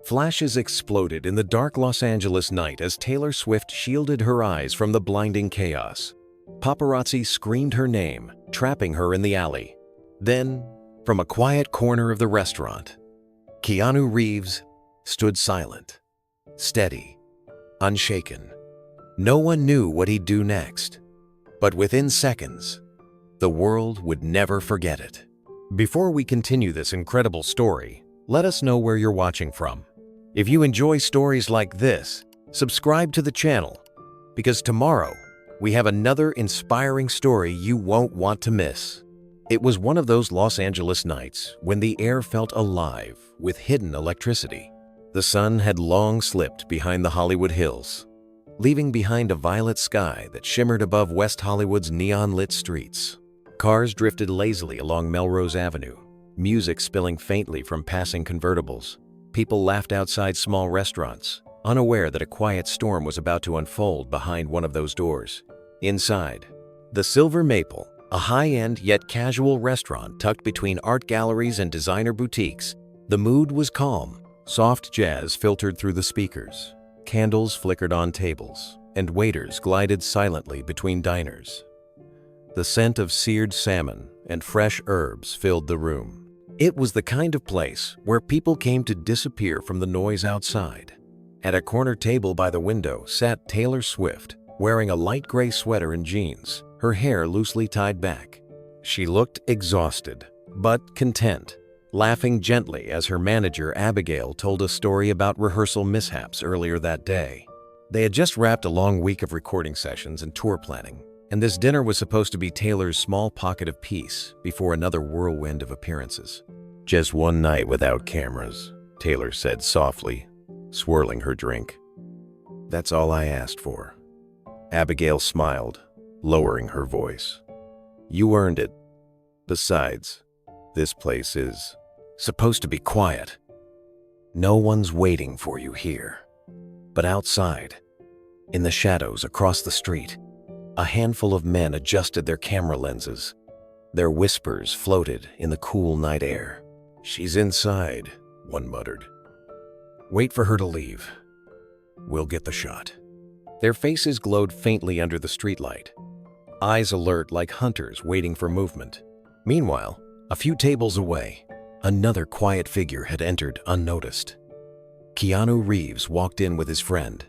Flashes exploded in the dark Los Angeles night as Taylor Swift shielded her eyes from the blinding chaos. Paparazzi screamed her name, trapping her in the alley. Then, from a quiet corner of the restaurant, Keanu Reeves stood silent, steady, unshaken. No one knew what he'd do next, but within seconds, the world would never forget it. Before we continue this incredible story, let us know where you're watching from. If you enjoy stories like this, subscribe to the channel, because tomorrow we have another inspiring story you won't want to miss. It was one of those Los Angeles nights when the air felt alive with hidden electricity. The sun had long slipped behind the Hollywood hills, leaving behind a violet sky that shimmered above West Hollywood's neon-lit streets. Cars drifted lazily along Melrose Avenue, music spilling faintly from passing convertibles. People laughed outside small restaurants, unaware that a quiet storm was about to unfold behind one of those doors. Inside, the Silver Maple, a high-end yet casual restaurant tucked between art galleries and designer boutiques, the mood was calm. Soft jazz filtered through the speakers, candles flickered on tables, and waiters glided silently between diners. The scent of seared salmon and fresh herbs filled the room. It was the kind of place where people came to disappear from the noise outside. At a corner table by the window sat Taylor Swift, wearing a light gray sweater and jeans, her hair loosely tied back. She looked exhausted, but content, laughing gently as her manager Abigail told a story about rehearsal mishaps earlier that day. They had just wrapped a long week of recording sessions and tour planning, and this dinner was supposed to be Taylor's small pocket of peace before another whirlwind of appearances. "Just one night without cameras," Taylor said softly, swirling her drink. "That's all I asked for." Abigail smiled, lowering her voice. "You earned it. Besides, this place is supposed to be quiet. No one's waiting for you here." But outside, in the shadows across the street, a handful of men adjusted their camera lenses. Their whispers floated in the cool night air. "She's inside," one muttered. "Wait for her to leave. We'll get the shot." Their faces glowed faintly under the streetlight, eyes alert like hunters waiting for movement. Meanwhile, a few tables away, another quiet figure had entered unnoticed. Keanu Reeves walked in with his friend,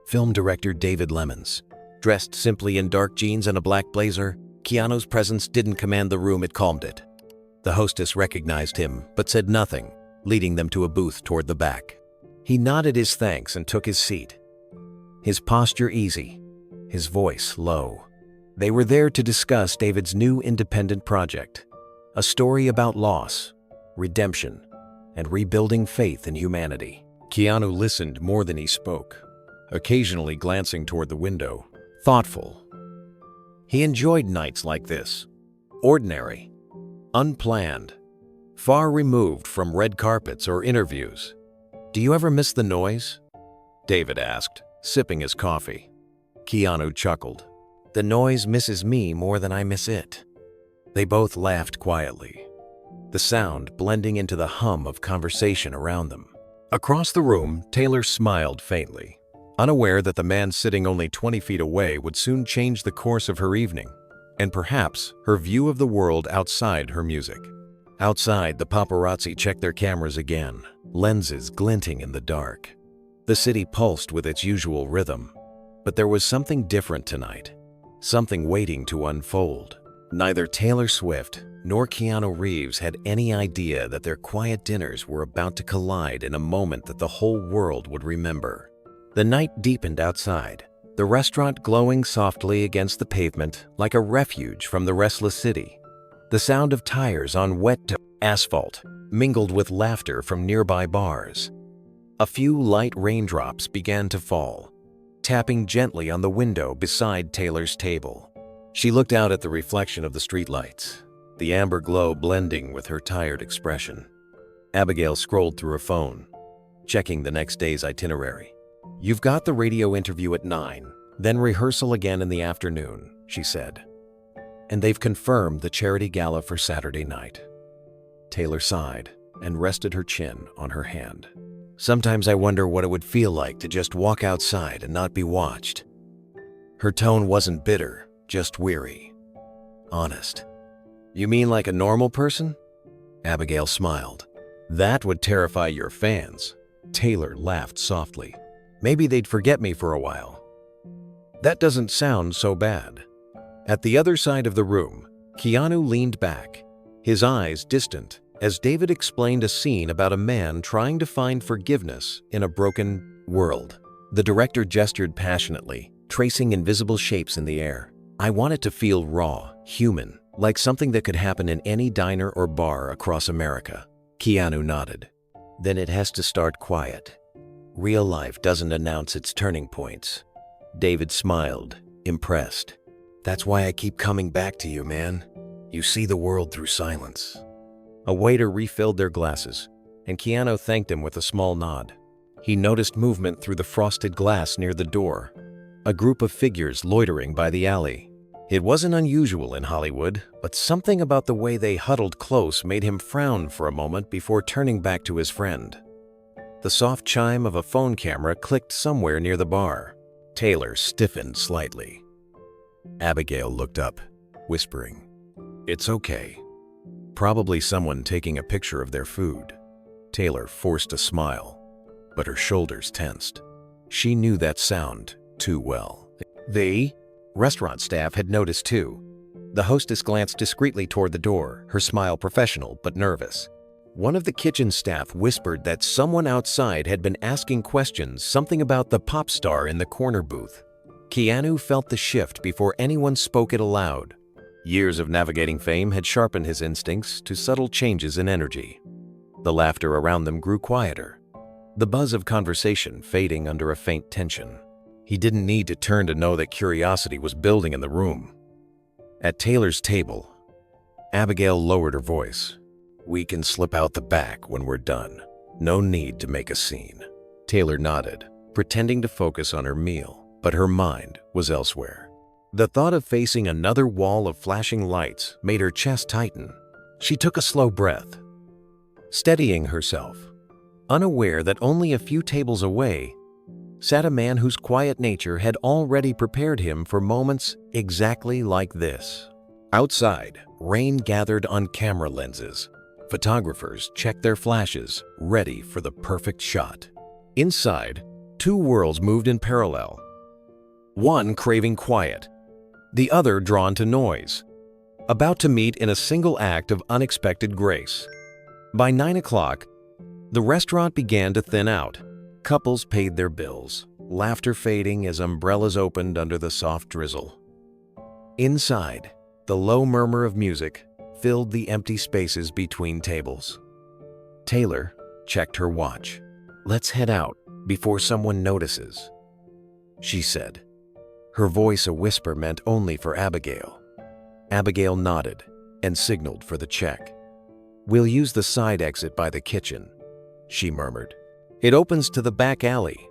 film director David Lemons. Dressed simply in dark jeans and a black blazer, Keanu's presence didn't command the room, it calmed it. The hostess recognized him, but said nothing, leading them to a booth toward the back. He nodded his thanks and took his seat, his posture easy, his voice low. They were there to discuss David's new independent project, a story about loss, redemption, and rebuilding faith in humanity. Keanu listened more than he spoke, occasionally glancing toward the window, thoughtful. He enjoyed nights like this, ordinary, unplanned, far removed from red carpets or interviews. "Do you ever miss the noise?" David asked, sipping his coffee. Keanu chuckled. "The noise misses me more than I miss it." They both laughed quietly, the sound blending into the hum of conversation around them. Across the room, Taylor smiled faintly, unaware that the man sitting only 20 feet away would soon change the course of her evening, and perhaps her view of the world outside her music. Outside, the paparazzi checked their cameras again, lenses glinting in the dark. The city pulsed with its usual rhythm, but there was something different tonight, something waiting to unfold. Neither Taylor Swift nor Keanu Reeves had any idea that their quiet dinners were about to collide in a moment that the whole world would remember. The night deepened outside, the restaurant glowing softly against the pavement like a refuge from the restless city. The sound of tires on wet asphalt mingled with laughter from nearby bars. A few light raindrops began to fall, tapping gently on the window beside Taylor's table. She looked out at the reflection of the streetlights, the amber glow blending with her tired expression. Abigail scrolled through her phone, checking the next day's itinerary. "You've got the radio interview at 9, then rehearsal again in the afternoon," she said. "And they've confirmed the charity gala for Saturday night." Taylor sighed and rested her chin on her hand. Sometimes I wonder what it would feel like to just walk outside and not be watched." Her tone wasn't bitter, just weary. Honest. "You mean like a normal person?" Abigail smiled. "That would terrify your fans." Taylor laughed softly. "Maybe they'd forget me for a while." "That doesn't sound so bad." At the other side of the room, Keanu leaned back, his eyes distant, as David explained a scene about a man trying to find forgiveness in a broken world. The director gestured passionately, tracing invisible shapes in the air. "I want it to feel raw, human, like something that could happen in any diner or bar across America." Keanu nodded. "Then it has to start quiet. Real life doesn't announce its turning points." David smiled, impressed. "That's why I keep coming back to you, man. You see the world through silence." A waiter refilled their glasses, and Keanu thanked him with a small nod. He noticed movement through the frosted glass near the door, a group of figures loitering by the alley. It wasn't unusual in Hollywood, but something about the way they huddled close made him frown for a moment before turning back to his friend. The soft chime of a phone camera clicked somewhere near the bar. Taylor stiffened slightly. Abigail looked up, whispering, "It's okay. Probably someone taking a picture of their food." Taylor forced a smile, but her shoulders tensed. She knew that sound too well. The restaurant staff had noticed too. The hostess glanced discreetly toward the door, her smile professional but nervous. One of the kitchen staff whispered that someone outside had been asking questions, something about the pop star in the corner booth. Keanu felt the shift before anyone spoke it aloud. Years of navigating fame had sharpened his instincts to subtle changes in energy. The laughter around them grew quieter, the buzz of conversation fading under a faint tension. He didn't need to turn to know that curiosity was building in the room. At Taylor's table, Abigail lowered her voice. "We can slip out the back when we're done. No need to make a scene." Taylor nodded, pretending to focus on her meal, but her mind was elsewhere. The thought of facing another wall of flashing lights made her chest tighten. She took a slow breath, steadying herself, unaware that only a few tables away sat a man whose quiet nature had already prepared him for moments exactly like this. Outside, rain gathered on camera lenses. Photographers checked their flashes, ready for the perfect shot. Inside, two worlds moved in parallel, one craving quiet, the other drawn to noise, about to meet in a single act of unexpected grace. By 9 o'clock, the restaurant began to thin out. Couples paid their bills, laughter fading as umbrellas opened under the soft drizzle. Inside, the low murmur of music filled the empty spaces between tables. Taylor checked her watch. "Let's head out before someone notices," she said, her voice a whisper meant only for Abigail. Abigail nodded and signaled for the check. "We'll use the side exit by the kitchen," she murmured. "It opens to the back alley.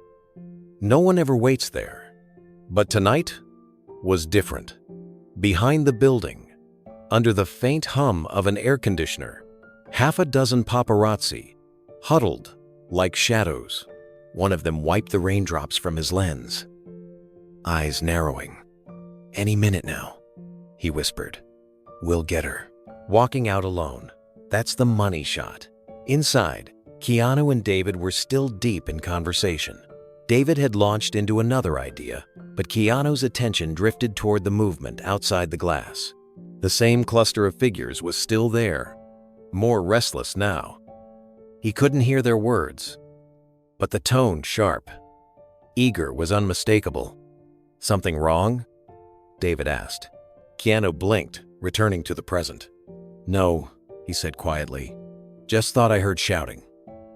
No one ever waits there." But tonight was different. Behind the building, under the faint hum of an air conditioner, half a dozen paparazzi huddled like shadows. One of them wiped the raindrops from his lens, eyes narrowing. "Any minute now," he whispered. "We'll get her." Walking out alone, that's the money shot. Inside, Keanu and David were still deep in conversation. David had launched into another idea, but Keanu's attention drifted toward the movement outside the glass. The same cluster of figures was still there, more restless now. He couldn't hear their words, but the tone sharp, eager was unmistakable. "Something wrong?" David asked. Keanu blinked, returning to the present. "No," he said quietly. "Just thought I heard shouting."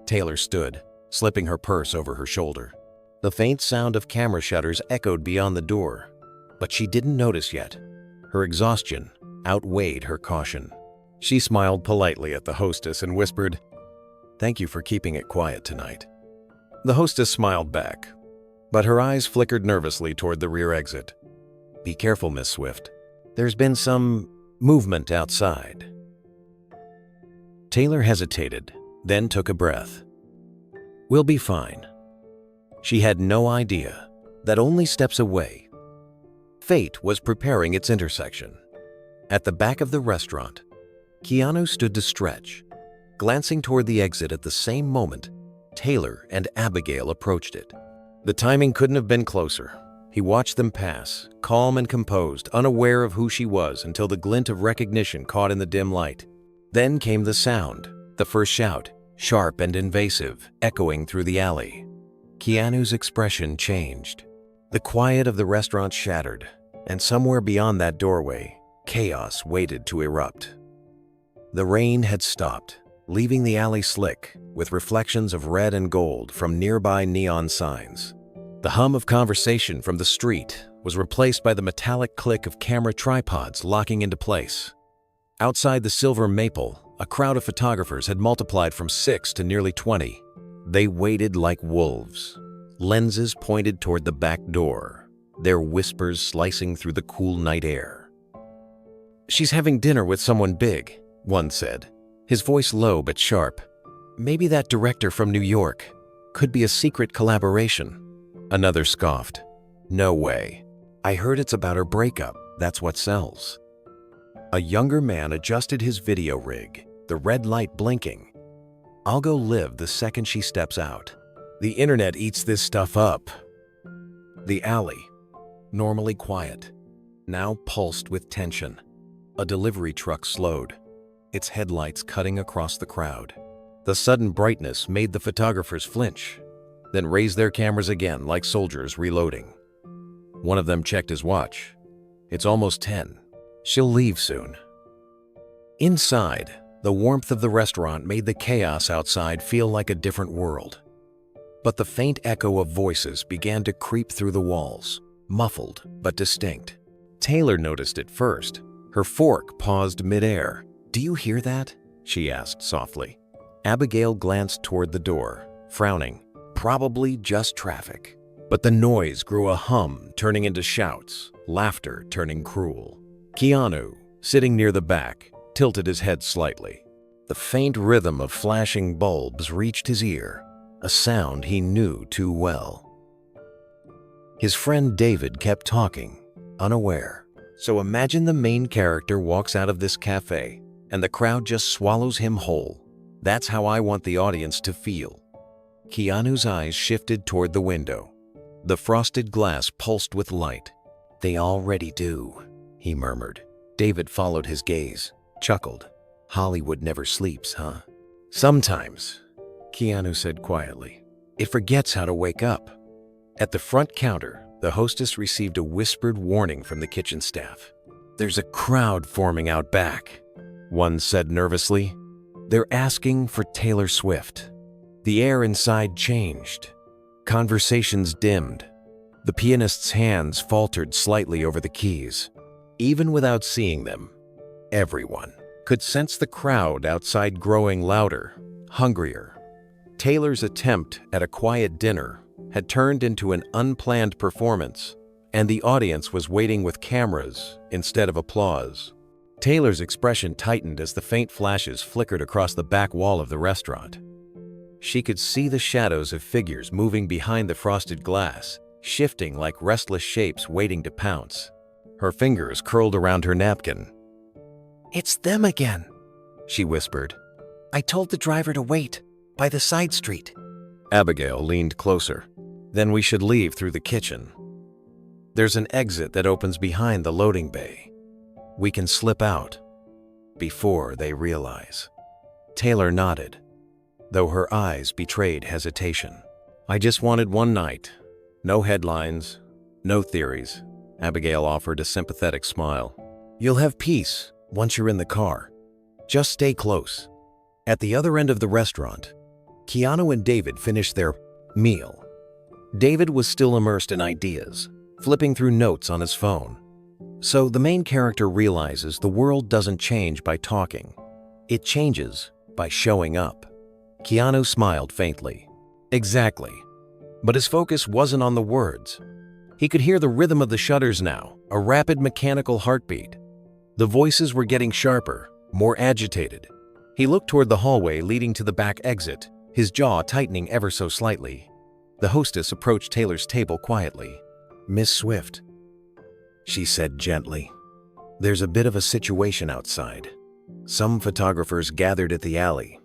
Taylor stood, slipping her purse over her shoulder. The faint sound of camera shutters echoed beyond the door, but she didn't notice yet. Her exhaustion outweighed her caution. She smiled politely at the hostess and whispered, "Thank you for keeping it quiet tonight." The hostess smiled back, but her eyes flickered nervously toward the rear exit. "Be careful, Miss Swift. There's been some movement outside." Taylor hesitated, then took a breath. "We'll be fine." She had no idea that only steps away, fate was preparing its intersection. At the back of the restaurant, Keanu stood to stretch, glancing toward the exit at the same moment Taylor and Abigail approached it. The timing couldn't have been closer. He watched them pass, calm and composed, unaware of who she was until the glint of recognition caught in the dim light. Then came the sound, the first shout, sharp and invasive, echoing through the alley. Keanu's expression changed. The quiet of the restaurant shattered, and somewhere beyond that doorway, chaos waited to erupt. The rain had stopped, leaving the alley slick with reflections of red and gold from nearby neon signs. The hum of conversation from the street was replaced by the metallic click of camera tripods locking into place. Outside the Silver Maple, a crowd of photographers had multiplied from 6 to nearly 20. They waited like wolves, lenses pointed toward the back door, their whispers slicing through the cool night air. "She's having dinner with someone big," one said, his voice low but sharp. "Maybe that director from New York. Could be a secret collaboration." Another scoffed. "No way. I heard it's about her breakup. That's what sells." A younger man adjusted his video rig, the red light blinking. "I'll go live the second she steps out. The internet eats this stuff up." The alley, normally quiet, now pulsed with tension. A delivery truck slowed, its headlights cutting across the crowd. The sudden brightness made the photographers flinch, then raise their cameras again like soldiers reloading. One of them checked his watch. "It's almost 10. She'll leave soon." Inside, the warmth of the restaurant made the chaos outside feel like a different world. But the faint echo of voices began to creep through the walls, muffled but distinct. Taylor noticed it first. Her fork paused midair. "Do you hear that?" she asked softly. Abigail glanced toward the door, frowning. Probably just traffic. But the noise grew a hum, turning into shouts, laughter turning cruel. Keanu, sitting near the back, tilted his head slightly. The faint rhythm of flashing bulbs reached his ear, a sound he knew too well. His friend David kept talking, unaware. "So imagine the main character walks out of this cafe, and the crowd just swallows him whole. That's how I want the audience to feel." Keanu's eyes shifted toward the window. The frosted glass pulsed with light. "They already do," he murmured. David followed his gaze, chuckled. "Hollywood never sleeps, huh?" "Sometimes," Keanu said quietly. "It forgets how to wake up." At the front counter, the hostess received a whispered warning from the kitchen staff. "There's a crowd forming out back," one said nervously. "They're asking for Taylor Swift." The air inside changed. Conversations dimmed. The pianist's hands faltered slightly over the keys. Even without seeing them, everyone could sense the crowd outside growing louder, hungrier. Taylor's attempt at a quiet dinner had turned into an unplanned performance, and the audience was waiting with cameras instead of applause. Taylor's expression tightened as the faint flashes flickered across the back wall of the restaurant. She could see the shadows of figures moving behind the frosted glass, shifting like restless shapes waiting to pounce. Her fingers curled around her napkin. "It's them again," she whispered. "I told the driver to wait, by the side street." Abigail leaned closer. "Then we should leave through the kitchen. There's an exit that opens behind the loading bay. We can slip out before they realize." Taylor nodded, though her eyes betrayed hesitation. "I just wanted one night. No headlines, no theories." Abigail offered a sympathetic smile. "You'll have peace once you're in the car. Just stay close." At the other end of the restaurant, Keanu and David finished their meal. David was still immersed in ideas, flipping through notes on his phone. So the main character realizes the world doesn't change by talking. It changes by showing up. Keanu smiled faintly. Exactly. But his focus wasn't on the words. He could hear the rhythm of the shutters now, a rapid mechanical heartbeat. The voices were getting sharper, more agitated. He looked toward the hallway leading to the back exit, his jaw tightening ever so slightly. The hostess approached Taylor's table quietly. "Miss Swift," she said gently, "there's a bit of a situation outside. Some photographers gathered at the alley.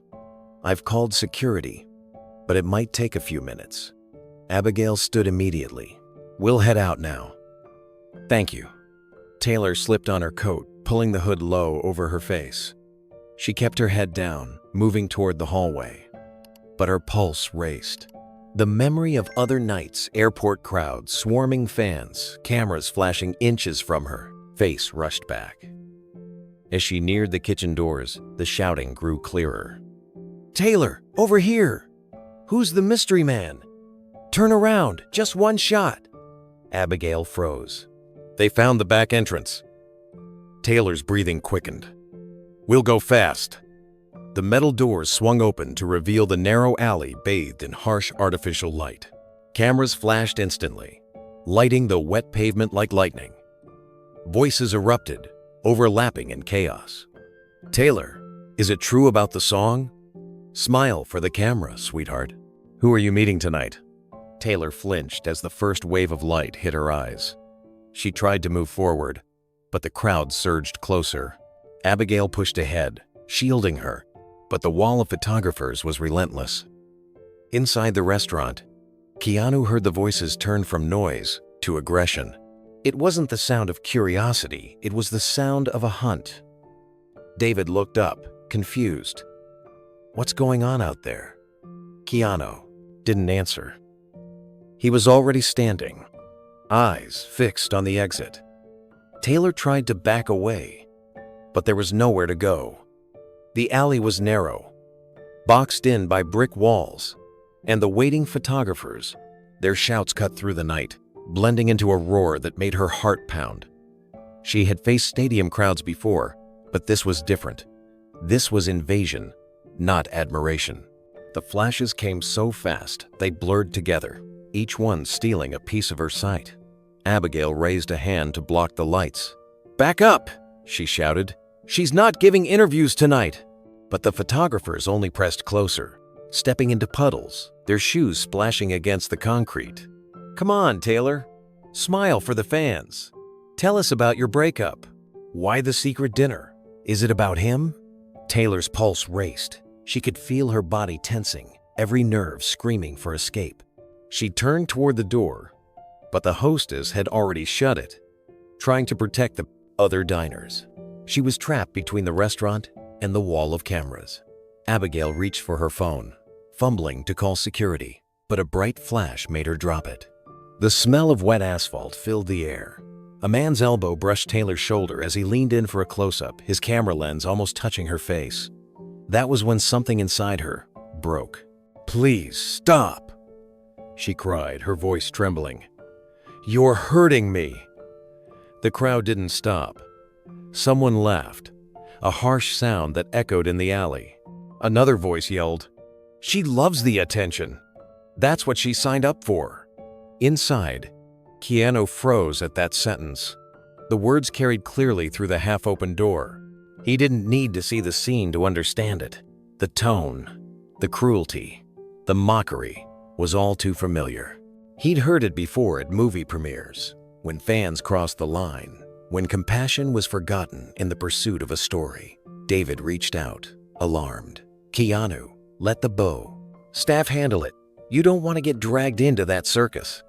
I've called security, but it might take a few minutes." Abigail stood immediately. "We'll head out now." "Thank you." Taylor slipped on her coat, pulling the hood low over her face. She kept her head down, moving toward the hallway. But her pulse raced. The memory of other nights, airport crowds, swarming fans, cameras flashing inches from her face rushed back. As she neared the kitchen doors, the shouting grew clearer. "Taylor, over here! Who's the mystery man? Turn around, just one shot!" Abigail froze. "They found the back entrance." Taylor's breathing quickened. "We'll go fast." The metal doors swung open to reveal the narrow alley bathed in harsh artificial light. Cameras flashed instantly, lighting the wet pavement like lightning. Voices erupted, overlapping in chaos. "Taylor, is it true about the song? Smile for the camera, sweetheart. Who are you meeting tonight?" Taylor flinched as the first wave of light hit her eyes. She tried to move forward, but the crowd surged closer. Abigail pushed ahead, shielding her, but the wall of photographers was relentless. Inside the restaurant, Keanu heard the voices turn from noise to aggression. It wasn't the sound of curiosity, it was the sound of a hunt. David looked up, confused. "What's going on out there?" Keanu didn't answer. He was already standing, eyes fixed on the exit. Taylor tried to back away, but there was nowhere to go. The alley was narrow, boxed in by brick walls, and the waiting photographers, their shouts cut through the night, blending into a roar that made her heart pound. She had faced stadium crowds before, but this was different. This was invasion, not admiration. The flashes came so fast, they blurred together, each one stealing a piece of her sight. Abigail raised a hand to block the lights. "Back up!" she shouted. "She's not giving interviews tonight!" But the photographers only pressed closer, stepping into puddles, their shoes splashing against the concrete. "Come on, Taylor. Smile for the fans. Tell us about your breakup. Why the secret dinner? Is it about him?" Taylor's pulse raced. She could feel her body tensing, every nerve screaming for escape. She turned toward the door, but the hostess had already shut it, trying to protect the other diners. She was trapped between the restaurant and the wall of cameras. Abigail reached for her phone, fumbling to call security, but a bright flash made her drop it. The smell of wet asphalt filled the air. A man's elbow brushed Taylor's shoulder as he leaned in for a close-up, his camera lens almost touching her face. That was when something inside her broke. "Please stop," she cried, her voice trembling. "You're hurting me." The crowd didn't stop. Someone laughed, a harsh sound that echoed in the alley. Another voice yelled, "She loves the attention. That's what she signed up for." Inside, Keanu froze at that sentence. The words carried clearly through the half-open door. He didn't need to see the scene to understand it. The tone, the cruelty, the mockery was all too familiar. He'd heard it before at movie premieres, when fans crossed the line, when compassion was forgotten in the pursuit of a story. David reached out, alarmed. "Keanu, let the bow. Staff handle it. You don't want to get dragged into that circus."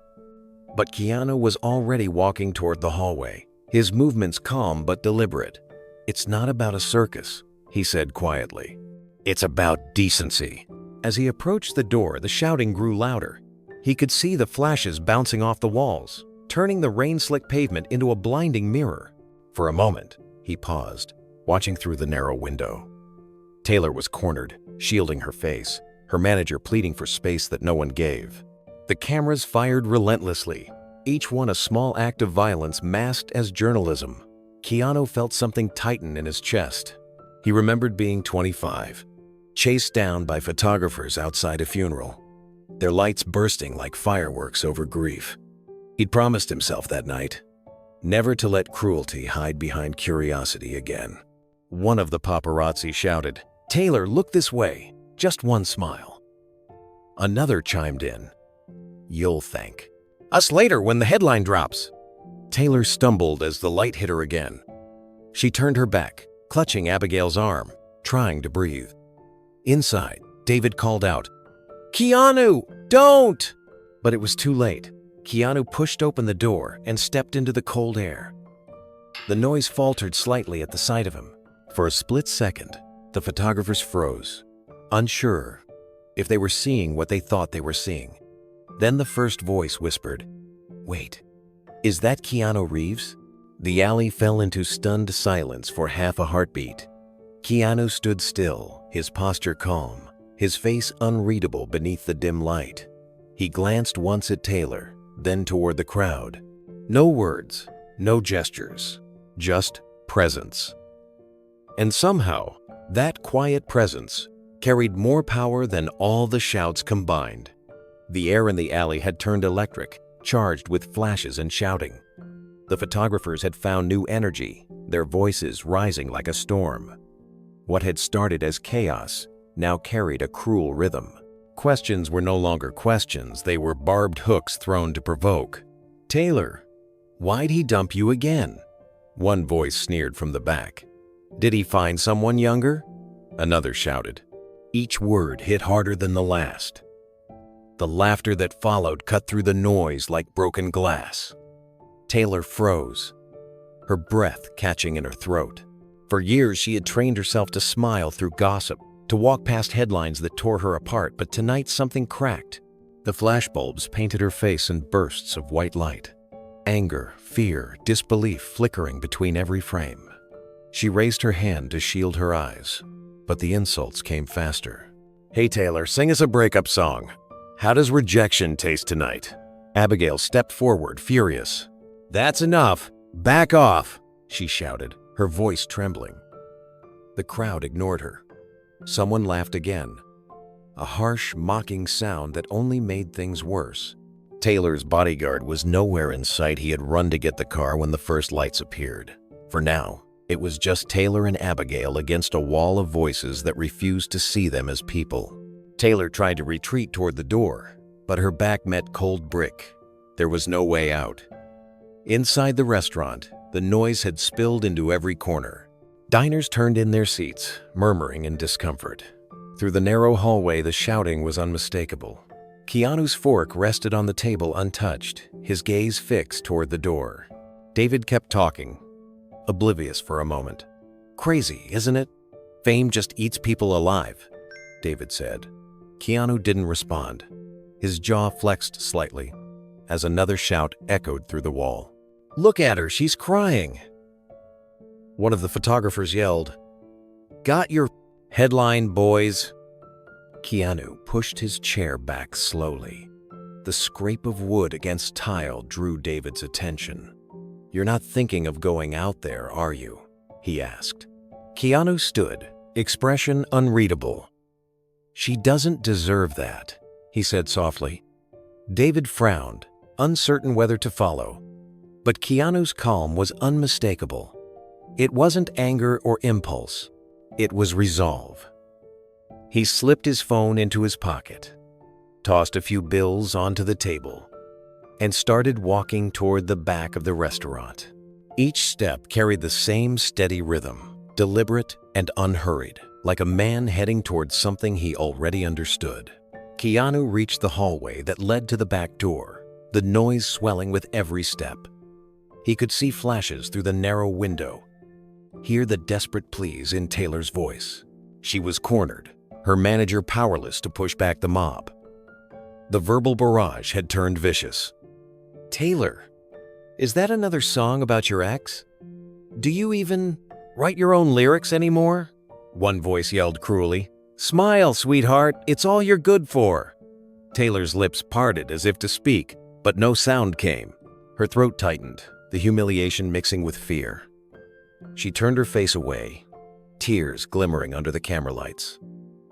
But Keanu was already walking toward the hallway, his movements calm but deliberate. "It's not about a circus," he said quietly. "It's about decency." As he approached the door, the shouting grew louder. He could see the flashes bouncing off the walls, turning the rain-slick pavement into a blinding mirror. For a moment, he paused, watching through the narrow window. Taylor was cornered, shielding her face, her manager pleading for space that no one gave. The cameras fired relentlessly, each one a small act of violence masked as journalism. Keanu felt something tighten in his chest. He remembered being 25, chased down by photographers outside a funeral, their lights bursting like fireworks over grief. He'd promised himself that night, never to let cruelty hide behind curiosity again. One of the paparazzi shouted, "Taylor, look this way. Just one smile." Another chimed in. "You'll thank us later when the headline drops." Taylor stumbled as the light hit her again. She turned her back, clutching Abigail's arm, trying to breathe. Inside, David called out, "Keanu, don't!" But it was too late. Keanu pushed open the door and stepped into the cold air. The noise faltered slightly at the sight of him. For a split second, the photographers froze, unsure if they were seeing what they thought they were seeing. Then the first voice whispered, "Wait, is that Keanu Reeves?" The alley fell into stunned silence for half a heartbeat. Keanu stood still, his posture calm, his face unreadable beneath the dim light. He glanced once at Taylor, then toward the crowd. No words, no gestures, just presence. And somehow, that quiet presence carried more power than all the shouts combined. The air in the alley had turned electric, charged with flashes and shouting. The photographers had found new energy, their voices rising like a storm. What had started as chaos now carried a cruel rhythm. Questions were no longer questions, they were barbed hooks thrown to provoke. "Taylor, why'd he dump you again?" One voice sneered from the back. "Did he find someone younger?" Another shouted. Each word hit harder than the last. The laughter that followed cut through the noise like broken glass. Taylor froze, her breath catching in her throat. For years, she had trained herself to smile through gossip, to walk past headlines that tore her apart, but tonight something cracked. The flashbulbs painted her face in bursts of white light. Anger, fear, disbelief flickering between every frame. She raised her hand to shield her eyes, but the insults came faster. "Hey Taylor, sing us a breakup song. How does rejection taste tonight?" Abigail stepped forward, furious. "That's enough. Back off," she shouted, her voice trembling. The crowd ignored her. Someone laughed again, a harsh, mocking sound that only made things worse. Taylor's bodyguard was nowhere in sight. He had run to get the car when the first lights appeared. For now, it was just Taylor and Abigail against a wall of voices that refused to see them as people. Taylor tried to retreat toward the door, but her back met cold brick. There was no way out. Inside the restaurant, the noise had spilled into every corner. Diners turned in their seats, murmuring in discomfort. Through the narrow hallway, the shouting was unmistakable. Keanu's fork rested on the table untouched, his gaze fixed toward the door. David kept talking, oblivious for a moment. "Crazy, isn't it? Fame just eats people alive," David said. Keanu didn't respond. His jaw flexed slightly as another shout echoed through the wall. "Look at her, she's crying!" One of the photographers yelled, "Got your headline, boys!" Keanu pushed his chair back slowly. The scrape of wood against tile drew David's attention. "You're not thinking of going out there, are you?" he asked. Keanu stood, expression unreadable. "She doesn't deserve that," he said softly. David frowned, uncertain whether to follow. But Keanu's calm was unmistakable. It wasn't anger or impulse. It was resolve. He slipped his phone into his pocket, tossed a few bills onto the table, and started walking toward the back of the restaurant. Each step carried the same steady rhythm, deliberate and unhurried, like a man heading toward something he already understood. Keanu reached the hallway that led to the back door, the noise swelling with every step. He could see flashes through the narrow window, hear the desperate pleas in Taylor's voice. She was cornered, her manager powerless to push back the mob. The verbal barrage had turned vicious. "Taylor, is that another song about your ex? Do you even write your own lyrics anymore?" One voice yelled cruelly. "Smile, sweetheart, it's all you're good for." Taylor's lips parted as if to speak, but no sound came. Her throat tightened, the humiliation mixing with fear. She turned her face away, tears glimmering under the camera lights.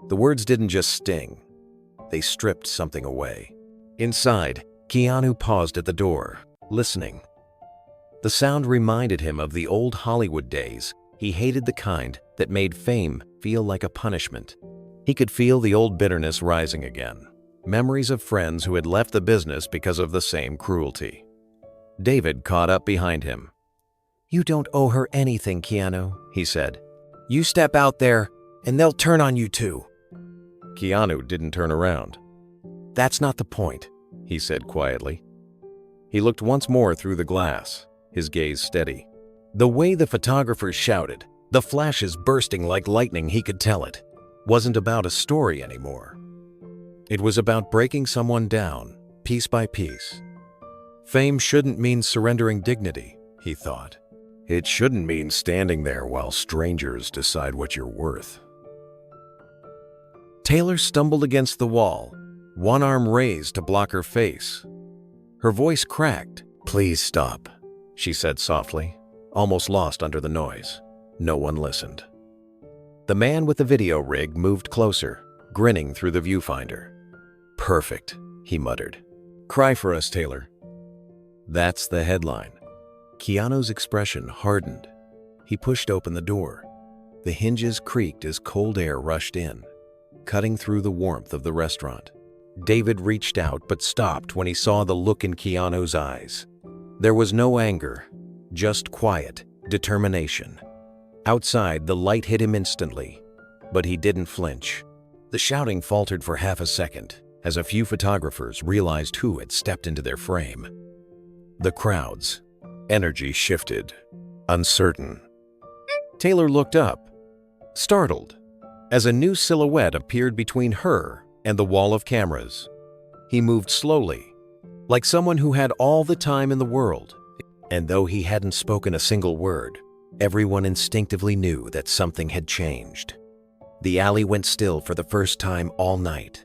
The words didn't just sting, they stripped something away. Inside, Keanu paused at the door, listening. The sound reminded him of the old Hollywood days. He hated the kind that made fame feel like a punishment. He could feel the old bitterness rising again. memories of friends who had left the business because of the same cruelty. David caught up behind him. "You don't owe her anything, Keanu," he said. "You step out there, and they'll turn on you too." Keanu didn't turn around. "That's not the point," he said quietly. He looked once more through the glass, his gaze steady. The way the photographers shouted, the flashes bursting like lightning, he could tell it wasn't about a story anymore. It was about breaking someone down, piece by piece. Fame shouldn't mean surrendering dignity, he thought. It shouldn't mean standing there while strangers decide what you're worth. Taylor stumbled against the wall, one arm raised to block her face. Her voice cracked. "Please stop," she said softly, almost lost under the noise. No one listened. The man with the video rig moved closer, grinning through the viewfinder. "Perfect," he muttered. "Cry for us, Taylor." That's the headline. Keanu's expression hardened. He pushed open the door. The hinges creaked as cold air rushed in, cutting through the warmth of the restaurant. David reached out but stopped when he saw the look in Keanu's eyes. There was no anger, just quiet determination. Outside, the light hit him instantly, but he didn't flinch. The shouting faltered for half a second as a few photographers realized who had stepped into their frame. The crowd's energy shifted, uncertain. Taylor looked up, startled, as a new silhouette appeared between her and the wall of cameras. He moved slowly, like someone who had all the time in the world. And though he hadn't spoken a single word, everyone instinctively knew that something had changed. The alley went still for the first time all night.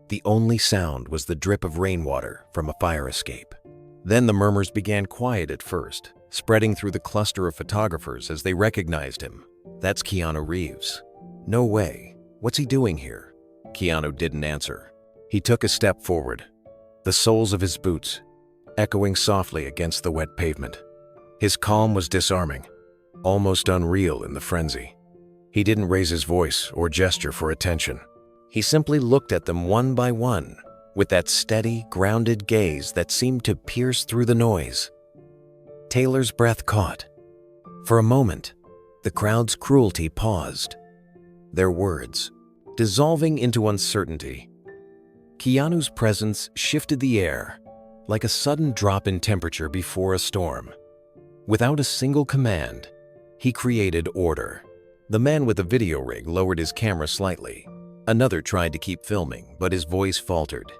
The only sound was the drip of rainwater from a fire escape. Then the murmurs began quiet at first, spreading through the cluster of photographers as they recognized him. "That's Keanu Reeves." "No way. What's he doing here?" Keanu didn't answer. He took a step forward, the soles of his boots echoing softly against the wet pavement. His calm was disarming, almost unreal in the frenzy. He didn't raise his voice or gesture for attention. He simply looked at them one by one, with that steady, grounded gaze that seemed to pierce through the noise. Taylor's breath caught. For a moment, the crowd's cruelty paused, their words dissolving into uncertainty. Keanu's presence shifted the air, like a sudden drop in temperature before a storm. Without a single command, he created order. The man with the video rig lowered his camera slightly. Another tried to keep filming, but his voice faltered.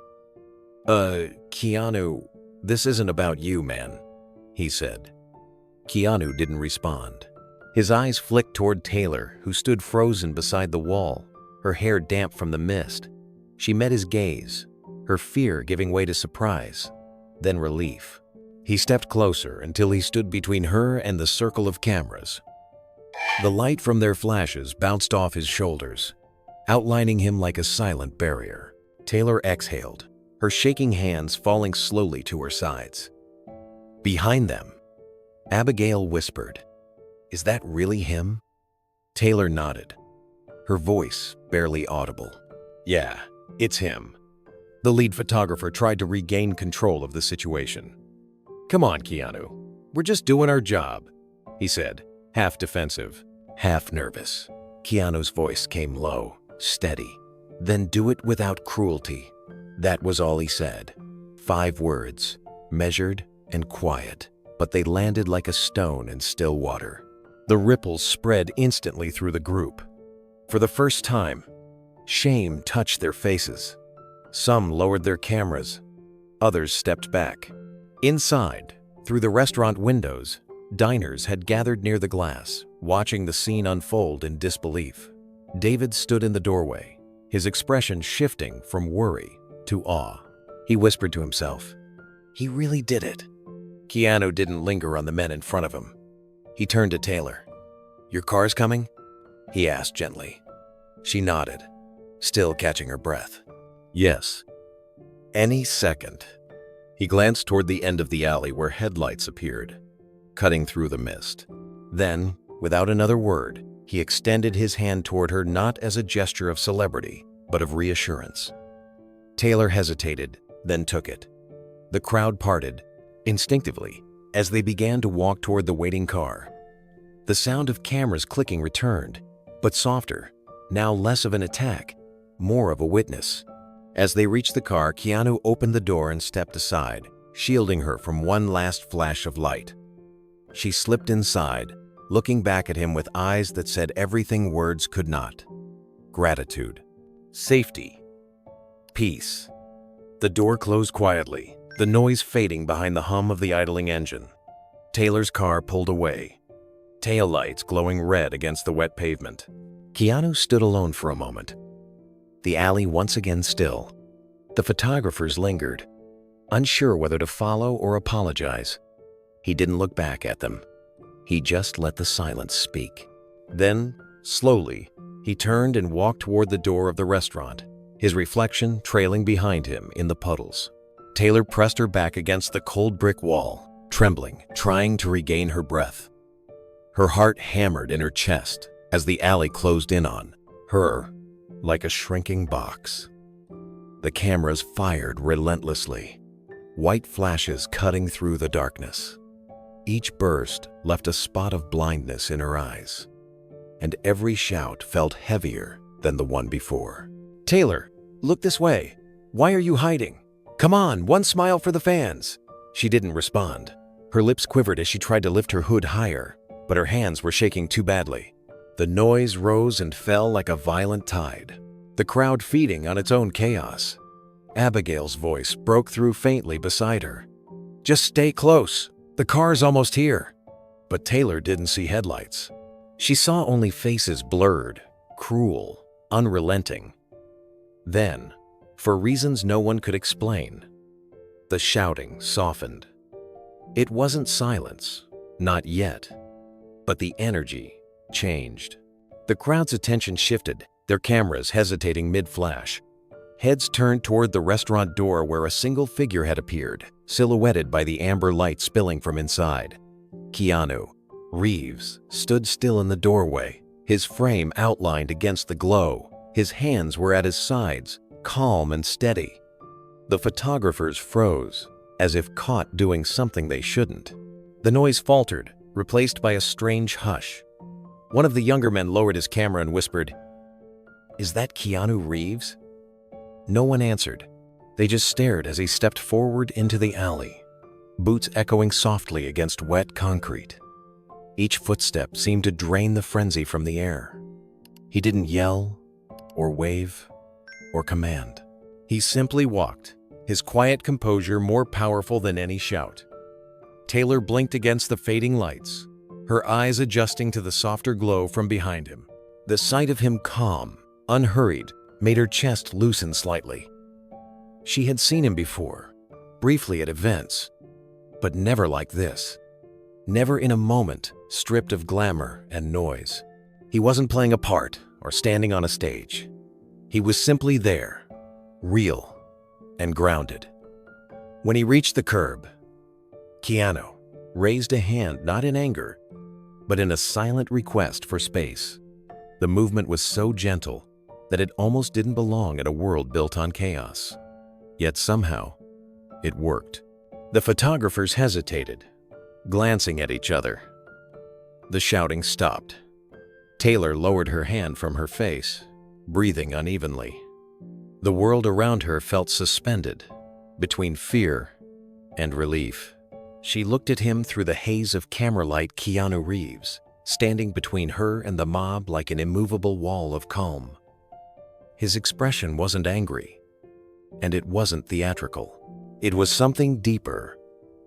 Keanu, this isn't about you, man," he said. Keanu didn't respond. His eyes flicked toward Taylor, who stood frozen beside the wall, her hair damp from the mist. She met his gaze, her fear giving way to surprise, then relief. He stepped closer until he stood between her and the circle of cameras. The light from their flashes bounced off his shoulders, outlining him like a silent barrier. Taylor exhaled, her shaking hands falling slowly to her sides. Behind them, Abigail whispered, "Is that really him?" Taylor nodded, her voice barely audible. "Yeah, it's him." The lead photographer tried to regain control of the situation. "Come on, Keanu. We're just doing our job," he said, half defensive, half nervous. Keanu's voice came low, steady. "Then do it without cruelty." That was all he said. 5 words, measured and quiet, but they landed like a stone in still water. The ripples spread instantly through the group. For the first time, shame touched their faces. Some lowered their cameras, others stepped back. Inside, through the restaurant windows, diners had gathered near the glass, watching the scene unfold in disbelief. David stood in the doorway, his expression shifting from worry to awe. He whispered to himself, "He really did it." Keanu didn't linger on the men in front of him. He turned to Taylor. "Your car's coming?" he asked gently. She nodded, still catching her breath. "Yes. Any second." He glanced toward the end of the alley where headlights appeared, cutting through the mist. Then, without another word, he extended his hand toward her not as a gesture of celebrity, but of reassurance. Taylor hesitated, then took it. The crowd parted, instinctively, as they began to walk toward the waiting car. The sound of cameras clicking returned, but softer, now less of an attack, more of a witness. As they reached the car, Keanu opened the door and stepped aside, shielding her from one last flash of light. She slipped inside, looking back at him with eyes that said everything words could not. Gratitude. Safety. Peace. The door closed quietly, the noise fading behind the hum of the idling engine. Taylor's car pulled away, taillights glowing red against the wet pavement. Keanu stood alone for a moment. The alley once again still. The photographers lingered, unsure whether to follow or apologize. He didn't look back at them. He just let the silence speak. Then, slowly, he turned and walked toward the door of the restaurant, his reflection trailing behind him in the puddles. Taylor pressed her back against the cold brick wall, trembling, trying to regain her breath. Her heart hammered in her chest as the alley closed in on her, like a shrinking box. The cameras fired relentlessly, white flashes cutting through the darkness. Each burst left a spot of blindness in her eyes, and every shout felt heavier than the one before. "Taylor, look this way. Why are you hiding? Come on, one smile for the fans." She didn't respond. Her lips quivered as she tried to lift her hood higher, but her hands were shaking too badly. The noise rose and fell like a violent tide, the crowd feeding on its own chaos. Abigail's voice broke through faintly beside her. "Just stay close. The car's almost here." But Taylor didn't see headlights. She saw only faces blurred, cruel, unrelenting. Then, for reasons no one could explain, the shouting softened. It wasn't silence, not yet, but the energy changed. The crowd's attention shifted, their cameras hesitating mid-flash. Heads turned toward the restaurant door where a single figure had appeared, silhouetted by the amber light spilling from inside. Keanu Reeves stood still in the doorway, his frame outlined against the glow. His hands were at his sides, calm and steady. The photographers froze, as if caught doing something they shouldn't. The noise faltered, replaced by a strange hush. One of the younger men lowered his camera and whispered, "Is that Keanu Reeves?" No one answered. They just stared as he stepped forward into the alley, boots echoing softly against wet concrete. Each footstep seemed to drain the frenzy from the air. He didn't yell, or wave, or command. He simply walked, his quiet composure more powerful than any shout. Taylor blinked against the fading lights, her eyes adjusting to the softer glow from behind him. The sight of him calm, unhurried, made her chest loosen slightly. She had seen him before, briefly at events, but never like this. Never in a moment stripped of glamour and noise. He wasn't playing a part or standing on a stage. He was simply there, real and grounded. When he reached the curb, Keanu raised a hand not in anger, but in a silent request for space. The movement was so gentle that it almost didn't belong in a world built on chaos. Yet somehow, it worked. The photographers hesitated, glancing at each other. The shouting stopped. Taylor lowered her hand from her face, breathing unevenly. The world around her felt suspended, between fear and relief. She looked at him through the haze of camera light. Keanu Reeves, standing between her and the mob like an immovable wall of calm. His expression wasn't angry, and it wasn't theatrical. It was something deeper,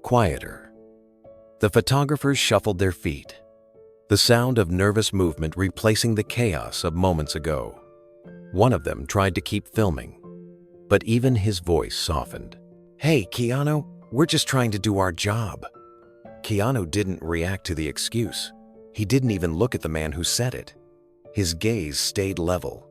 quieter. The photographers shuffled their feet, the sound of nervous movement replacing the chaos of moments ago. One of them tried to keep filming, but even his voice softened. "Hey, Keanu, we're just trying to do our job." Keanu didn't react to the excuse. He didn't even look at the man who said it. His gaze stayed level,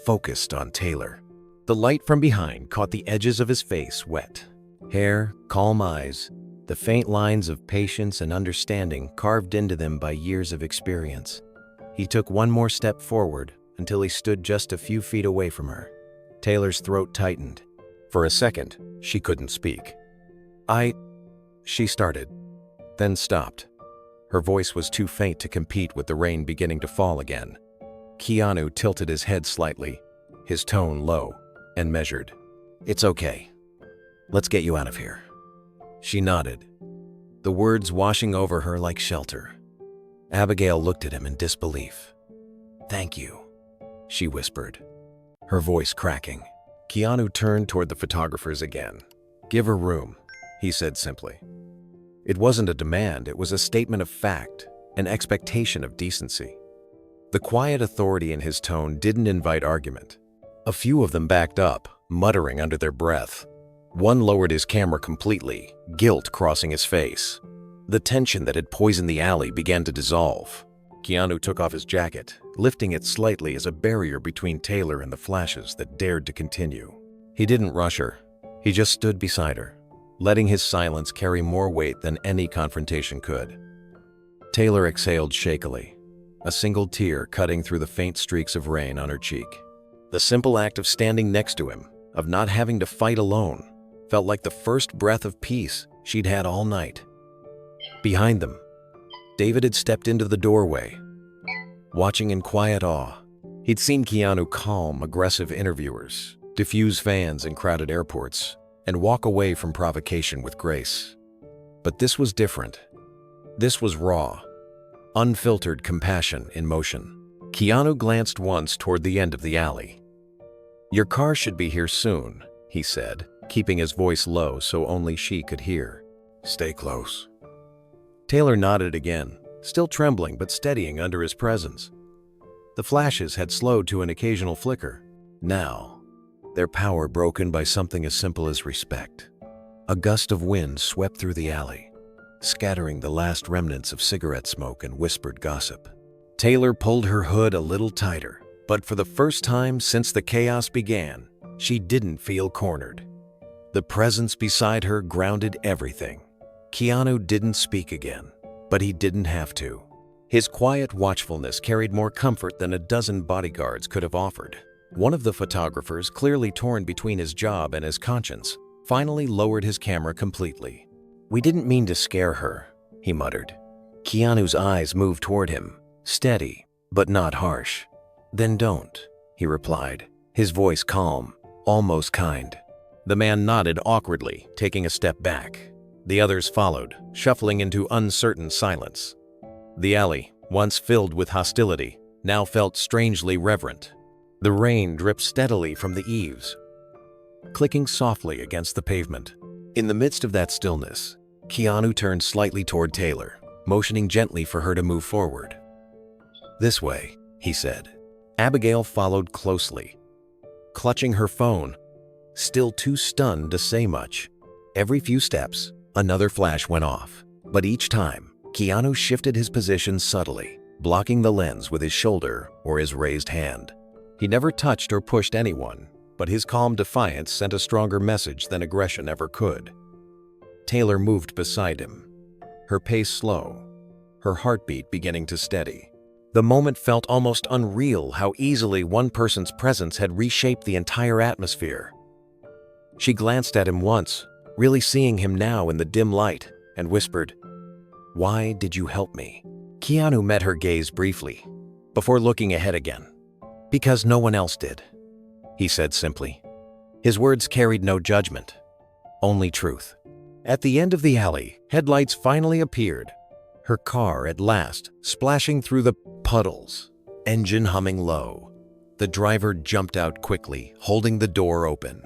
focused on Taylor. The light from behind caught the edges of his face wet. Hair, calm eyes, the faint lines of patience and understanding carved into them by years of experience. He took one more step forward until he stood just a few feet away from her. Taylor's throat tightened. For a second, she couldn't speak. She started, then stopped. Her voice was too faint to compete with the rain beginning to fall again. Keanu tilted his head slightly, his tone low and measured. "It's okay. Let's get you out of here." She nodded, the words washing over her like shelter. Abigail looked at him in disbelief. "Thank you," she whispered, her voice cracking. Keanu turned toward the photographers again. "Give her room," he said simply. It wasn't a demand, it was a statement of fact, an expectation of decency. The quiet authority in his tone didn't invite argument. A few of them backed up, muttering under their breath. One lowered his camera completely, guilt crossing his face. The tension that had poisoned the alley began to dissolve. Keanu took off his jacket, lifting it slightly as a barrier between Taylor and the flashes that dared to continue. He didn't rush her. He just stood beside her, letting his silence carry more weight than any confrontation could. Taylor exhaled shakily, a single tear cutting through the faint streaks of rain on her cheek. The simple act of standing next to him, of not having to fight alone, felt like the first breath of peace she'd had all night. Behind them, David had stepped into the doorway, watching in quiet awe. He'd seen Keanu calm, aggressive interviewers, diffuse fans in crowded airports, and walk away from provocation with grace. But this was different. This was raw, unfiltered compassion in motion. Keanu glanced once toward the end of the alley. "Your car should be here soon," he said, keeping his voice low so only she could hear. "Stay close." Taylor nodded again, still trembling but steadying under his presence. The flashes had slowed to an occasional flicker. Now, their power broken by something as simple as respect. A gust of wind swept through the alley, scattering the last remnants of cigarette smoke and whispered gossip. Taylor pulled her hood a little tighter, but for the first time since the chaos began, she didn't feel cornered. The presence beside her grounded everything. Keanu didn't speak again, but he didn't have to. His quiet watchfulness carried more comfort than a dozen bodyguards could have offered. One of the photographers, clearly torn between his job and his conscience, finally lowered his camera completely. "We didn't mean to scare her," he muttered. Keanu's eyes moved toward him, steady, but not harsh. "Then don't," he replied, his voice calm, almost kind. The man nodded awkwardly, taking a step back. The others followed, shuffling into uncertain silence. The alley, once filled with hostility, now felt strangely reverent. The rain dripped steadily from the eaves, clicking softly against the pavement. In the midst of that stillness, Keanu turned slightly toward Taylor, motioning gently for her to move forward. "This way," he said. Abigail followed closely, clutching her phone, still too stunned to say much. Every few steps, another flash went off, but each time, Keanu shifted his position subtly, blocking the lens with his shoulder or his raised hand. He never touched or pushed anyone, but his calm defiance sent a stronger message than aggression ever could. Taylor moved beside him, her pace slow, her heartbeat beginning to steady. The moment felt almost unreal how easily one person's presence had reshaped the entire atmosphere. She glanced at him once, really seeing him now in the dim light, and whispered, "Why did you help me?" Keanu met her gaze briefly, before looking ahead again. "Because no one else did," he said simply. His words carried no judgment, only truth. At the end of the alley, headlights finally appeared. Her car at last, splashing through the puddles, engine humming low. The driver jumped out quickly, holding the door open.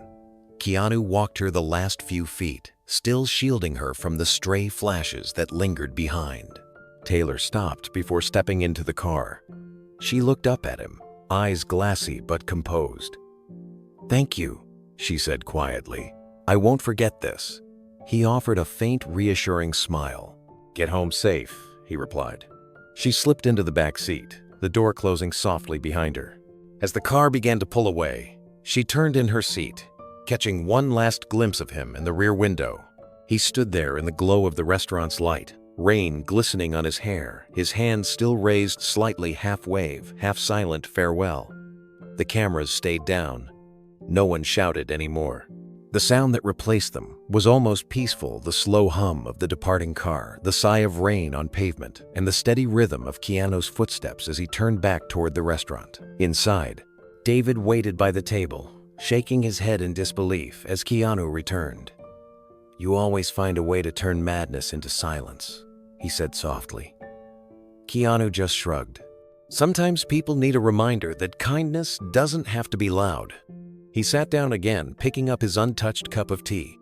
Keanu walked her the last few feet, still shielding her from the stray flashes that lingered behind. Taylor stopped before stepping into the car. She looked up at him, eyes glassy but composed. "Thank you," she said quietly. "I won't forget this." He offered a faint, reassuring smile. "Get home safe," he replied. She slipped into the back seat, the door closing softly behind her. As the car began to pull away, she turned in her seat, catching one last glimpse of him in the rear window. He stood there in the glow of the restaurant's light, rain glistening on his hair, his hands still raised slightly half-wave, half-silent farewell. The cameras stayed down. No one shouted anymore. The sound that replaced them was almost peaceful, the slow hum of the departing car, the sigh of rain on pavement, and the steady rhythm of Keanu's footsteps as he turned back toward the restaurant. Inside, David waited by the table, shaking his head in disbelief as Keanu returned. "You always find a way to turn madness into silence," he said softly. Keanu just shrugged. Sometimes people need a reminder that kindness doesn't have to be loud. He sat down again, picking up his untouched cup of tea.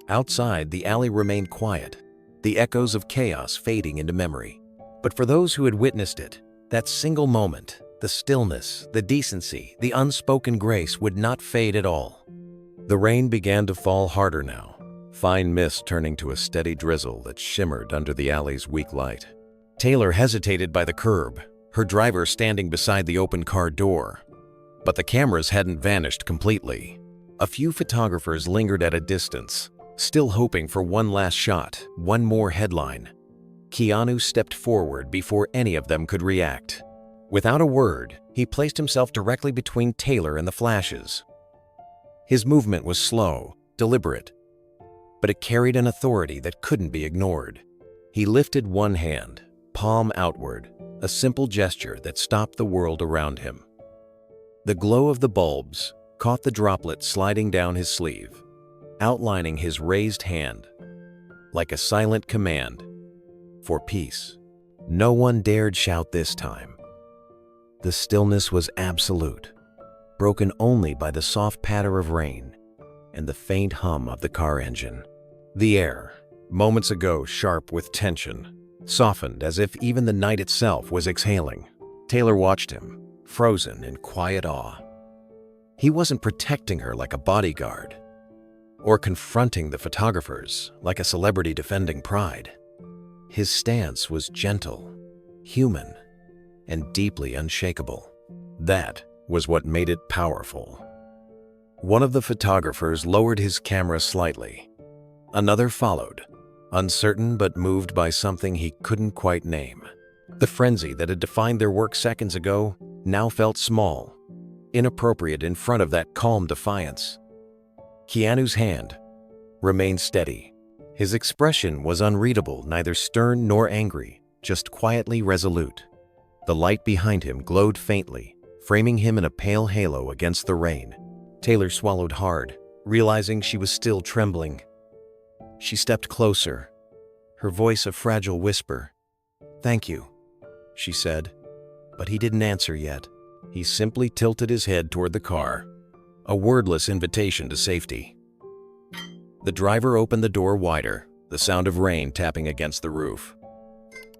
Outside, the alley remained quiet, the echoes of chaos fading into memory. But for those who had witnessed it, that single moment, the stillness, the decency, the unspoken grace would not fade at all. The rain began to fall harder now, fine mist turning to a steady drizzle that shimmered under the alley's weak light. Taylor hesitated by the curb, her driver standing beside the open car door. But the cameras hadn't vanished completely. A few photographers lingered at a distance, still hoping for one last shot, one more headline. Keanu stepped forward before any of them could react. Without a word, he placed himself directly between Taylor and the flashes. His movement was slow, deliberate, but it carried an authority that couldn't be ignored. He lifted one hand, palm outward, a simple gesture that stopped the world around him. The glow of the bulbs caught the droplet sliding down his sleeve, outlining his raised hand, like a silent command for peace. No one dared shout this time. The stillness was absolute, broken only by the soft patter of rain and the faint hum of the car engine. The air, moments ago sharp with tension, softened as if even the night itself was exhaling. Taylor watched him, frozen in quiet awe. He wasn't protecting her like a bodyguard, or confronting the photographers like a celebrity defending pride. His stance was gentle, human, and deeply unshakable. That was what made it powerful. One of the photographers lowered his camera slightly. Another followed, uncertain but moved by something he couldn't quite name. The frenzy that had defined their work seconds ago now felt small, inappropriate in front of that calm defiance. Keanu's hand remained steady. His expression was unreadable, neither stern nor angry, just quietly resolute. The light behind him glowed faintly, framing him in a pale halo against the rain. Taylor swallowed hard, realizing she was still trembling. She stepped closer, her voice a fragile whisper. "Thank you," she said, but he didn't answer yet. He simply tilted his head toward the car, a wordless invitation to safety. The driver opened the door wider, the sound of rain tapping against the roof.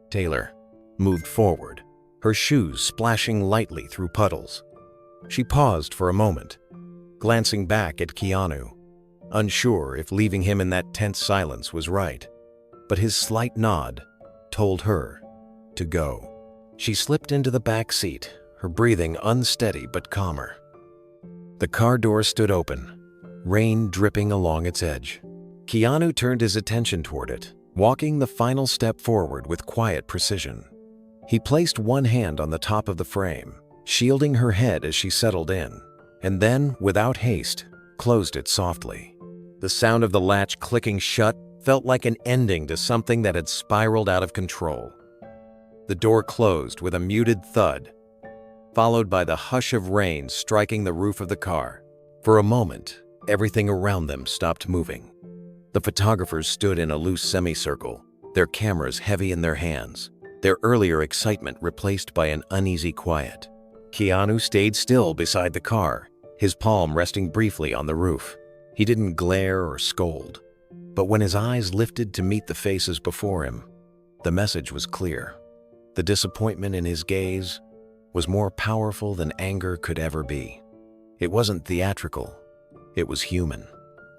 Taylor moved forward, her shoes splashing lightly through puddles. She paused for a moment, glancing back at Keanu, unsure if leaving him in that tense silence was right. But his slight nod told her to go. She slipped into the back seat, her breathing unsteady but calmer. The car door stood open, rain dripping along its edge. Keanu turned his attention toward it, walking the final step forward with quiet precision. He placed one hand on the top of the frame, shielding her head as she settled in, and then, without haste, closed it softly. The sound of the latch clicking shut felt like an ending to something that had spiraled out of control. The door closed with a muted thud, followed by the hush of rain striking the roof of the car. For a moment, everything around them stopped moving. The photographers stood in a loose semicircle, their cameras heavy in their hands, their earlier excitement replaced by an uneasy quiet. Keanu stayed still beside the car, his palm resting briefly on the roof. He didn't glare or scold, but when his eyes lifted to meet the faces before him, the message was clear. The disappointment in his gaze was more powerful than anger could ever be. It wasn't theatrical, it was human.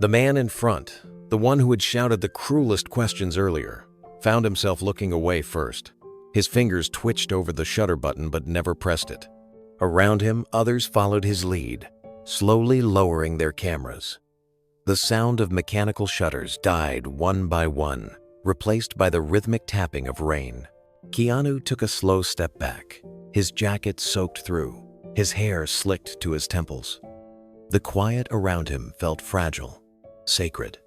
The man in front, the one who had shouted the cruelest questions earlier, found himself looking away first. His fingers twitched over the shutter button but never pressed it. Around him, others followed his lead, slowly lowering their cameras. The sound of mechanical shutters died one by one, replaced by the rhythmic tapping of rain. Keanu took a slow step back, his jacket soaked through, his hair slicked to his temples. The quiet around him felt fragile, sacred.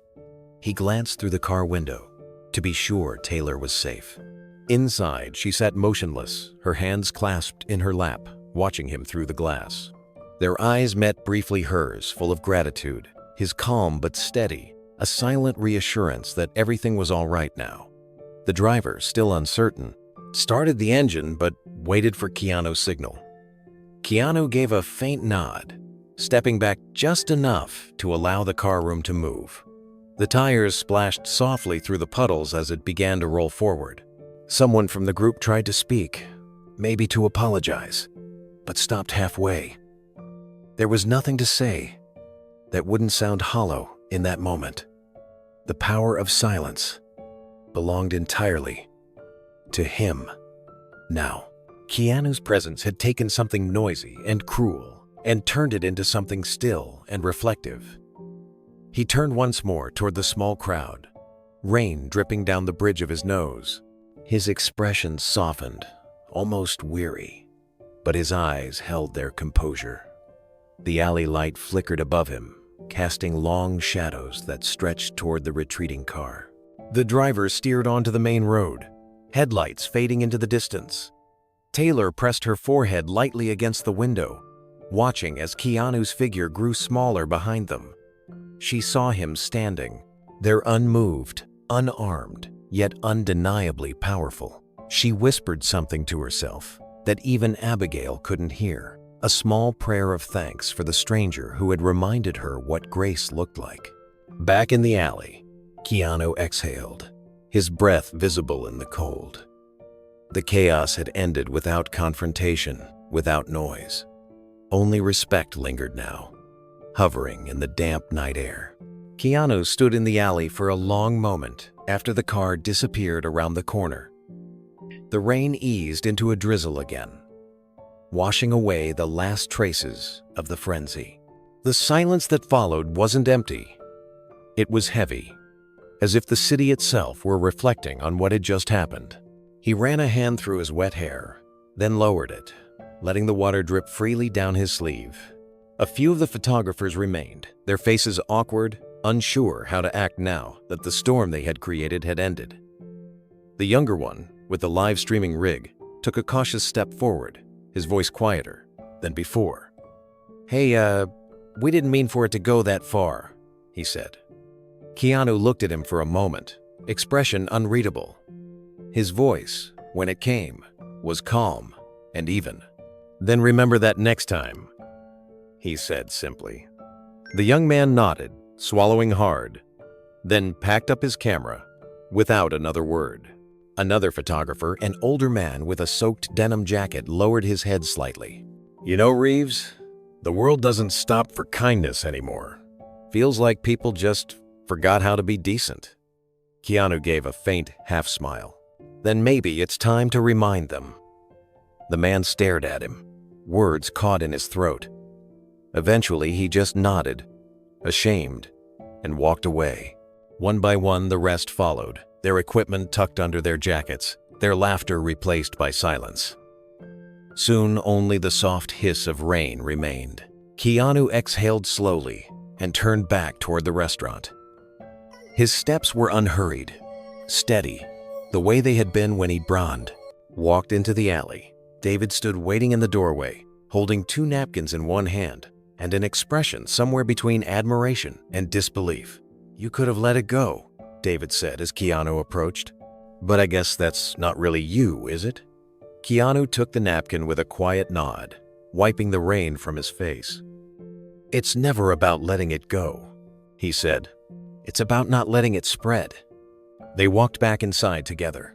He glanced through the car window to be sure Taylor was safe. Inside, she sat motionless, her hands clasped in her lap, watching him through the glass. Their eyes met briefly hers, full of gratitude, his calm but steady, a silent reassurance that everything was all right now. The driver, still uncertain, started the engine but waited for Keanu's signal. Keanu gave a faint nod, stepping back just enough to allow the car room to move. The tires splashed softly through the puddles as it began to roll forward. Someone from the group tried to speak, maybe to apologize, but stopped halfway. There was nothing to say that wouldn't sound hollow in that moment. The power of silence belonged entirely to him. Now, Keanu's presence had taken something noisy and cruel and turned it into something still and reflective. He turned once more toward the small crowd, rain dripping down the bridge of his nose. His expression softened, almost weary, but his eyes held their composure. The alley light flickered above him, casting long shadows that stretched toward the retreating car. The driver steered onto the main road, headlights fading into the distance. Taylor pressed her forehead lightly against the window, watching as Keanu's figure grew smaller behind them. She saw him standing, there unmoved, unarmed, yet undeniably powerful. She whispered something to herself that even Abigail couldn't hear, a small prayer of thanks for the stranger who had reminded her what grace looked like. Back in the alley, Keanu exhaled, his breath visible in the cold. The chaos had ended without confrontation, without noise. Only respect lingered now, hovering in the damp night air. Keanu stood in the alley for a long moment after the car disappeared around the corner. The rain eased into a drizzle again, washing away the last traces of the frenzy. The silence that followed wasn't empty. It was heavy, as if the city itself were reflecting on what had just happened. He ran a hand through his wet hair, then lowered it, letting the water drip freely down his sleeve. A few of the photographers remained, their faces awkward, unsure how to act now that the storm they had created had ended. The younger one, with the live streaming rig, took a cautious step forward, his voice quieter than before. "Hey, we didn't mean for it to go that far," he said. Keanu looked at him for a moment, expression unreadable. His voice, when it came, was calm and even. "Then remember that next time," he said simply. The young man nodded, swallowing hard, then packed up his camera without another word. Another photographer, an older man with a soaked denim jacket, lowered his head slightly. "You know, Reeves, the world doesn't stop for kindness anymore. Feels like people just forgot how to be decent." Keanu gave a faint half-smile. "Then maybe it's time to remind them." The man stared at him, words caught in his throat. Eventually, he just nodded, ashamed, and walked away. One by one, the rest followed, their equipment tucked under their jackets, their laughter replaced by silence. Soon, only the soft hiss of rain remained. Keanu exhaled slowly and turned back toward the restaurant. His steps were unhurried, steady, the way they had been when he walked into the alley. David stood waiting in the doorway, holding 2 napkins in one hand and an expression somewhere between admiration and disbelief. "You could have let it go," David said as Keanu approached. "But I guess that's not really you, is it?" Keanu took the napkin with a quiet nod, wiping the rain from his face. "It's never about letting it go," he said. "It's about not letting it spread." They walked back inside together.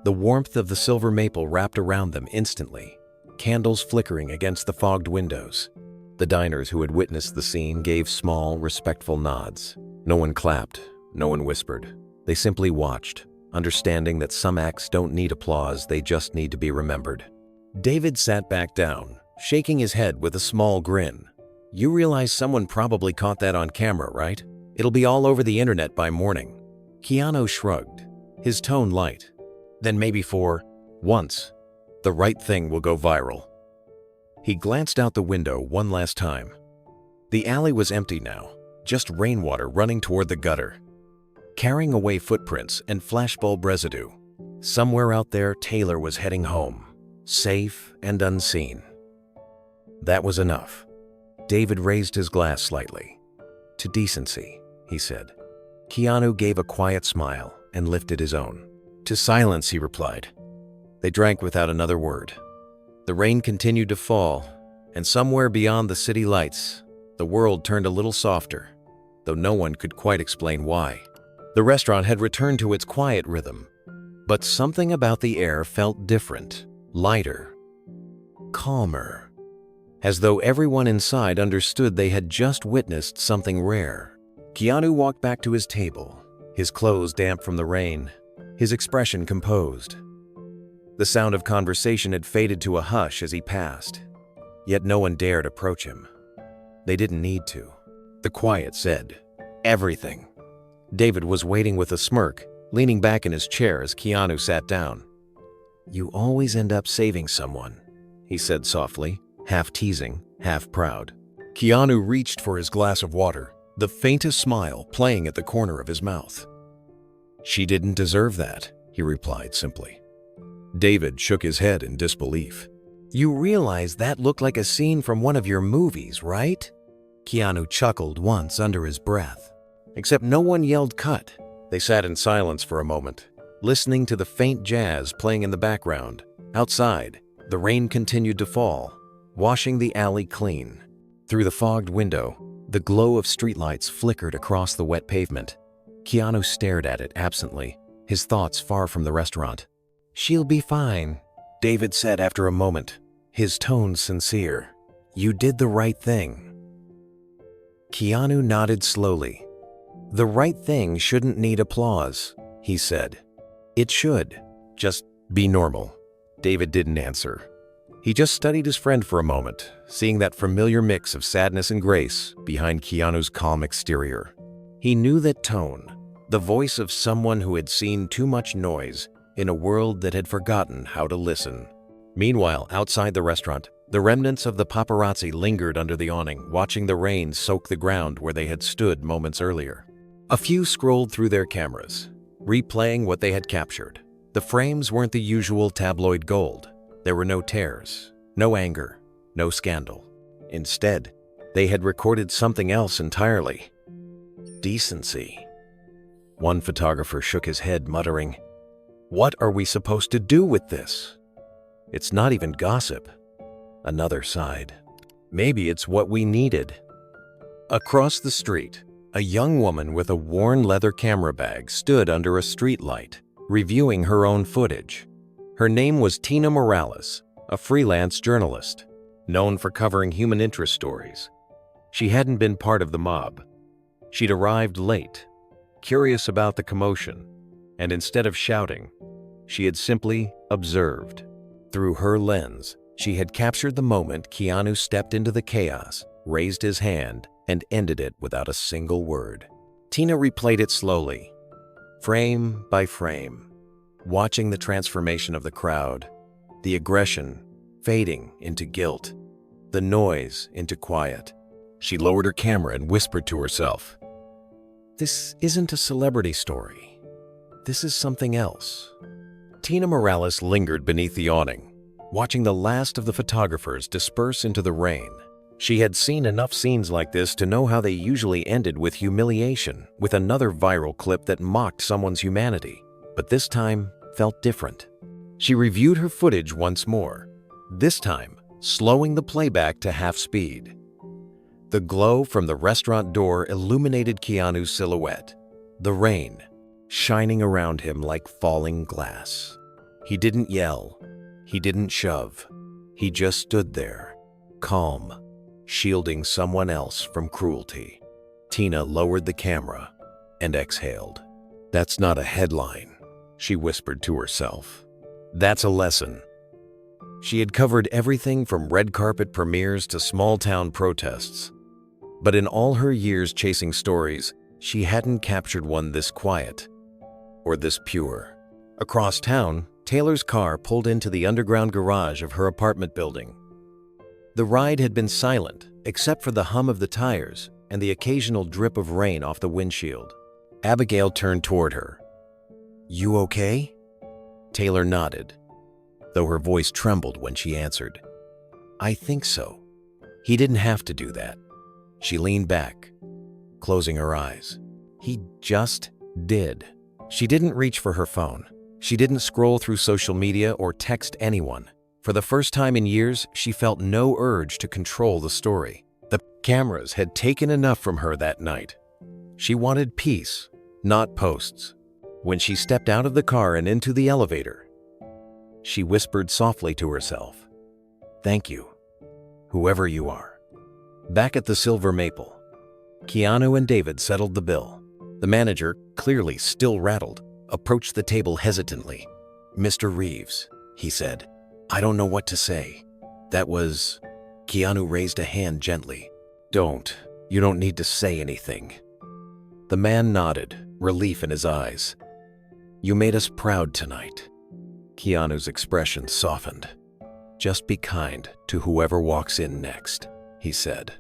The warmth of the silver maple wrapped around them instantly, candles flickering against the fogged windows. The diners who had witnessed the scene gave small, respectful nods. No one clapped, no one whispered. They simply watched, understanding that some acts don't need applause, they just need to be remembered. David sat back down, shaking his head with a small grin. "You realize someone probably caught that on camera, right? It'll be all over the internet by morning." Keanu shrugged, his tone light. "Then maybe for once, the right thing will go viral." He glanced out the window one last time. The alley was empty now, just rainwater running toward the gutter, carrying away footprints and flashbulb residue. Somewhere out there, Taylor was heading home, safe and unseen. That was enough. David raised his glass slightly. "To decency," he said. Keanu gave a quiet smile and lifted his own. "To silence," he replied. They drank without another word. The rain continued to fall, and somewhere beyond the city lights, the world turned a little softer, though no one could quite explain why. The restaurant had returned to its quiet rhythm, but something about the air felt different, lighter, calmer, as though everyone inside understood they had just witnessed something rare. Keanu walked back to his table, his clothes damp from the rain, his expression composed. The sound of conversation had faded to a hush as he passed, yet no one dared approach him. They didn't need to. The quiet said everything. David was waiting with a smirk, leaning back in his chair as Keanu sat down. "You always end up saving someone," he said softly, half teasing, half proud. Keanu reached for his glass of water, the faintest smile playing at the corner of his mouth. "She didn't deserve that," he replied simply. David shook his head in disbelief. "You realize that looked like a scene from one of your movies, right?" Keanu chuckled once under his breath. Except no one yelled cut. They sat in silence for a moment, listening to the faint jazz playing in the background. Outside, the rain continued to fall, washing the alley clean. Through the fogged window, the glow of streetlights flickered across the wet pavement. Keanu stared at it absently, his thoughts far from the restaurant. "She'll be fine," David said after a moment, his tone sincere. "You did the right thing." Keanu nodded slowly. "The right thing shouldn't need applause," he said. "It should just be normal." David didn't answer. He just studied his friend for a moment, seeing that familiar mix of sadness and grace behind Keanu's calm exterior. He knew that tone, the voice of someone who had seen too much noise in a world that had forgotten how to listen. Meanwhile, outside the restaurant, the remnants of the paparazzi lingered under the awning, watching the rain soak the ground where they had stood moments earlier. A few scrolled through their cameras, replaying what they had captured. The frames weren't the usual tabloid gold. There were no tears, no anger, no scandal. Instead, they had recorded something else entirely. Decency. One photographer shook his head, muttering, "What are we supposed to do with this? It's not even gossip." Another sighed. "Maybe it's what we needed." Across the street, a young woman with a worn leather camera bag stood under a streetlight, reviewing her own footage. Her name was Tina Morales, a freelance journalist, known for covering human interest stories. She hadn't been part of the mob. She'd arrived late, curious about the commotion, and instead of shouting, she had simply observed. Through her lens, she had captured the moment Keanu stepped into the chaos, raised his hand, and ended it without a single word. Tina replayed it slowly, frame by frame, watching the transformation of the crowd, the aggression fading into guilt, the noise into quiet. She lowered her camera and whispered to herself, "This isn't a celebrity story. This is something else." Tina Morales lingered beneath the awning, watching the last of the photographers disperse into the rain. She had seen enough scenes like this to know how they usually ended with humiliation, with another viral clip that mocked someone's humanity, but this time felt different. She reviewed her footage once more, this time slowing the playback to half speed. The glow from the restaurant door illuminated Keanu's silhouette, the rain shining around him like falling glass. He didn't yell, he didn't shove, he just stood there, calm, shielding someone else from cruelty. Tina lowered the camera and exhaled. "That's not a headline," she whispered to herself. "That's a lesson." She had covered everything from red carpet premieres to small-town protests. But in all her years chasing stories, she hadn't captured one this quiet or this pure. Across town, Taylor's car pulled into the underground garage of her apartment building. The ride had been silent, except for the hum of the tires and the occasional drip of rain off the windshield. Abigail turned toward her. "You okay?" Taylor nodded, though her voice trembled when she answered. "I think so. He didn't have to do that." She leaned back, closing her eyes. He just did. She didn't reach for her phone. She didn't scroll through social media or text anyone. For the first time in years, she felt no urge to control the story. The cameras had taken enough from her that night. She wanted peace, not posts. When she stepped out of the car and into the elevator, she whispered softly to herself, "Thank you, whoever you are." Back at the Silver Maple, Keanu and David settled the bill. The manager, clearly still rattled, approached the table hesitantly. "Mr. Reeves," he said, "I don't know what to say. That was..." Keanu raised a hand gently. You don't need to say anything." The man nodded, relief in his eyes. "You made us proud tonight." Keanu's expression softened. "Just be kind to whoever walks in next," he said.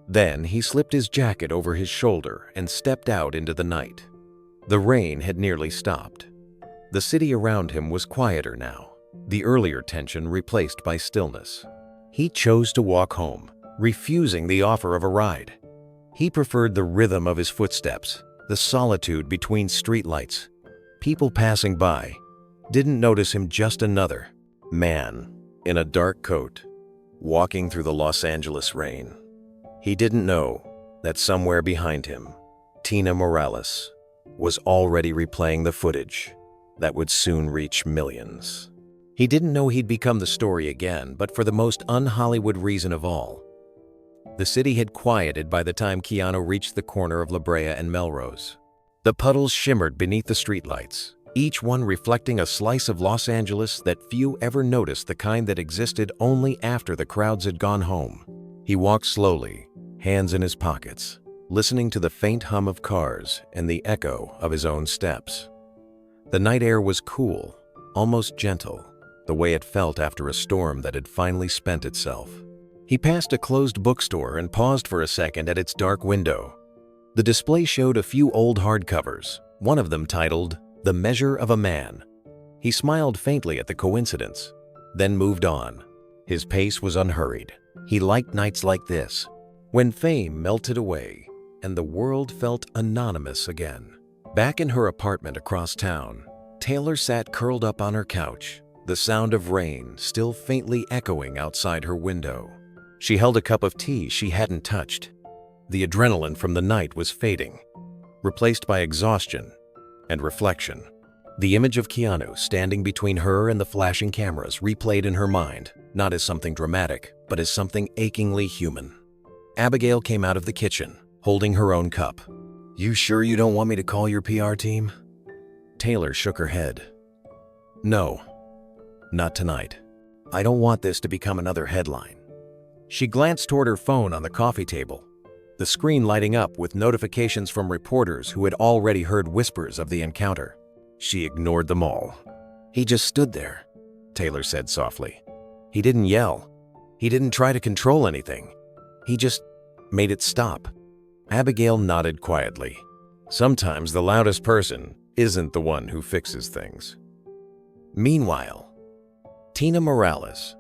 Then he slipped his jacket over his shoulder and stepped out into the night. The rain had nearly stopped. The city around him was quieter now, the earlier tension replaced by stillness. He chose to walk home, refusing the offer of a ride. He preferred the rhythm of his footsteps, the solitude between streetlights. People passing by didn't notice him, just another man in a dark coat, walking through the Los Angeles rain. He didn't know that somewhere behind him, Tina Morales was already replaying the footage that would soon reach millions. He didn't know he'd become the story again, but for the most un-Hollywood reason of all. The city had quieted by the time Keanu reached the corner of La Brea and Melrose. The puddles shimmered beneath the streetlights, each one reflecting a slice of Los Angeles that few ever noticed, the kind that existed only after the crowds had gone home. He walked slowly, hands in his pockets, listening to the faint hum of cars and the echo of his own steps. The night air was cool, almost gentle, the way it felt after a storm that had finally spent itself. He passed a closed bookstore and paused for a second at its dark window. The display showed a few old hardcovers, one of them titled "The Measure of a Man." He smiled faintly at the coincidence, then moved on. His pace was unhurried. He liked nights like this, when fame melted away and the world felt anonymous again. Back in her apartment across town, Taylor sat curled up on her couch, the sound of rain still faintly echoing outside her window. She held a cup of tea she hadn't touched. The adrenaline from the night was fading, replaced by exhaustion and reflection. The image of Keanu standing between her and the flashing cameras replayed in her mind, not as something dramatic, but as something achingly human. Abigail came out of the kitchen, holding her own cup. "You sure you don't want me to call your PR team?" Taylor shook her head. "No, not tonight. I don't want this to become another headline." She glanced toward her phone on the coffee table, the screen lighting up with notifications from reporters who had already heard whispers of the encounter. She ignored them all. "He just stood there," Taylor said softly. "He didn't yell. He didn't try to control anything. He just made it stop." Abigail nodded quietly. Sometimes the loudest person isn't the one who fixes things. Meanwhile, Tina Morales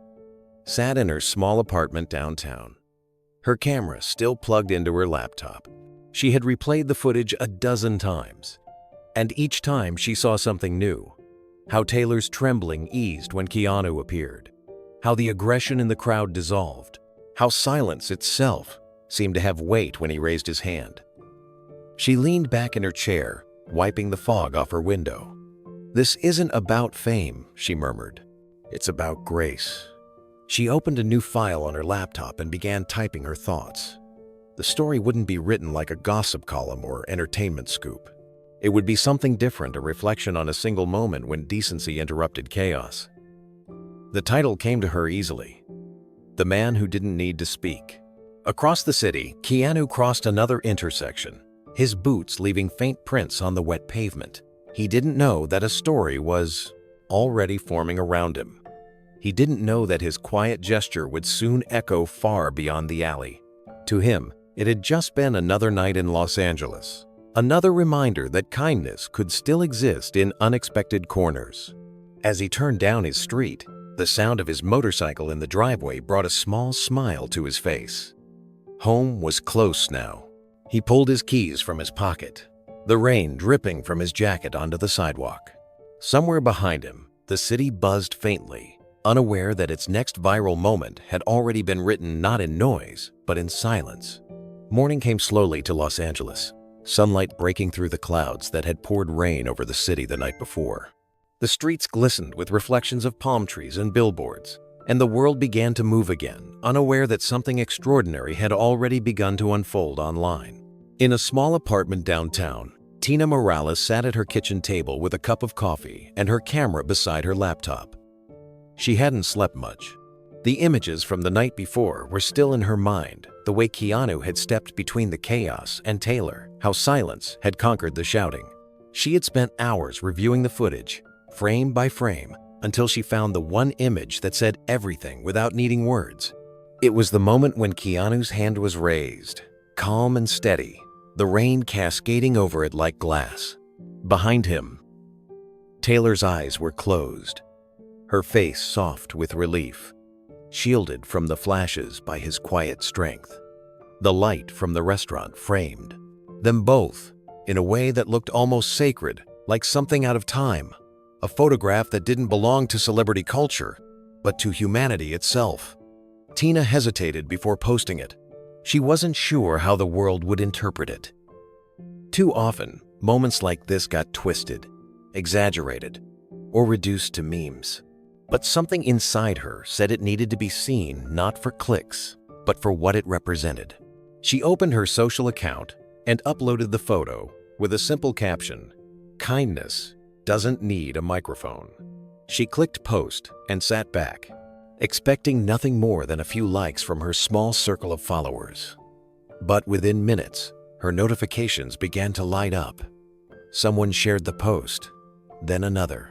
sat in her small apartment downtown, her camera still plugged into her laptop. She had replayed the footage a dozen times, and each time she saw something new. How Taylor's trembling eased when Keanu appeared, how the aggression in the crowd dissolved, how silence itself seemed to have weight when he raised his hand. She leaned back in her chair, wiping the fog off her window. "This isn't about fame," she murmured. "It's about grace." She opened a new file on her laptop and began typing her thoughts. The story wouldn't be written like a gossip column or entertainment scoop. It would be something different, a reflection on a single moment when decency interrupted chaos. The title came to her easily: "The Man Who Didn't Need to Speak." Across the city, Keanu crossed another intersection, his boots leaving faint prints on the wet pavement. He didn't know that a story was already forming around him. He didn't know that his quiet gesture would soon echo far beyond the alley. To him, It had just been another night in Los Angeles, another reminder that kindness could still exist in unexpected corners. As he turned down his street, the sound of his motorcycle in the driveway brought a small smile to his face. Home was close now. He pulled his keys from his pocket, the rain dripping from his jacket onto the sidewalk. Somewhere behind him, the city buzzed faintly, unaware that its next viral moment had already been written not in noise, but in silence. Morning came slowly to Los Angeles, sunlight breaking through the clouds that had poured rain over the city the night before. The streets glistened with reflections of palm trees and billboards, and the world began to move again, unaware that something extraordinary had already begun to unfold online. In a small apartment downtown, Tina Morales sat at her kitchen table with a cup of coffee and her camera beside her laptop. She hadn't slept much. The images from the night before were still in her mind, the way Keanu had stepped between the chaos and Taylor, how silence had conquered the shouting. She had spent hours reviewing the footage, frame by frame, until she found the one image that said everything without needing words. It was the moment when Keanu's hand was raised, calm and steady, the rain cascading over it like glass. Behind him, Taylor's eyes were closed, her face soft with relief, shielded from the flashes by his quiet strength. The light from the restaurant framed them both in a way that looked almost sacred, like something out of time, a photograph that didn't belong to celebrity culture, but to humanity itself. Tina hesitated before posting it. She wasn't sure how the world would interpret it. Too often, moments like this got twisted, exaggerated, or reduced to memes. But something inside her said it needed to be seen not for clicks, but for what it represented. She opened her social account and uploaded the photo with a simple caption, "Kindness doesn't need a microphone." She clicked post and sat back, expecting nothing more than a few likes from her small circle of followers. But within minutes, her notifications began to light up. Someone shared the post, then another.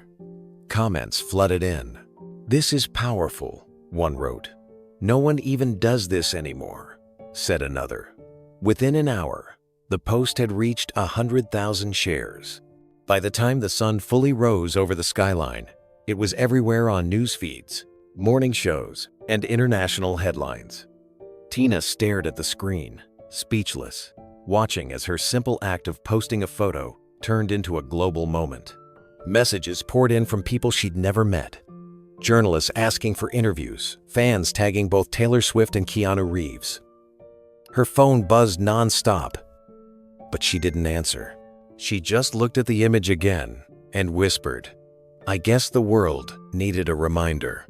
Comments flooded in. "This is powerful," one wrote. "No one even does this anymore," said another. Within an hour, the post had reached 100,000 shares. By the time the sun fully rose over the skyline, it was everywhere on news feeds, morning shows, and international headlines. Tina stared at the screen, speechless, watching as her simple act of posting a photo turned into a global moment. Messages poured in from people she'd never met. Journalists asking for interviews, fans tagging both Taylor Swift and Keanu Reeves. Her phone buzzed non-stop, but she didn't answer. She just looked at the image again and whispered, "I guess the world needed a reminder."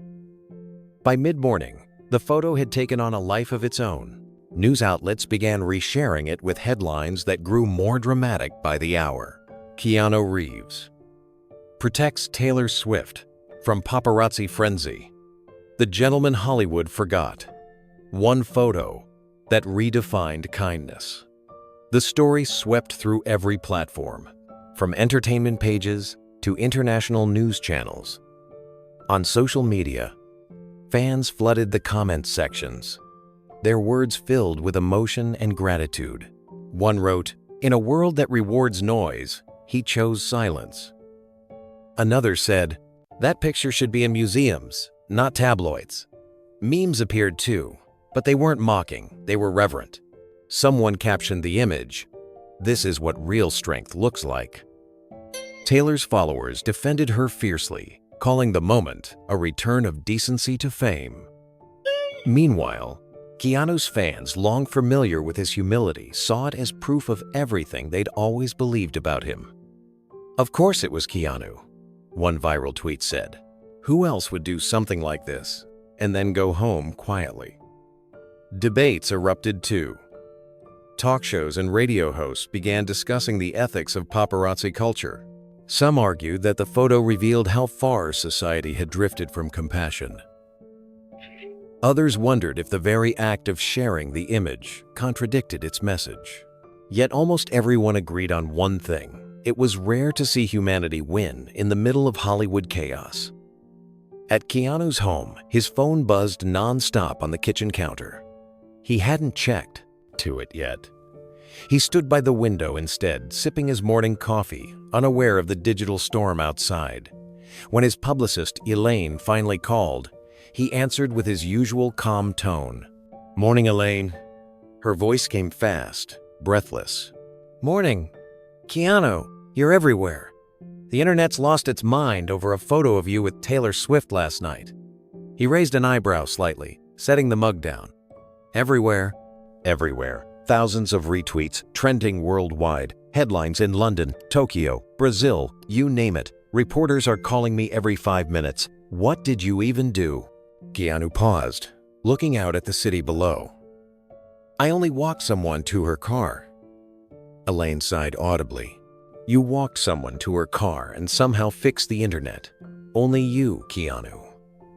By mid-morning, the photo had taken on a life of its own. News outlets began resharing it with headlines that grew more dramatic by the hour. Keanu Reeves protects Taylor Swift from paparazzi frenzy. The gentleman Hollywood forgot. One photo that redefined kindness. The story swept through every platform, from entertainment pages to international news channels. On social media, fans flooded the comment sections, their words filled with emotion and gratitude. One wrote, "In a world that rewards noise, he chose silence." Another said, "That picture should be in museums, not tabloids." Memes appeared too, but they weren't mocking, they were reverent. Someone captioned the image, "This is what real strength looks like." Taylor's followers defended her fiercely, calling the moment a return of decency to fame. Meanwhile, Keanu's fans, long familiar with his humility, saw it as proof of everything they'd always believed about him. "Of course it was Keanu," one viral tweet said. "Who else would do something like this and then go home quietly?" Debates erupted too. Talk shows and radio hosts began discussing the ethics of paparazzi culture. Some argued that the photo revealed how far society had drifted from compassion. Others wondered if the very act of sharing the image contradicted its message. Yet almost everyone agreed on one thing: it was rare to see humanity win in the middle of Hollywood chaos. At Keanu's home, his phone buzzed non-stop on the kitchen counter. He hadn't checked, get to it yet. He stood by the window instead, sipping his morning coffee, unaware of the digital storm outside. When his publicist, Elaine, finally called, he answered with his usual calm tone. "Morning, Elaine." Her voice came fast, breathless. "Morning. Keanu, you're everywhere. The internet's lost its mind over a photo of you with Taylor Swift last night." He raised an eyebrow slightly, setting the mug down. "Everywhere?" "Everywhere. Thousands of retweets, trending worldwide, headlines in London, Tokyo, Brazil, you name it. Reporters are calling me every 5 minutes. What did you even do?" Keanu paused, looking out at the city below. "I only walked someone to her car." Elaine sighed audibly. "You walked someone to her car and somehow fixed the internet. Only you, Keanu."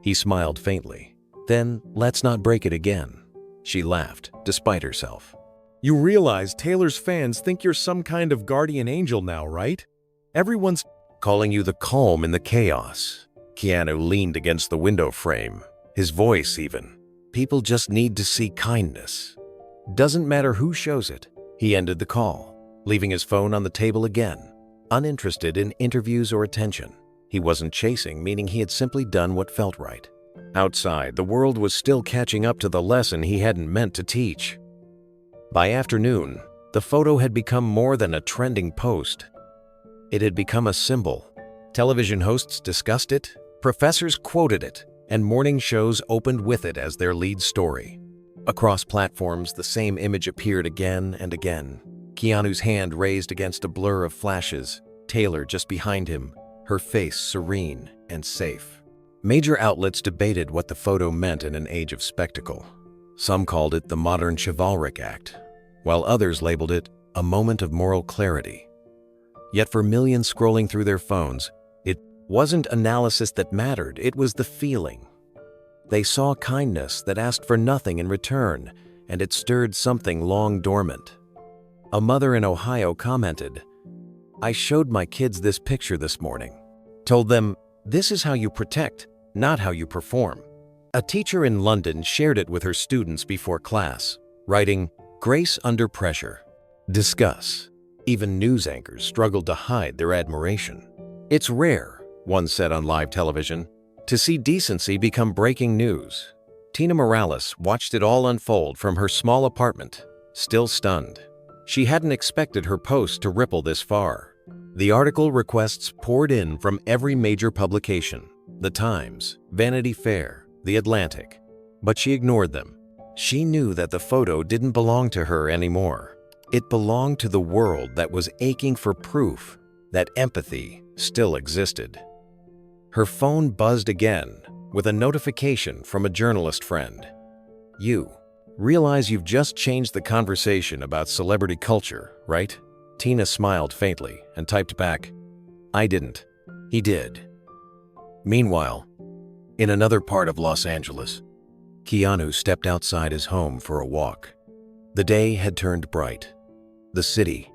He smiled faintly. "Then let's not break it again." She laughed, despite herself. You realize Taylor's fans think you're some kind of guardian angel now, right? Everyone's "Calling you the calm in the chaos." Keanu leaned against the window frame, his voice even. "People just need to see kindness. Doesn't matter who shows it." He ended the call, leaving his phone on the table again, uninterested in interviews or attention. He wasn't chasing, meaning he had simply done what felt right. Outside, the world was still catching up to the lesson he hadn't meant to teach. By afternoon, the photo had become more than a trending post. It had become a symbol. Television hosts discussed it, professors quoted it, and morning shows opened with it as their lead story. Across platforms, the same image appeared again and again. Keanu's hand raised against a blur of flashes, Taylor just behind him, her face serene and safe. Major outlets debated what the photo meant in an age of spectacle. Some called it the modern chivalric act, while others labeled it a moment of moral clarity. Yet for millions scrolling through their phones, it wasn't analysis that mattered, it was the feeling. They saw kindness that asked for nothing in return, and it stirred something long dormant. A mother in Ohio commented, "I showed my kids this picture this morning. Told them, this is how you protect, not how you perform." A teacher in London shared it with her students before class, writing, "Grace under pressure. Discuss." Even news anchors struggled to hide their admiration. "It's rare," one said on live television, "to see decency become breaking news." Tina Morales watched it all unfold from her small apartment, still stunned. She hadn't expected her post to ripple this far. The article requests poured in from every major publication, The Times, Vanity Fair, The Atlantic, but she ignored them. She knew that the photo didn't belong to her anymore. It belonged to the world that was aching for proof that empathy still existed. Her phone buzzed again with a notification from a journalist friend. "You realize you've just changed the conversation about celebrity culture, right?" Tina smiled faintly and typed back, "I didn't. He did." Meanwhile, in another part of Los Angeles, Keanu stepped outside his home for a walk. The day had turned bright, the city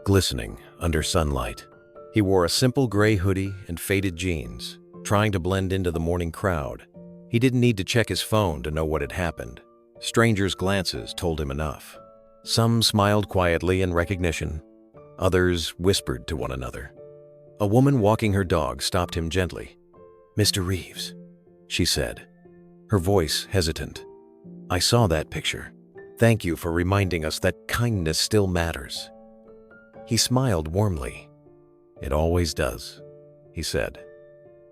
glistening under sunlight. He wore a simple gray hoodie and faded jeans, trying to blend into the morning crowd. He didn't need to check his phone to know what had happened. Strangers' glances told him enough. Some smiled quietly in recognition. Others whispered to one another. A woman walking her dog stopped him gently. "Mr. Reeves," she said, her voice hesitant. "I saw that picture. Thank you for reminding us that kindness still matters." He smiled warmly. "It always does," he said,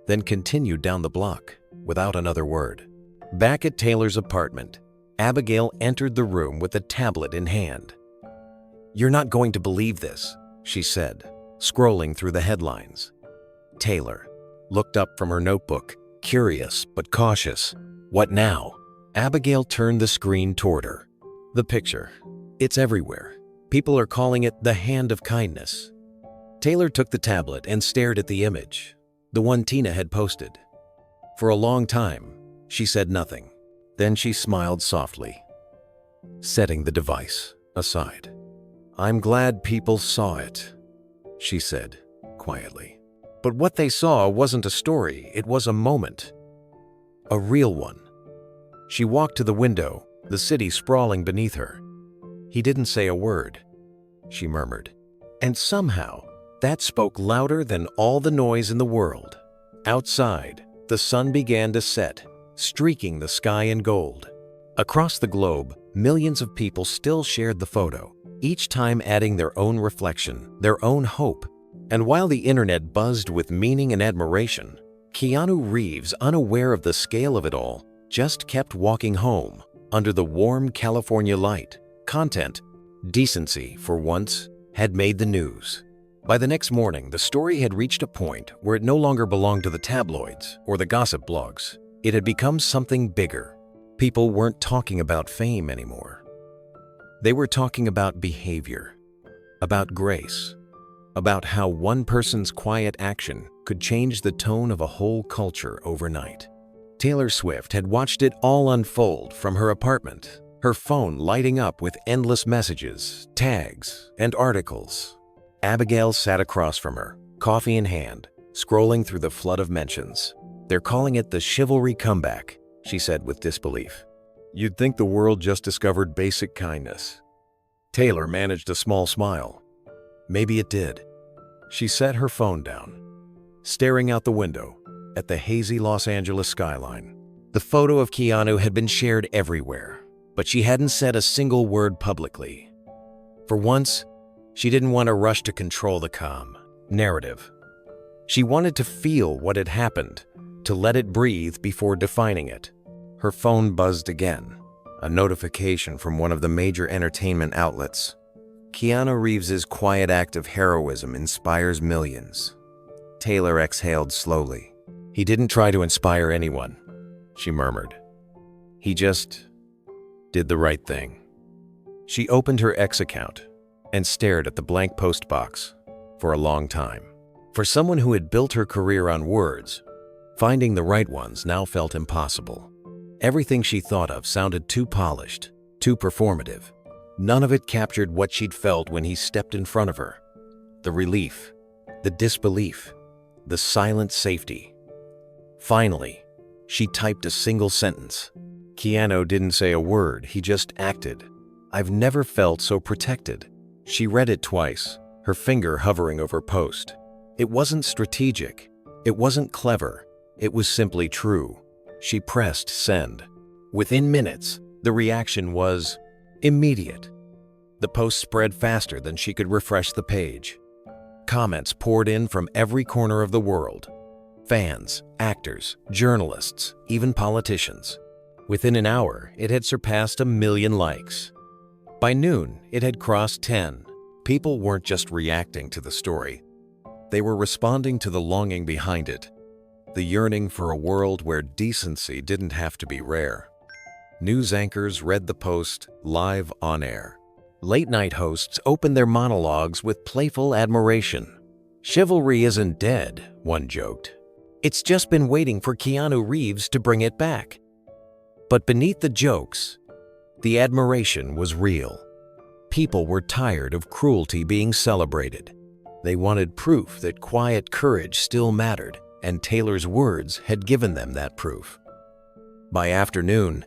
then continued down the block without another word. Back at Taylor's apartment, Abigail entered the room with a tablet in hand. "You're not going to believe this," she said, scrolling through the headlines. Taylor looked up from her notebook, curious but cautious. "What now?" Abigail turned the screen toward her. "The picture. It's everywhere. People are calling it the hand of kindness." Taylor took the tablet and stared at the image, the one Tina had posted. For a long time, she said nothing. Then she smiled softly, setting the device aside. "I'm glad people saw it," she said quietly. But what they saw wasn't a story, it was a moment. A real one. She walked to the window, the city sprawling beneath her. He didn't say a word, she murmured. And somehow, that spoke louder than all the noise in the world. Outside, the sun began to set, streaking the sky in gold. Across the globe, millions of people still shared the photo, each time adding their own reflection, their own hope. And while the internet buzzed with meaning and admiration, Keanu Reeves, unaware of the scale of it all, just kept walking home under the warm California light. Content, decency for once, had made the news. By the next morning, the story had reached a point where it no longer belonged to the tabloids or the gossip blogs. It had become something bigger. People weren't talking about fame anymore. They were talking about behavior, about grace, about how one person's quiet action could change the tone of a whole culture overnight. Taylor Swift had watched it all unfold from her apartment, her phone lighting up with endless messages, tags, and articles. Abigail sat across from her, coffee in hand, scrolling through the flood of mentions. "They're calling it the chivalry comeback," she said with disbelief. You'd think the world just discovered basic kindness. Taylor managed a small smile. Maybe it did. She set her phone down, staring out the window at the hazy Los Angeles skyline. The photo of Keanu had been shared everywhere, but she hadn't said a single word publicly. For once, she didn't want to rush to control the calm narrative. She wanted to feel what had happened, to let it breathe before defining it. Her phone buzzed again, a notification from one of the major entertainment outlets. Keanu Reeves's quiet act of heroism inspires millions. Taylor exhaled slowly. He didn't try to inspire anyone, she murmured. He just did the right thing. She opened her X account and stared at the blank post box for a long time. For someone who had built her career on words, finding the right ones now felt impossible. Everything she thought of sounded too polished, too performative. None of it captured what she'd felt when he stepped in front of her. The relief, the disbelief, the silent safety. Finally, she typed a single sentence. Keanu didn't say a word, he just acted. "I've never felt so protected." She read it twice, her finger hovering over post. It wasn't strategic. It wasn't clever. It was simply true. She pressed send. Within minutes, the reaction was immediate. The post spread faster than she could refresh the page. Comments poured in from every corner of the world. Fans, actors, journalists, even politicians. Within an hour, it had surpassed 1 million likes. By noon, it had crossed 10. People weren't just reacting to the story. They were responding to the longing behind it, the yearning for a world where decency didn't have to be rare. News anchors read the post live on air. Late-night hosts opened their monologues with playful admiration. "Chivalry isn't dead," one joked. "It's just been waiting for Keanu Reeves to bring it back." But beneath the jokes, the admiration was real. People were tired of cruelty being celebrated. They wanted proof that quiet courage still mattered, and Taylor's words had given them that proof. By afternoon,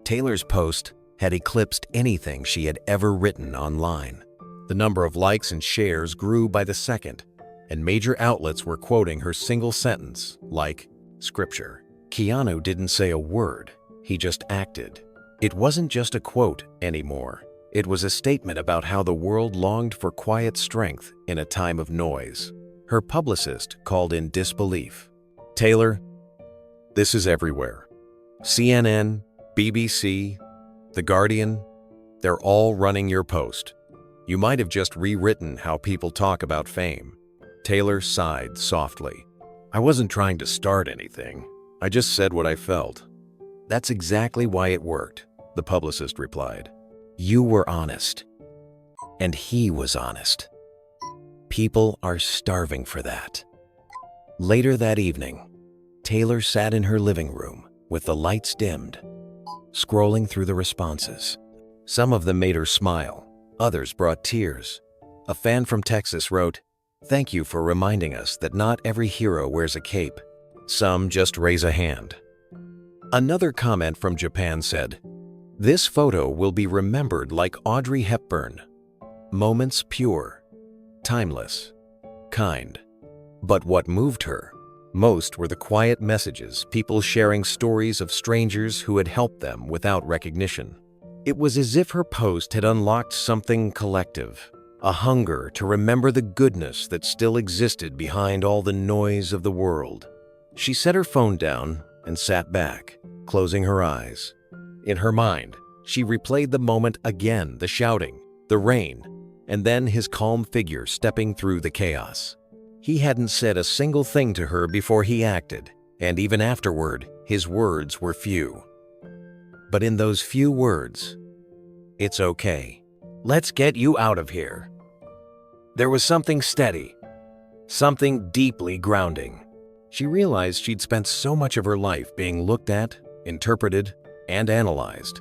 Taylor's post had eclipsed anything she had ever written online. The number of likes and shares grew by the second, and major outlets were quoting her single sentence, like scripture. Keanu didn't say a word, he just acted. It wasn't just a quote anymore. It was a statement about how the world longed for quiet strength in a time of noise. Her publicist called in disbelief. "Taylor, this is everywhere. CNN, BBC, The Guardian, they're all running your post. You might have just rewritten how people talk about fame." Taylor sighed softly. "I wasn't trying to start anything. I just said what I felt." "That's exactly why it worked," the publicist replied. "You were honest. And he was honest. People are starving for that." Later that evening, Taylor sat in her living room with the lights dimmed, scrolling through the responses. Some of them made her smile, others brought tears. A fan from Texas wrote, "Thank you for reminding us that not every hero wears a cape." Some just raise a hand. Another comment from Japan said, This photo will be remembered like Audrey Hepburn. Moments pure, timeless, kind. But what moved her most were the quiet messages, people sharing stories of strangers who had helped them without recognition. It was as if her post had unlocked something collective, a hunger to remember the goodness that still existed behind all the noise of the world. She set her phone down and sat back, closing her eyes. In her mind, she replayed the moment again, the shouting, the rain, and then his calm figure stepping through the chaos. He hadn't said a single thing to her before he acted, and even afterward, his words were few. But in those few words, "It's okay. Let's get you out of here," there was something steady, something deeply grounding. She realized she'd spent so much of her life being looked at, interpreted, and analyzed,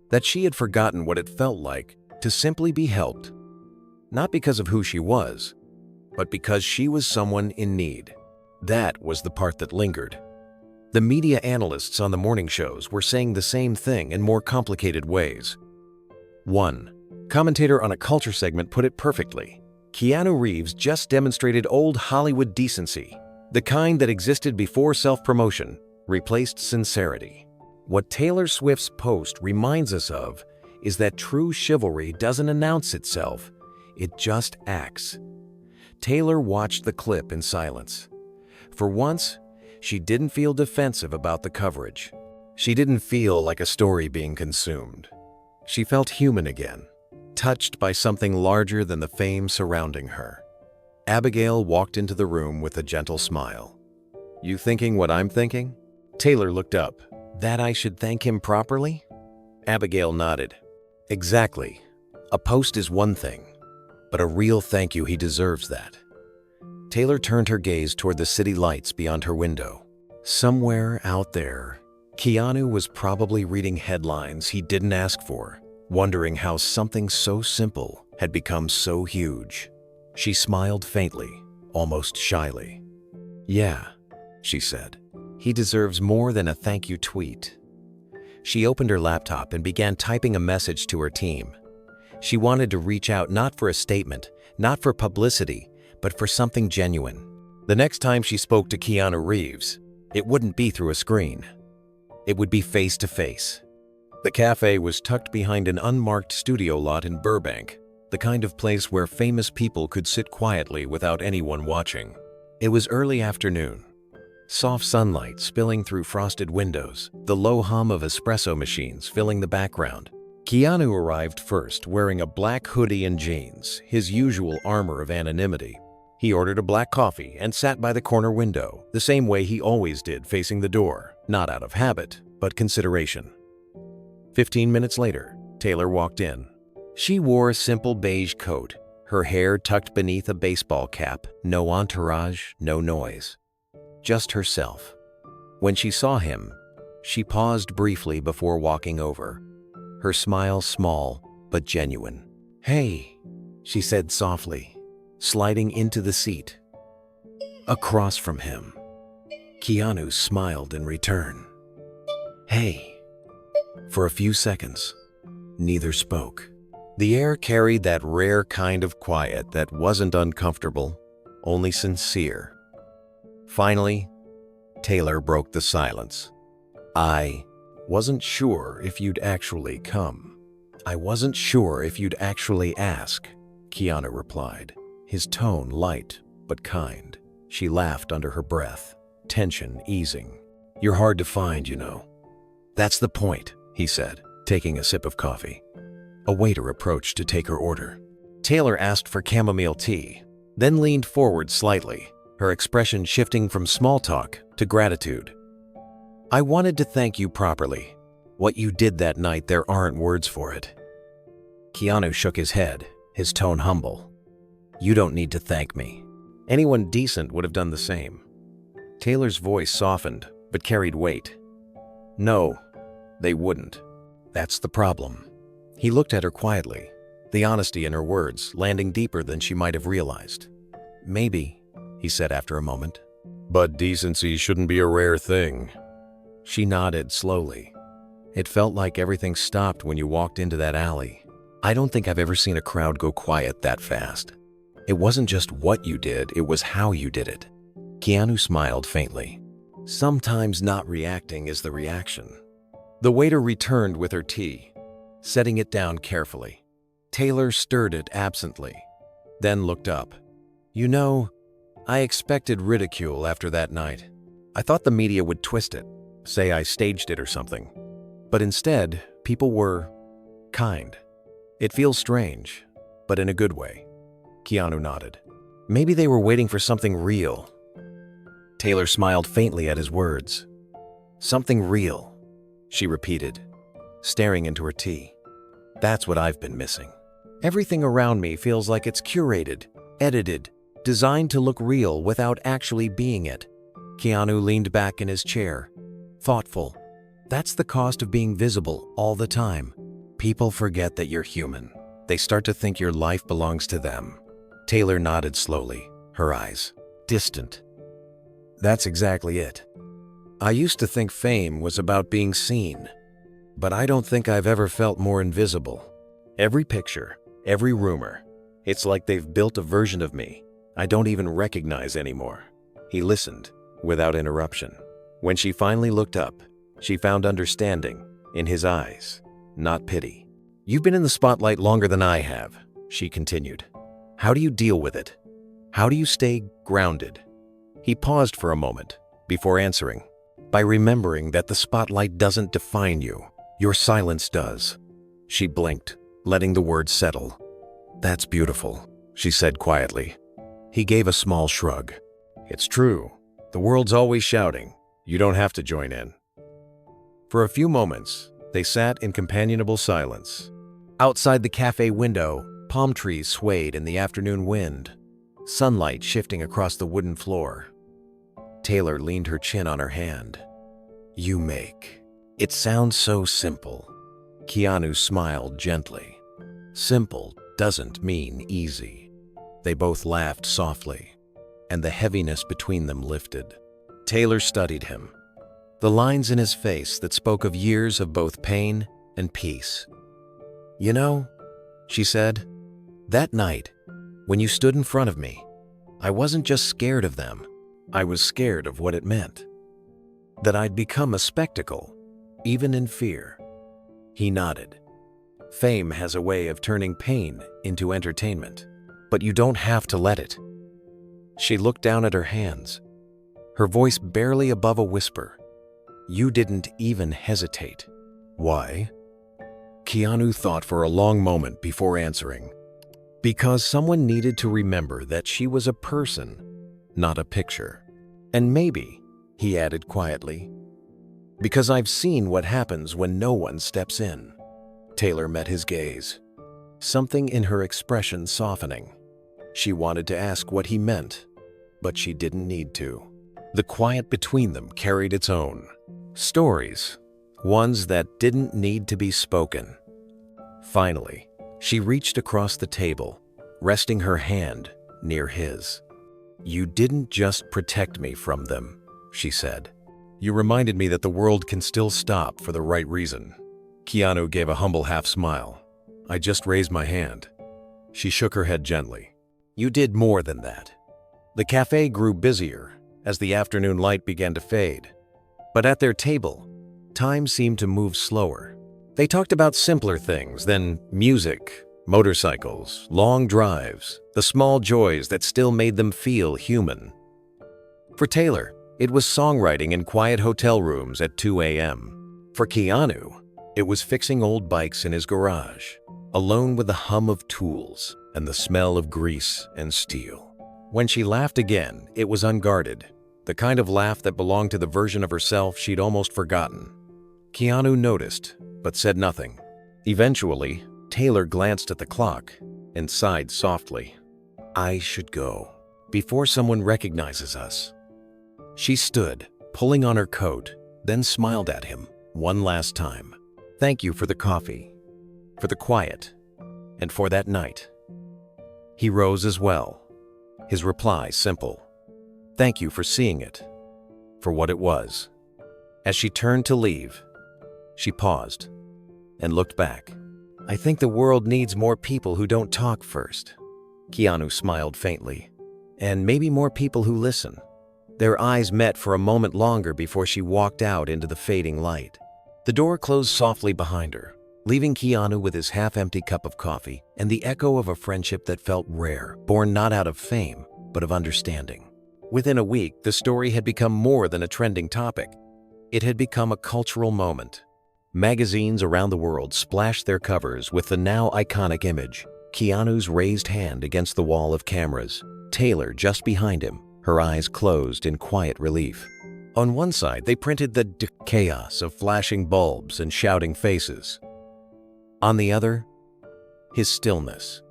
that she had forgotten what it felt like to simply be helped, not because of who she was, but because she was someone in need. That was the part that lingered. The media analysts on the morning shows were saying the same thing in more complicated ways. One commentator on a culture segment put it perfectly. Keanu Reeves just demonstrated old Hollywood decency, the kind that existed before self-promotion, replaced sincerity. What Taylor Swift's post reminds us of is that true chivalry doesn't announce itself, it just acts. Taylor watched the clip in silence. For once, she didn't feel defensive about the coverage. She didn't feel like a story being consumed. She felt human again, touched by something larger than the fame surrounding her. Abigail walked into the room with a gentle smile. "You thinking what I'm thinking?" Taylor looked up. "That I should thank him properly?" Abigail nodded. "Exactly. A post is one thing, but a real thank you, he deserves that." Taylor turned her gaze toward the city lights beyond her window. Somewhere out there, Keanu was probably reading headlines he didn't ask for, wondering how something so simple had become so huge. She smiled faintly, almost shyly. "Yeah," she said. "He deserves more than a thank you tweet." She opened her laptop and began typing a message to her team. She wanted to reach out not for a statement, not for publicity, but for something genuine. The next time she spoke to Keanu Reeves, it wouldn't be through a screen. It would be face to face. The cafe was tucked behind an unmarked studio lot in Burbank, the kind of place where famous people could sit quietly without anyone watching. It was early afternoon. Soft sunlight spilling through frosted windows, the low hum of espresso machines filling the background. Keanu arrived first, wearing a black hoodie and jeans, his usual armor of anonymity. He ordered a black coffee and sat by the corner window, the same way he always did, facing the door, not out of habit, but consideration. 15 minutes later, Taylor walked in. She wore a simple beige coat, her hair tucked beneath a baseball cap, no entourage, no noise. Just herself. When she saw him, she paused briefly before walking over, her smile small but genuine. "Hey," she said softly, sliding into the seat across from him. Keanu smiled in return. "Hey." For a few seconds, neither spoke. The air carried that rare kind of quiet that wasn't uncomfortable, only sincere. Finally, Taylor broke the silence. "I wasn't sure if you'd actually come. I wasn't sure if you'd actually ask," Keanu replied, his tone light but kind. She laughed under her breath, tension easing. "You're hard to find, you know." "That's the point," he said, taking a sip of coffee. A waiter approached to take her order. Taylor asked for chamomile tea, then leaned forward slightly, her expression shifting from small talk to gratitude. "I wanted to thank you properly. What you did that night, there aren't words for it." Keanu shook his head, his tone humble. "You don't need to thank me. Anyone decent would have done the same." Taylor's voice softened, but carried weight. "No, they wouldn't. That's the problem." He looked at her quietly, the honesty in her words landing deeper than she might have realized. "Maybe," he said after a moment. "But decency shouldn't be a rare thing." She nodded slowly. It felt like everything stopped when you walked into that alley. I don't think I've ever seen a crowd go quiet that fast. It wasn't just what you did, it was how you did it. Keanu smiled faintly. Sometimes not reacting is the reaction. The waiter returned with her tea, setting it down carefully. Taylor stirred it absently, then looked up. You know, I expected ridicule after that night. I thought the media would twist it, say I staged it or something. But instead, people were kind. It feels strange, but in a good way. Keanu nodded. Maybe they were waiting for something real. Taylor smiled faintly at his words. Something real, she repeated, staring into her tea. That's what I've been missing. Everything around me feels like it's curated, edited, designed to look real without actually being it. Keanu leaned back in his chair, thoughtful. That's the cost of being visible all the time. People forget that you're human. They start to think your life belongs to them. Taylor nodded slowly, her eyes distant. That's exactly it. I used to think fame was about being seen, but I don't think I've ever felt more invisible. Every picture, every rumor, it's like they've built a version of me I don't even recognize anymore. He listened, without interruption. When she finally looked up, she found understanding in his eyes, not pity. You've been in the spotlight longer than I have, she continued. How do you deal with it? How do you stay grounded? He paused for a moment before answering, by remembering that the spotlight doesn't define you. Your silence does. She blinked, letting the words settle. That's beautiful, she said quietly. He gave a small shrug. It's true. The world's always shouting. You don't have to join in. For a few moments, they sat in companionable silence. Outside the cafe window, palm trees swayed in the afternoon wind, sunlight shifting across the wooden floor. Taylor leaned her chin on her hand. You make. It sounds so simple. Keanu smiled gently. Simple doesn't mean easy. They both laughed softly, and the heaviness between them lifted. Taylor studied him, the lines in his face that spoke of years of both pain and peace. You know, she said, that night, when you stood in front of me, I wasn't just scared of them. I was scared of what it meant. That I'd become a spectacle, even in fear. He nodded. Fame has a way of turning pain into entertainment, but you don't have to let it. She looked down at her hands, her voice barely above a whisper. You didn't even hesitate. Why? Keanu thought for a long moment before answering. Because someone needed to remember that she was a person, not a picture. And maybe, he added quietly, because I've seen what happens when no one steps in. Taylor met his gaze, something in her expression softening. She wanted to ask what he meant, but she didn't need to. The quiet between them carried its own stories, ones that didn't need to be spoken. Finally, she reached across the table, resting her hand near his. You didn't just protect me from them, she said. You reminded me that the world can still stop for the right reason. Keanu gave a humble half smile. I just raised my hand. She shook her head gently. You did more than that. The cafe grew busier as the afternoon light began to fade. But at their table, time seemed to move slower. They talked about simpler things than music, motorcycles, long drives, the small joys that still made them feel human. For Taylor, it was songwriting in quiet hotel rooms at 2 a.m. For Keanu, it was fixing old bikes in his garage, alone with the hum of tools and the smell of grease and steel. When she laughed again, it was unguarded, the kind of laugh that belonged to the version of herself she'd almost forgotten. Keanu noticed, but said nothing. Eventually, Taylor glanced at the clock and sighed softly. I should go, before someone recognizes us. She stood, pulling on her coat, then smiled at him one last time. Thank you for the coffee, for the quiet, and for that night. He rose as well, his reply simple. Thank you for seeing it, for what it was. As she turned to leave, She paused and looked back. "I think the world needs more people who don't talk first." Keanu smiled faintly. "And maybe more people who listen." Their eyes met for a moment longer before she walked out into the fading light. The door closed softly behind her, leaving Keanu with his half-empty cup of coffee and the echo of a friendship that felt rare, born not out of fame, but of understanding. Within a week, the story had become more than a trending topic. It had become a cultural moment. Magazines around the world splashed their covers with the now iconic image, Keanu's raised hand against the wall of cameras, Taylor just behind him, her eyes closed in quiet relief. On one side, they printed the chaos of flashing bulbs and shouting faces. On the other, his stillness.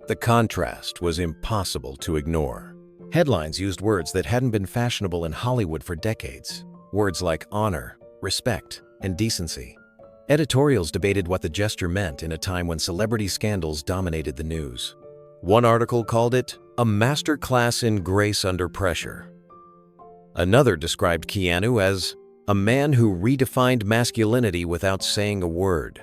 The contrast was impossible to ignore. Headlines used words that hadn't been fashionable in Hollywood for decades. Words like honor, respect, and decency. Editorials debated what the gesture meant in a time when celebrity scandals dominated the news. One article called it a masterclass in grace under pressure. Another described Keanu as a man who redefined masculinity without saying a word.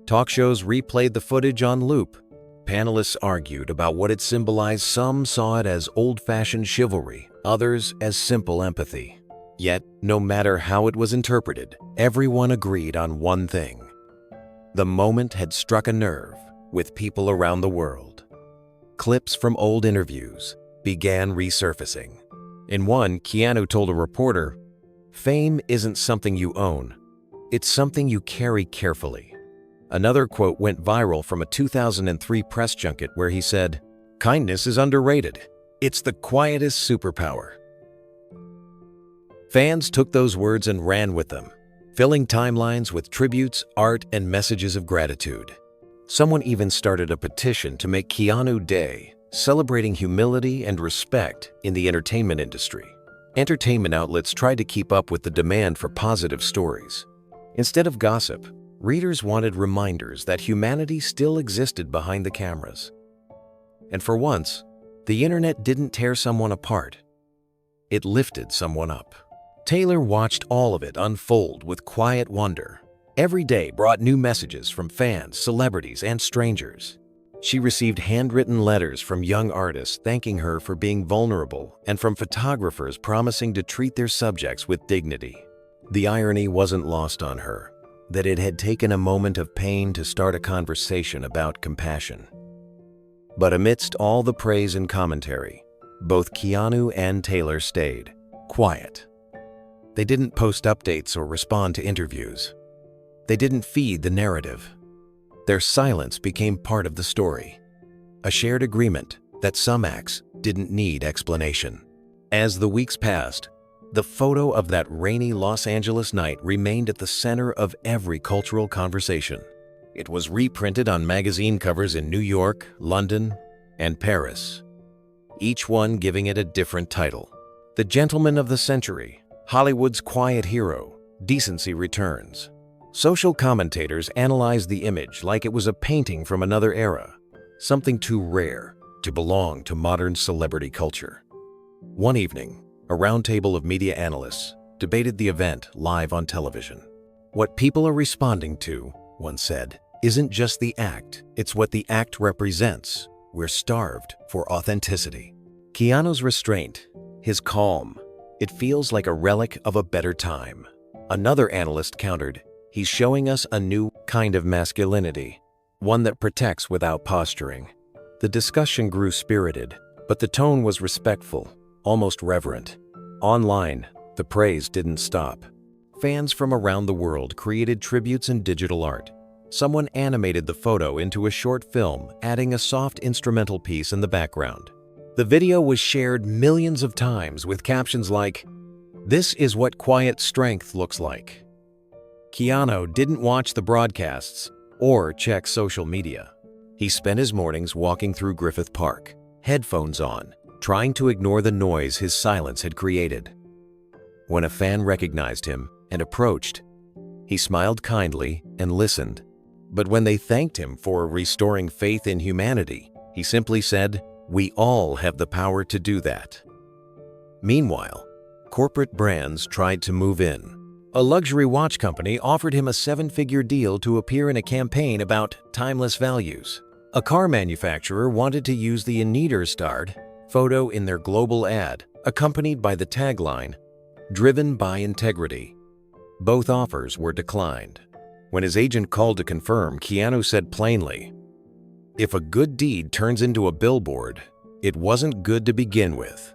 Talk shows replayed the footage on loop. Panelists argued about what it symbolized. Some saw it as old-fashioned chivalry, others as simple empathy. Yet, no matter how it was interpreted, everyone agreed on one thing. The moment had struck a nerve with people around the world. Clips from old interviews began resurfacing. In one, Keanu told a reporter, "Fame isn't something you own. It's something you carry carefully." Another quote went viral from a 2003 press junket where he said, "Kindness is underrated. It's the quietest superpower." Fans took those words and ran with them, filling timelines with tributes, art, and messages of gratitude. Someone even started a petition to make Keanu Day, celebrating humility and respect in the entertainment industry. Entertainment outlets tried to keep up with the demand for positive stories. Instead of gossip, readers wanted reminders that humanity still existed behind the cameras. And for once, the internet didn't tear someone apart. It lifted someone up. Taylor watched all of it unfold with quiet wonder. Every day brought new messages from fans, celebrities, and strangers. She received handwritten letters from young artists thanking her for being vulnerable and from photographers promising to treat their subjects with dignity. The irony wasn't lost on her, that it had taken a moment of pain to start a conversation about compassion. But amidst all the praise and commentary, both Keanu and Taylor stayed quiet. They didn't post updates or respond to interviews. They didn't feed the narrative. Their silence became part of the story, a shared agreement that some acts didn't need explanation. As the weeks passed, the photo of that rainy Los Angeles night remained at the center of every cultural conversation. It was reprinted on magazine covers in New York, London, and Paris, each one giving it a different title. The Gentleman of the Century, Hollywood's Quiet Hero, Decency Returns. Social commentators analyzed the image like it was a painting from another era, something too rare to belong to modern celebrity culture. One evening, a roundtable of media analysts debated the event live on television. "What people are responding to," one said, "isn't just the act, it's what the act represents. We're starved for authenticity." Keanu's restraint, his calm, it feels like a relic of a better time. Another analyst countered, "He's showing us a new kind of masculinity, one that protects without posturing." The discussion grew spirited, but the tone was respectful, almost reverent. Online, the praise didn't stop. Fans from around the world created tributes in digital art. Someone animated the photo into a short film, adding a soft instrumental piece in the background. The video was shared millions of times with captions like, "This is what quiet strength looks like." Keanu didn't watch the broadcasts or check social media. He spent his mornings walking through Griffith Park, headphones on, trying to ignore the noise his silence had created. When a fan recognized him and approached, he smiled kindly and listened. But when they thanked him for restoring faith in humanity, he simply said, "We all have the power to do that." Meanwhile, corporate brands tried to move in, A luxury watch company offered him a seven-figure deal to appear in a campaign about timeless values. A car manufacturer wanted to use the Anita-starred photo in their global ad, accompanied by the tagline, "Driven by integrity." Both offers were declined. When his agent called to confirm, Keanu said plainly, "If a good deed turns into a billboard, it wasn't good to begin with."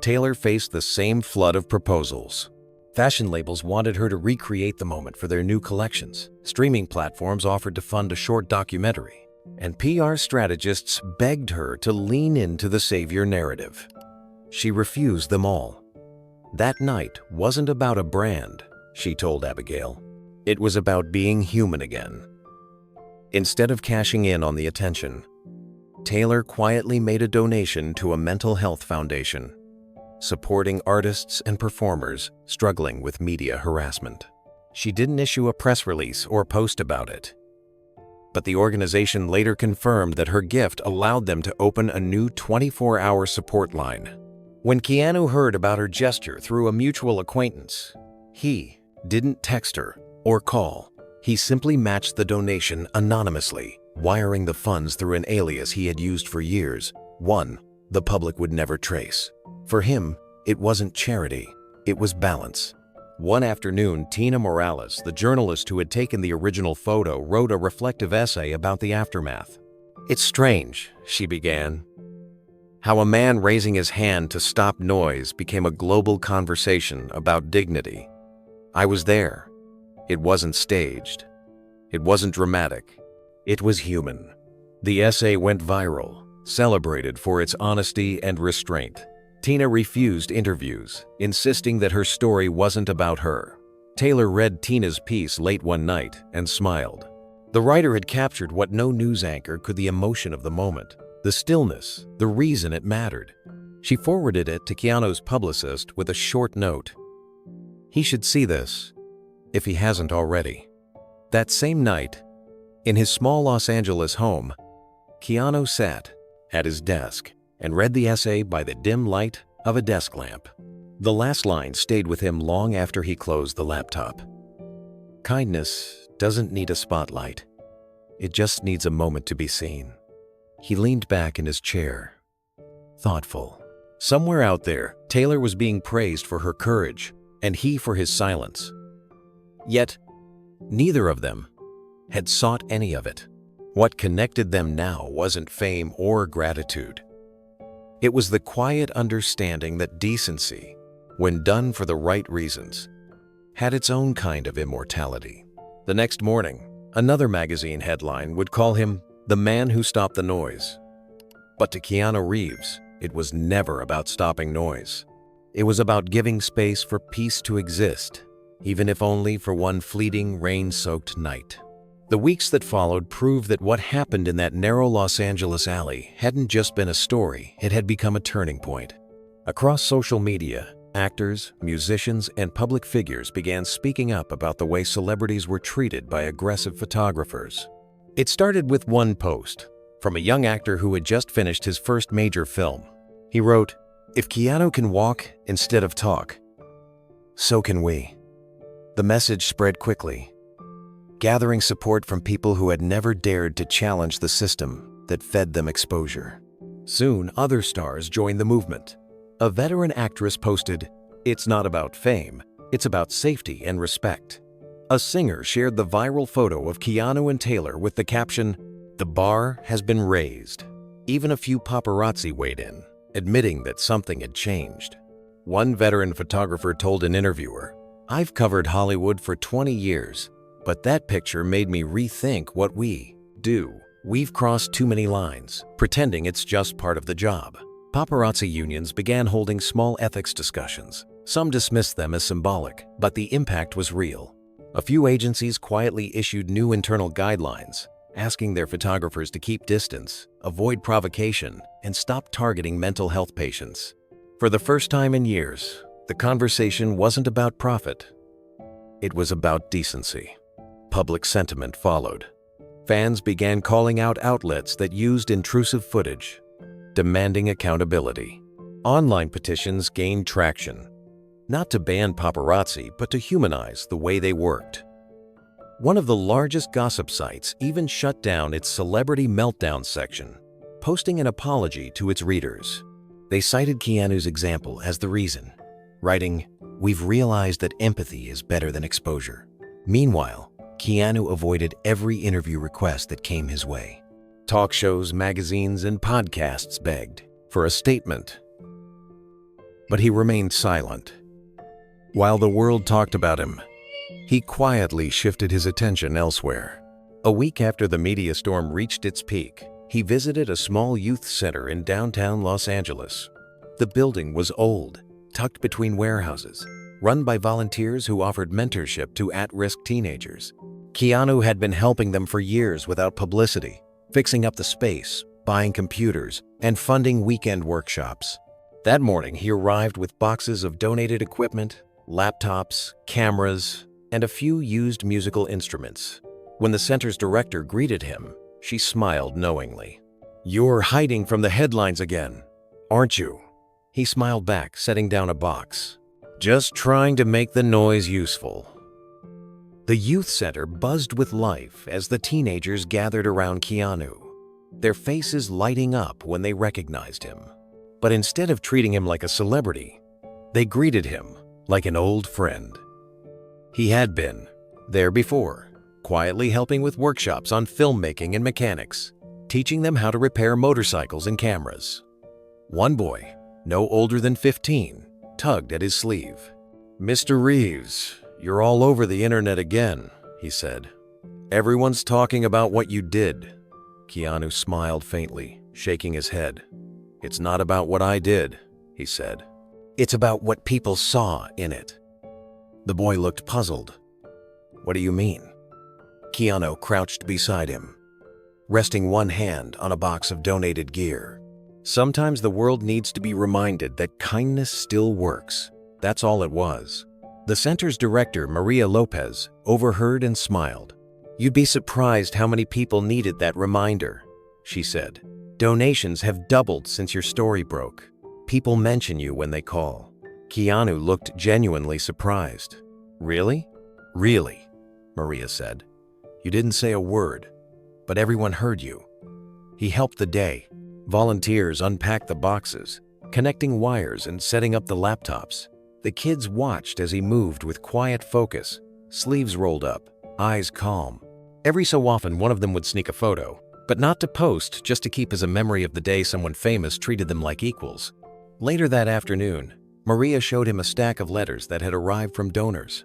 Taylor faced the same flood of proposals. Fashion labels wanted her to recreate the moment for their new collections. Streaming platforms offered to fund a short documentary. And PR strategists begged her to lean into the savior narrative. She refused them all. That night wasn't about a brand, she told Abigail. It was about being human again. Instead of cashing in on the attention, Taylor quietly made a donation to a mental health foundation, supporting artists and performers struggling with media harassment. She didn't issue a press release or post about it, but the organization later confirmed that her gift allowed them to open a new 24-hour support line. When Keanu heard about her gesture through a mutual acquaintance, he didn't text her or call. He simply matched the donation anonymously, wiring the funds through an alias he had used for years, one the public would never trace. For him, it wasn't charity, it was balance. One afternoon, Tina Morales, the journalist who had taken the original photo, wrote a reflective essay about the aftermath. "It's strange," she began, "how a man raising his hand to stop noise became a global conversation about dignity. I was there. It wasn't staged. It wasn't dramatic. It was human." The essay went viral, celebrated for its honesty and restraint. Tina refused interviews, insisting that her story wasn't about her. Taylor read Tina's piece late one night and smiled. The writer had captured what no news anchor could: the emotion of the moment, the stillness, the reason it mattered. She forwarded it to Keanu's publicist with a short note. He should see this, if he hasn't already. That same night, in his small Los Angeles home, Keanu sat at his desk and read the essay by the dim light of a desk lamp. The last line stayed with him long after he closed the laptop. "Kindness doesn't need a spotlight. It just needs a moment to be seen." He leaned back in his chair, thoughtful. Somewhere out there, Taylor was being praised for her courage, and he for his silence. Yet, neither of them had sought any of it. What connected them now wasn't fame or gratitude. It was the quiet understanding that decency, when done for the right reasons, had its own kind of immortality. The next morning, another magazine headline would call him the man who stopped the noise. But to Keanu Reeves, it was never about stopping noise. It was about giving space for peace to exist, even if only for one fleeting, rain-soaked night. The weeks that followed proved that what happened in that narrow Los Angeles alley hadn't just been a story, it had become a turning point. Across social media, actors, musicians, and public figures began speaking up about the way celebrities were treated by aggressive photographers. It started with one post from a young actor who had just finished his first major film. He wrote, "If Keanu can walk instead of talk, so can we." The message spread quickly, gathering support from people who had never dared to challenge the system that fed them exposure. Soon, other stars joined the movement. A veteran actress posted, "It's not about fame, it's about safety and respect." A singer shared the viral photo of Keanu and Taylor with the caption, "The bar has been raised." Even a few paparazzi weighed in, admitting that something had changed. One veteran photographer told an interviewer, "I've covered Hollywood for 20 years. But that picture made me rethink what we do. We've crossed too many lines, pretending it's just part of the job." Paparazzi unions began holding small ethics discussions. Some dismissed them as symbolic, but the impact was real. A few agencies quietly issued new internal guidelines, asking their photographers to keep distance, avoid provocation, and stop targeting mental health patients. For the first time in years, the conversation wasn't about profit. It was about decency. Public sentiment followed. Fans began calling out outlets that used intrusive footage, demanding accountability. Online petitions gained traction. not to ban paparazzi, but to humanize the way they worked. One of the largest gossip sites even shut down its celebrity meltdown section, posting an apology to its readers. They cited Keanu's example as the reason, writing, "We've realized that empathy is better than exposure." Meanwhile, Keanu avoided every interview request that came his way. Talk shows, magazines, and podcasts begged for a statement, but he remained silent. While the world talked about him, he quietly shifted his attention elsewhere. A week after the media storm reached its peak, he visited a small youth center in downtown Los Angeles. The building was old, tucked between warehouses, run by volunteers who offered mentorship to at-risk teenagers. Keanu had been helping them for years without publicity, fixing up the space, buying computers, and funding weekend workshops. That morning, he arrived with boxes of donated equipment, laptops, cameras, and a few used musical instruments. When the center's director greeted him, she smiled knowingly. "You're hiding from the headlines again, aren't you?" He smiled back, setting down a box. "Just trying to make the noise useful." The youth center buzzed with life as the teenagers gathered around Keanu, their faces lighting up when they recognized him. But instead of treating him like a celebrity, they greeted him like an old friend. He had been there before, quietly helping with workshops on filmmaking and mechanics, teaching them how to repair motorcycles and cameras. One boy, no older than 15, tugged at his sleeve. "Mr. Reeves, you're all over the internet again," he said. "Everyone's talking about what you did." Keanu smiled faintly, shaking his head. "It's not about what I did," he said. "It's about what people saw in it." The boy looked puzzled. "What do you mean?" Keanu crouched beside him, resting one hand on a box of donated gear. "Sometimes the world needs to be reminded that kindness still works." That's all it was. The center's director, Maria Lopez, overheard and smiled. "You'd be surprised how many people needed that reminder," she said. "Donations have doubled since your story broke. People mention you when they call." Keanu looked genuinely surprised. "Really?" "Really," Maria said. "You didn't say a word, but everyone heard you." He helped the day. Volunteers unpacked the boxes, connecting wires and setting up the laptops. The kids watched as he moved with quiet focus, sleeves rolled up, eyes calm. Every so often, one of them would sneak a photo, but not to post, just to keep as a memory of the day someone famous treated them like equals. Later that afternoon, Maria showed him a stack of letters that had arrived from donors.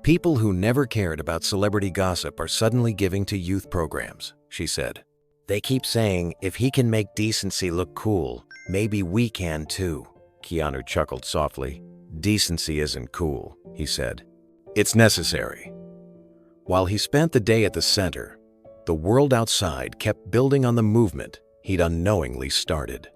"People who never cared about celebrity gossip are suddenly giving to youth programs," she said. "They keep saying, if he can make decency look cool, maybe we can too." Keanu chuckled softly. "Decency isn't cool," he said. "It's necessary." While he spent the day at the center, the world outside kept building on the movement he'd unknowingly started.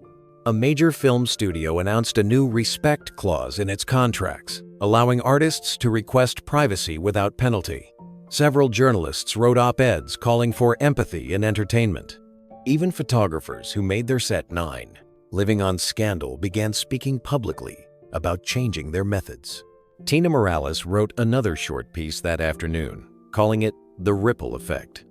A major film studio announced a new respect clause in its contracts, allowing artists to request privacy without penalty. Several journalists wrote op-eds calling for empathy in entertainment. Even photographers who made their set 9, living on scandal, began speaking publicly about changing their methods. Tina Morales wrote another short piece that afternoon, calling it The Ripple Effect.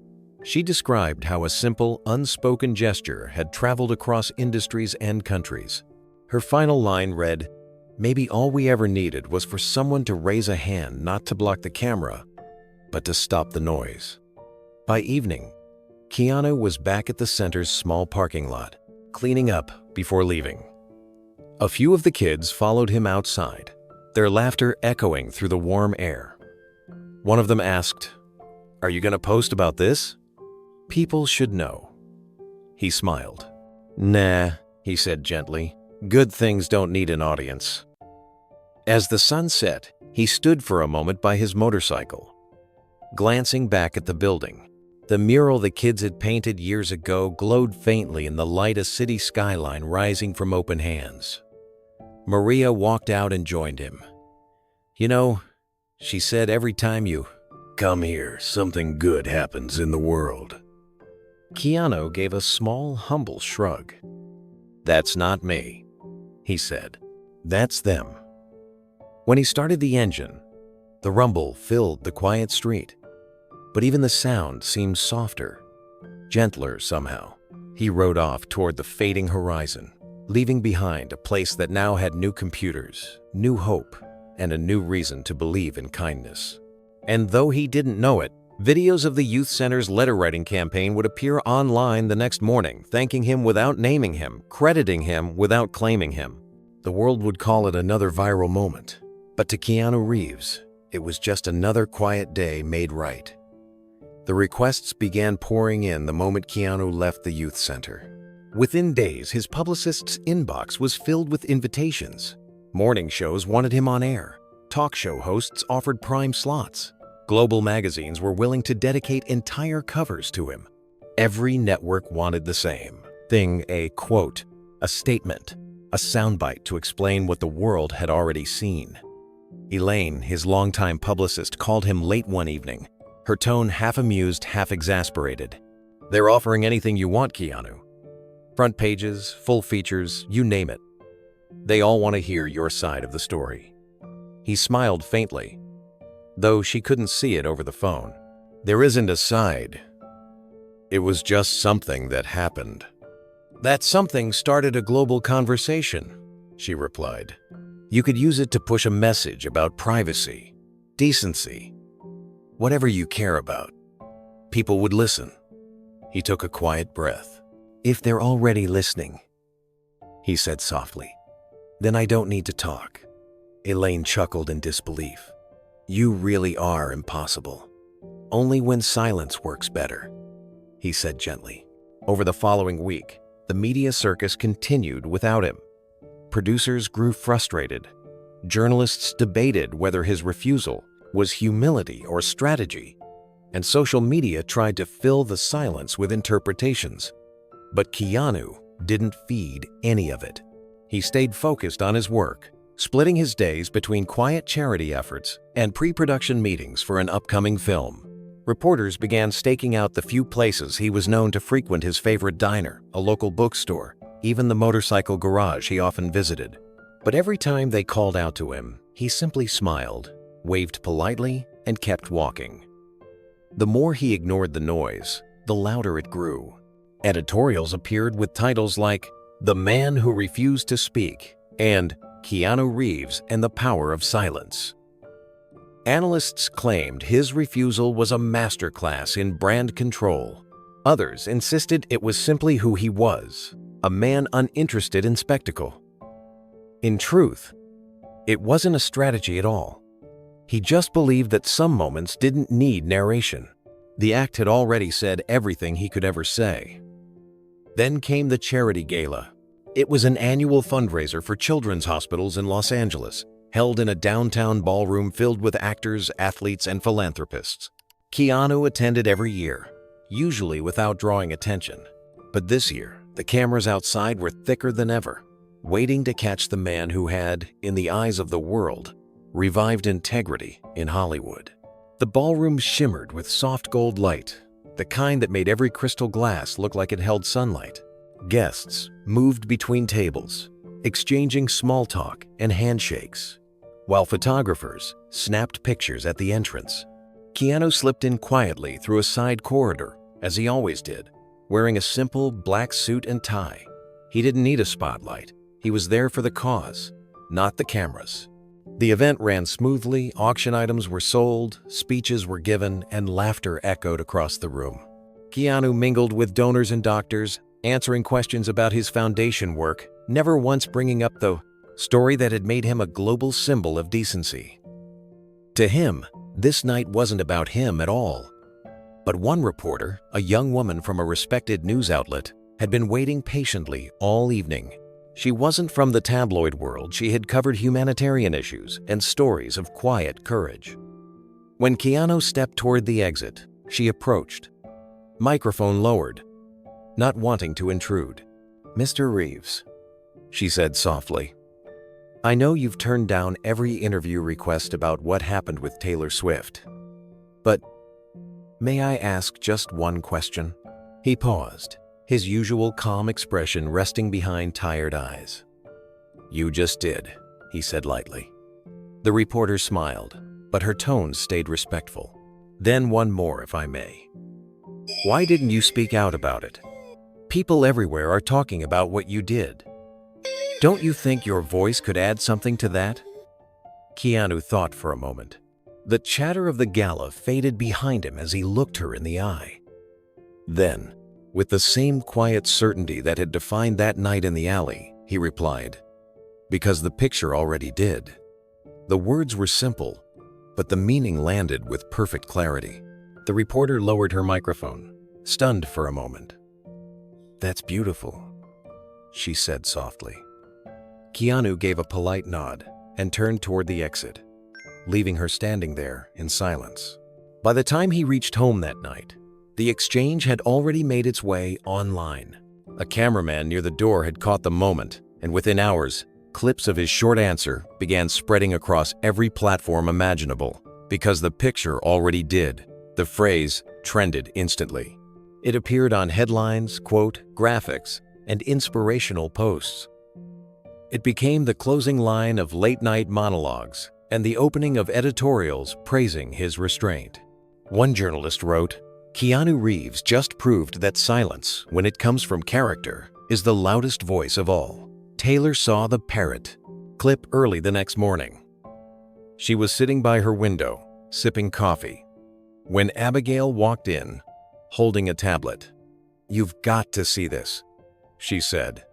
She described how a simple, unspoken gesture had traveled across industries and countries. Her final line read, "Maybe all we ever needed was for someone to raise a hand not to block the camera, but to stop the noise." By evening, Keanu was back at the center's small parking lot, cleaning up before leaving. A few of the kids followed him outside, their laughter echoing through the warm air. One of them asked, "Are you going to post about this?" "People should know." He smiled. "Nah," he said gently. "Good things don't need an audience." As the sun set, he stood for a moment by his motorcycle, glancing back at the building. The mural the kids had painted years ago glowed faintly in the light, a city skyline rising from open hands. Maria walked out and joined him. "You know," she said, "every time you come here, something good happens in the world." Keanu gave a small, humble shrug. "That's not me," he said. "That's them." When he started the engine, the rumble filled the quiet street. But even the sound seemed softer, gentler somehow. He rode off toward the fading horizon, leaving behind a place that now had new computers, new hope, and a new reason to believe in kindness. And though he didn't know it, videos of the youth center's letter-writing campaign would appear online the next morning, thanking him without naming him, crediting him without claiming him. The world would call it another viral moment. But to Keanu Reeves, it was just another quiet day made right. The requests began pouring in the moment Keanu left the youth center. Within days, his publicist's inbox was filled with invitations. Morning shows wanted him on air. Talk show hosts offered prime slots. Global magazines were willing to dedicate entire covers to him. Every network wanted the same thing, a quote, a statement, a soundbite to explain what the world had already seen. Elaine, his longtime publicist, called him late one evening, her tone half amused, half exasperated. "They're offering anything you want, Keanu. Front pages, full features, you name it. They all want to hear your side of the story." He smiled faintly, though she couldn't see it over the phone. "There isn't a side. It was just something that happened." "That something started a global conversation," she replied. "You could use it to push a message about privacy, decency, whatever you care about. People would listen." He took a quiet breath. "If they're already listening," he said softly, "then I don't need to talk." Elaine chuckled in disbelief. "You really are impossible. Only when silence works better," he said gently. Over the following week, the media circus continued without him. Producers grew frustrated. Journalists debated whether his refusal was humility or strategy, and social media tried to fill the silence with interpretations. But Keanu didn't feed any of it. He stayed focused on his work, splitting his days between quiet charity efforts and pre-production meetings for an upcoming film. Reporters began staking out the few places he was known to frequent: his favorite diner, a local bookstore, even the motorcycle garage he often visited. But every time they called out to him, he simply smiled, waved politely, and kept walking. The more he ignored the noise, the louder it grew. Editorials appeared with titles like "The Man Who Refused to Speak" and "Keanu Reeves and the Power of Silence." Analysts claimed his refusal was a masterclass in brand control. Others insisted it was simply who he was, a man uninterested in spectacle. In truth, it wasn't a strategy at all. He just believed that some moments didn't need narration. The act had already said everything he could ever say. Then came the charity gala. It was an annual fundraiser for children's hospitals in Los Angeles, held in a downtown ballroom filled with actors, athletes, and philanthropists. Keanu attended every year, usually without drawing attention. But this year, the cameras outside were thicker than ever, waiting to catch the man who had, in the eyes of the world, revived integrity in Hollywood. The ballroom shimmered with soft gold light, the kind that made every crystal glass look like it held sunlight. Guests moved between tables, exchanging small talk and handshakes, while photographers snapped pictures at the entrance. Keanu slipped in quietly through a side corridor, as he always did, wearing a simple black suit and tie. He didn't need a spotlight. He was there for the cause, not the cameras. The event ran smoothly, auction items were sold, speeches were given, and laughter echoed across the room. Keanu mingled with donors and doctors, answering questions about his foundation work, never once bringing up the story that had made him a global symbol of decency. To him, this night wasn't about him at all. But one reporter, a young woman from a respected news outlet, had been waiting patiently all evening. She wasn't from the tabloid world. She had covered humanitarian issues and stories of quiet courage. When Keanu stepped toward the exit, she approached, microphone lowered, not wanting to intrude. "Mr. Reeves," she said softly, "I know you've turned down every interview request about what happened with Taylor Swift. But may I ask just one question?" He paused, his usual calm expression resting behind tired eyes. "You just did," he said lightly. The reporter smiled, but her tone stayed respectful. Then one more, if I may. Why didn't you speak out about it? People everywhere are talking about what you did. Don't you think your voice could add something to that? Keanu thought for a moment. The chatter of the gala faded behind him as he looked her in the eye. Then, with the same quiet certainty that had defined that night in the alley, he replied, "Because the picture already did." The words were simple, but the meaning landed with perfect clarity. The reporter lowered her microphone, stunned for a moment. "That's beautiful," she said softly. Keanu gave a polite nod and turned toward the exit, leaving her standing there in silence. By the time he reached home that night, the exchange had already made its way online. A cameraman near the door had caught the moment, and within hours, clips of his short answer began spreading across every platform imaginable. Because the picture already did, the phrase trended instantly. It appeared on headlines, quote, graphics, and inspirational posts. It became the closing line of late-night monologues and the opening of editorials praising his restraint. One journalist wrote, "Keanu Reeves just proved that silence, when it comes from character, is the loudest voice of all." Taylor saw the parrot clip early the next morning. She was sitting by her window, sipping coffee, when Abigail walked in, holding a tablet. "You've got to see this," she said,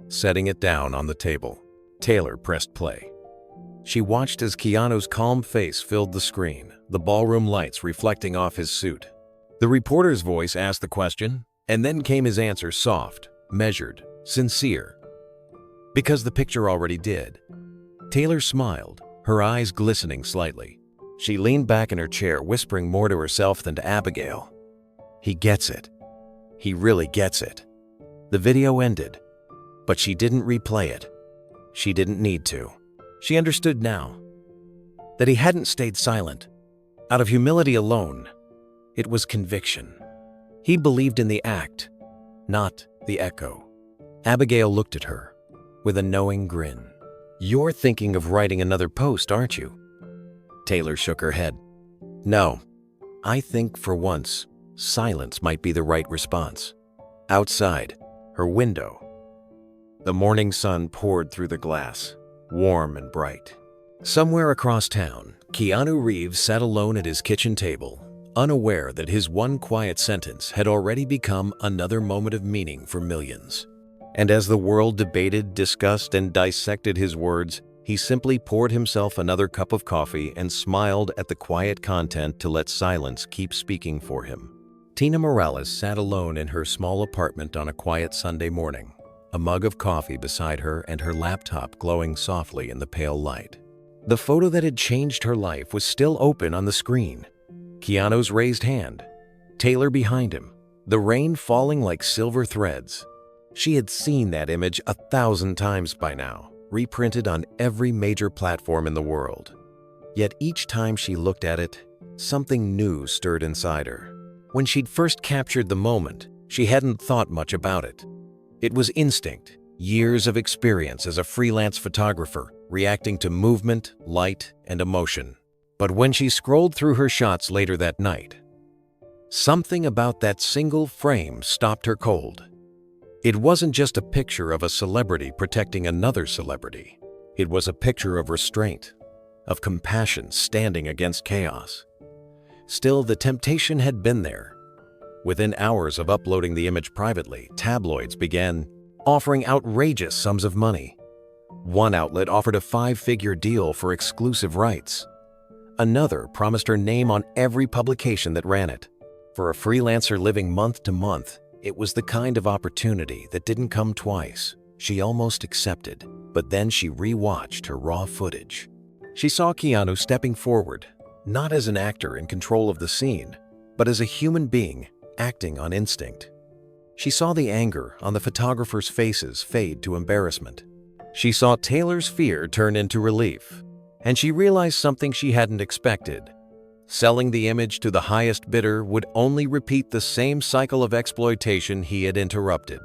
setting it down on the table. Taylor pressed play. She watched as Keanu's calm face filled the screen, the ballroom lights reflecting off his suit. The reporter's voice asked the question, and then came his answer, soft, measured, sincere. "Because the picture already did." Taylor smiled, her eyes glistening slightly. She leaned back in her chair, whispering more to herself than to Abigail. "He gets it. He really gets it." The video ended, but she didn't replay it. She didn't need to. She understood now that he hadn't stayed silent out of humility alone. It was conviction. He believed in the act, not the echo. Abigail looked at her with a knowing grin. "You're thinking of writing another post, aren't you?" Taylor shook her head. "No, I think for once, silence might be the right response." Outside, her window, the morning sun poured through the glass, warm and bright. Somewhere across town, Keanu Reeves sat alone at his kitchen table, unaware that his one quiet sentence had already become another moment of meaning for millions. And as the world debated, discussed, and dissected his words, he simply poured himself another cup of coffee and smiled at the quiet content to let silence keep speaking for him. Tina Morales sat alone in her small apartment on a quiet Sunday morning, a mug of coffee beside her and her laptop glowing softly in the pale light. The photo that had changed her life was still open on the screen. Keanu's raised hand, Taylor behind him, the rain falling like silver threads. She had seen that image 1,000 times by now, reprinted on every major platform in the world. Yet each time she looked at it, something new stirred inside her. When she'd first captured the moment, she hadn't thought much about it. It was instinct, years of experience as a freelance photographer, reacting to movement, light, and emotion. But when she scrolled through her shots later that night, something about that single frame stopped her cold. It wasn't just a picture of a celebrity protecting another celebrity. It was a picture of restraint, of compassion standing against chaos. Still, the temptation had been there. Within hours of uploading the image privately, tabloids began offering outrageous sums of money. One outlet offered a 5-figure deal for exclusive rights. Another promised her name on every publication that ran it. For a freelancer living month to month, it was the kind of opportunity that didn't come twice. She almost accepted, but then she re-watched her raw footage. She saw Keanu stepping forward, not as an actor in control of the scene, but as a human being acting on instinct. She saw the anger on the photographers' faces fade to embarrassment. She saw Taylor's fear turn into relief, and she realized something she hadn't expected. Selling the image to the highest bidder would only repeat the same cycle of exploitation he had interrupted.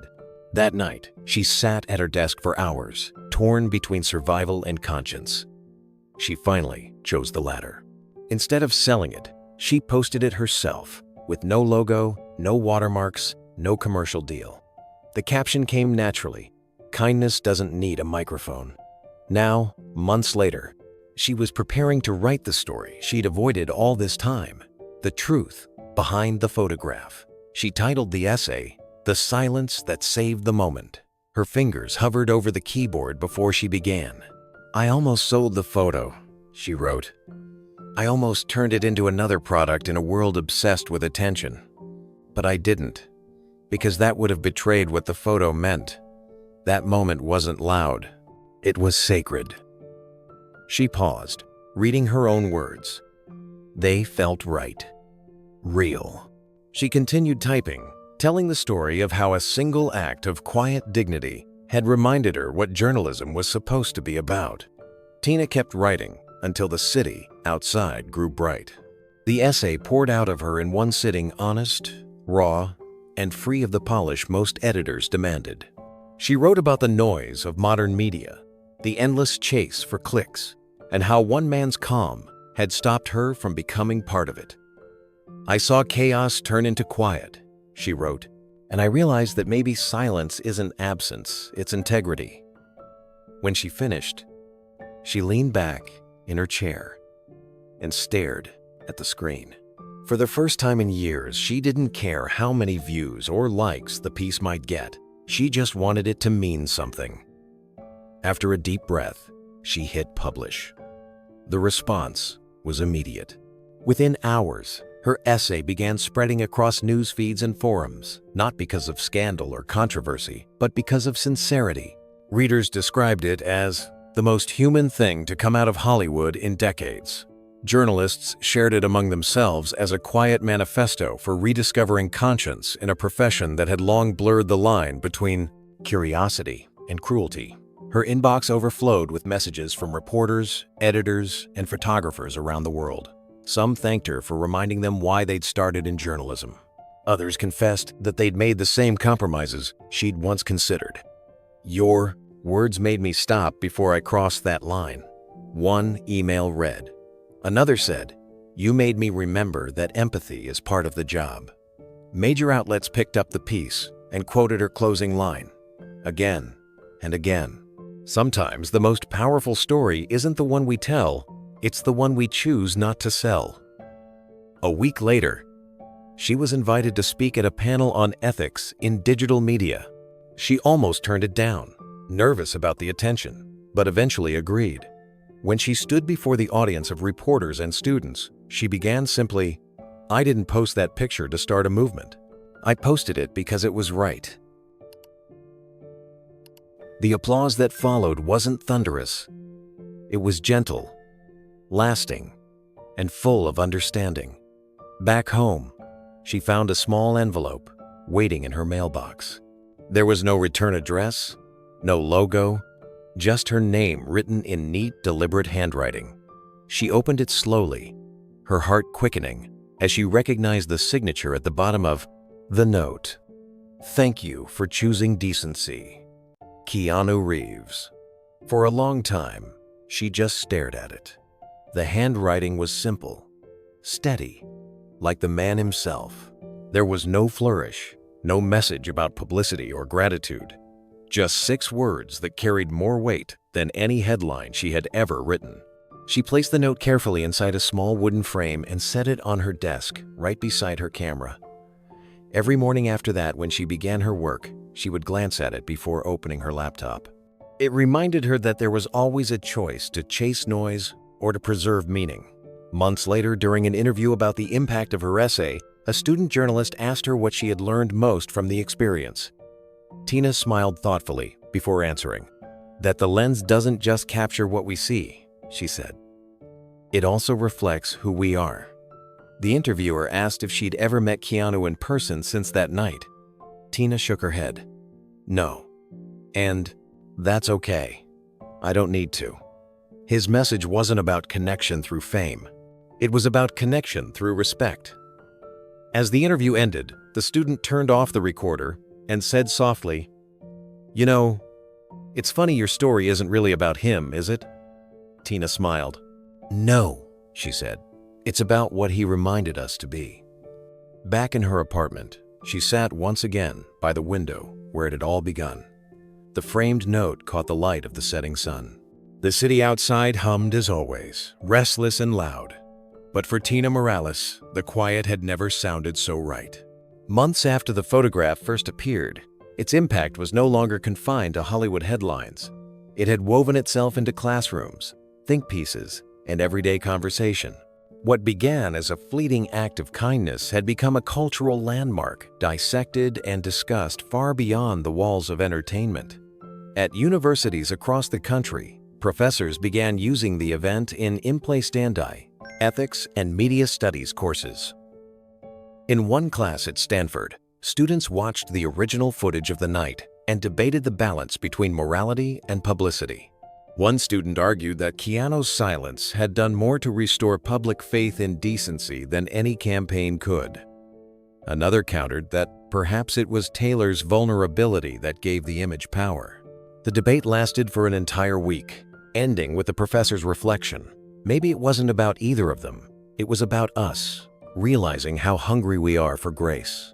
That night, she sat at her desk for hours, torn between survival and conscience. She finally chose the latter. Instead of selling it, she posted it herself, with no logo, no watermarks, no commercial deal. The caption came naturally. Kindness doesn't need a microphone. Now, months later, she was preparing to write the story she'd avoided all this time. The truth behind the photograph. She titled the essay, "The Silence That Saved the Moment." Her fingers hovered over the keyboard before she began. "I almost sold the photo," she wrote. "I almost turned it into another product in a world obsessed with attention. But I didn't, because that would have betrayed what the photo meant. That moment wasn't loud. It was sacred." She paused, reading her own words. They felt right. Real. She continued typing, telling the story of how a single act of quiet dignity had reminded her what journalism was supposed to be about. Tina kept writing until the city outside grew bright. The essay poured out of her in one sitting, honest, raw, and free of the polish most editors demanded. She wrote about the noise of modern media, the endless chase for clicks, and how one man's calm had stopped her from becoming part of it. "I saw chaos turn into quiet," she wrote, "and I realized that maybe silence isn't absence, it's integrity." When she finished, she leaned back in her chair and stared at the screen. For the first time in years, she didn't care how many views or likes the piece might get. She just wanted it to mean something. After a deep breath, she hit publish. The response was immediate. Within hours, her essay began spreading across news feeds and forums, not because of scandal or controversy, but because of sincerity. Readers described it as the most human thing to come out of Hollywood in decades. Journalists shared it among themselves as a quiet manifesto for rediscovering conscience in a profession that had long blurred the line between curiosity and cruelty. Her inbox overflowed with messages from reporters, editors, and photographers around the world. Some thanked her for reminding them why they'd started in journalism. Others confessed that they'd made the same compromises she'd once considered. "Your words made me stop before I crossed that line," one email read. Another said, "You made me remember that empathy is part of the job." Major outlets picked up the piece and quoted her closing line, again and again. Sometimes the most powerful story isn't the one we tell, it's the one we choose not to sell. A week later, she was invited to speak at a panel on ethics in digital media. She almost turned it down, nervous about the attention, but eventually agreed. When she stood before the audience of reporters and students, she began simply, "I didn't post that picture to start a movement. I posted it because it was right." The applause that followed wasn't thunderous. It was gentle, lasting, and full of understanding. Back home, she found a small envelope waiting in her mailbox. There was no return address, no logo, just her name written in neat, deliberate handwriting. She opened it slowly, her heart quickening as she recognized the signature at the bottom of the note. "Thank you for choosing decency. Keanu Reeves." For a long time, she just stared at it. The handwriting was simple, steady, like the man himself. There was no flourish, no message about publicity or gratitude. Just 6 words that carried more weight than any headline she had ever written. She placed the note carefully inside a small wooden frame and set it on her desk, right beside her camera. Every morning after that, when she began her work, she would glance at it before opening her laptop. It reminded her that there was always a choice to chase noise or to preserve meaning. Months later, during an interview about the impact of her essay, a student journalist asked her what she had learned most from the experience. Tina smiled thoughtfully before answering, "That the lens doesn't just capture what we see," she said. "It also reflects who we are." The interviewer asked if she'd ever met Keanu in person since that night. Tina shook her head. "No. And that's okay. I don't need to." His message wasn't about connection through fame. It was about connection through respect. As the interview ended, the student turned off the recorder and said softly, "You know, it's funny your story isn't really about him, is it?" Tina smiled. "No," she said. "It's about what he reminded us to be." Back in her apartment, she sat once again by the window where it had all begun. The framed note caught the light of the setting sun. The city outside hummed as always, restless and loud. But for Tina Morales, the quiet had never sounded so right. Months after the photograph first appeared, its impact was no longer confined to Hollywood headlines. It had woven itself into classrooms, think pieces, and everyday conversation. What began as a fleeting act of kindness had become a cultural landmark, dissected and discussed far beyond the walls of entertainment. At universities across the country, professors began using the event in Imple Standi, ethics and media studies courses. In one class at Stanford, students watched the original footage of the night and debated the balance between morality and publicity. One student argued that Keanu's silence had done more to restore public faith in decency than any campaign could. Another countered that perhaps it was Taylor's vulnerability that gave the image power. The debate lasted for an entire week, ending with the professor's reflection. Maybe it wasn't about either of them. It was about us, realizing how hungry we are for grace.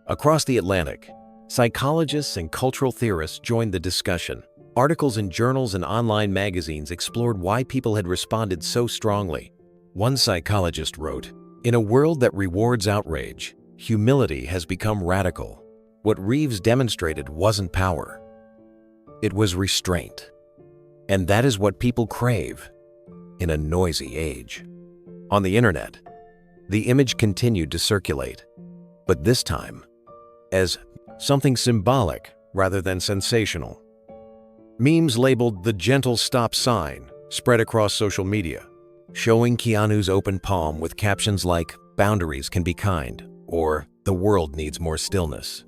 Across the Atlantic, psychologists and cultural theorists joined the discussion. Articles in journals and online magazines explored why people had responded so strongly. One psychologist wrote, "In a world that rewards outrage, humility has become radical. What Reeves demonstrated wasn't power. It was restraint. And that is what people crave in a noisy age." On the internet, the image continued to circulate, but this time as something symbolic rather than sensational. Memes labeled "the gentle stop sign" spread across social media, showing Keanu's open palm with captions like "boundaries can be kind" or "the world needs more stillness."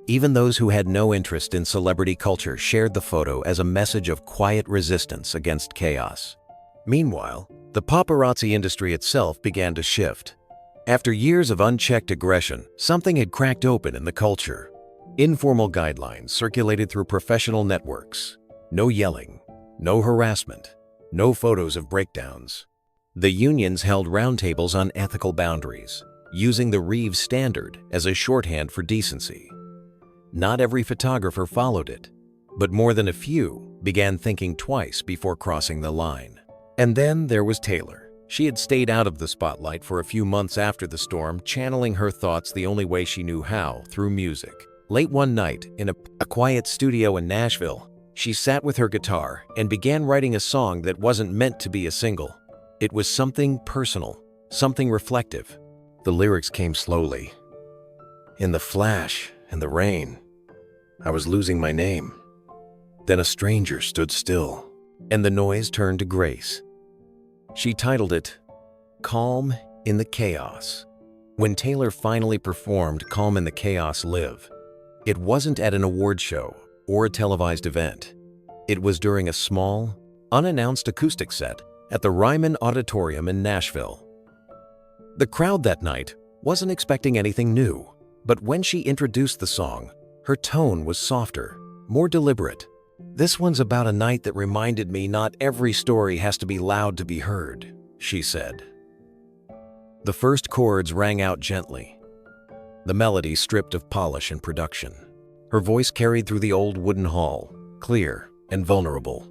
Even those who had no interest in celebrity culture shared the photo as a message of quiet resistance against chaos. Meanwhile, the paparazzi industry itself began to shift. After years of unchecked aggression, something had cracked open in the culture. Informal guidelines circulated through professional networks. No yelling, no harassment, no photos of breakdowns. The unions held roundtables on ethical boundaries, using the Reeves standard as a shorthand for decency. Not every photographer followed it, but more than a few began thinking twice before crossing the line. And then there was Taylor. She had stayed out of the spotlight for a few months after the storm, channeling her thoughts the only way she knew how, through music. Late one night, in a quiet studio in Nashville, she sat with her guitar and began writing a song that wasn't meant to be a single. It was something personal, something reflective. The lyrics came slowly. "In the flash and the rain, I was losing my name. Then a stranger stood still, and the noise turned to grace." She titled it, "Calm in the Chaos." When Taylor finally performed Calm in the Chaos Live, it wasn't at an award show or a televised event. It was during a small, unannounced acoustic set at the Ryman Auditorium in Nashville. The crowd that night wasn't expecting anything new, but when she introduced the song, her tone was softer, more deliberate. "This one's about a night that reminded me not every story has to be loud to be heard," she said. The first chords rang out gently, the melody stripped of polish and production. Her voice carried through the old wooden hall, clear and vulnerable.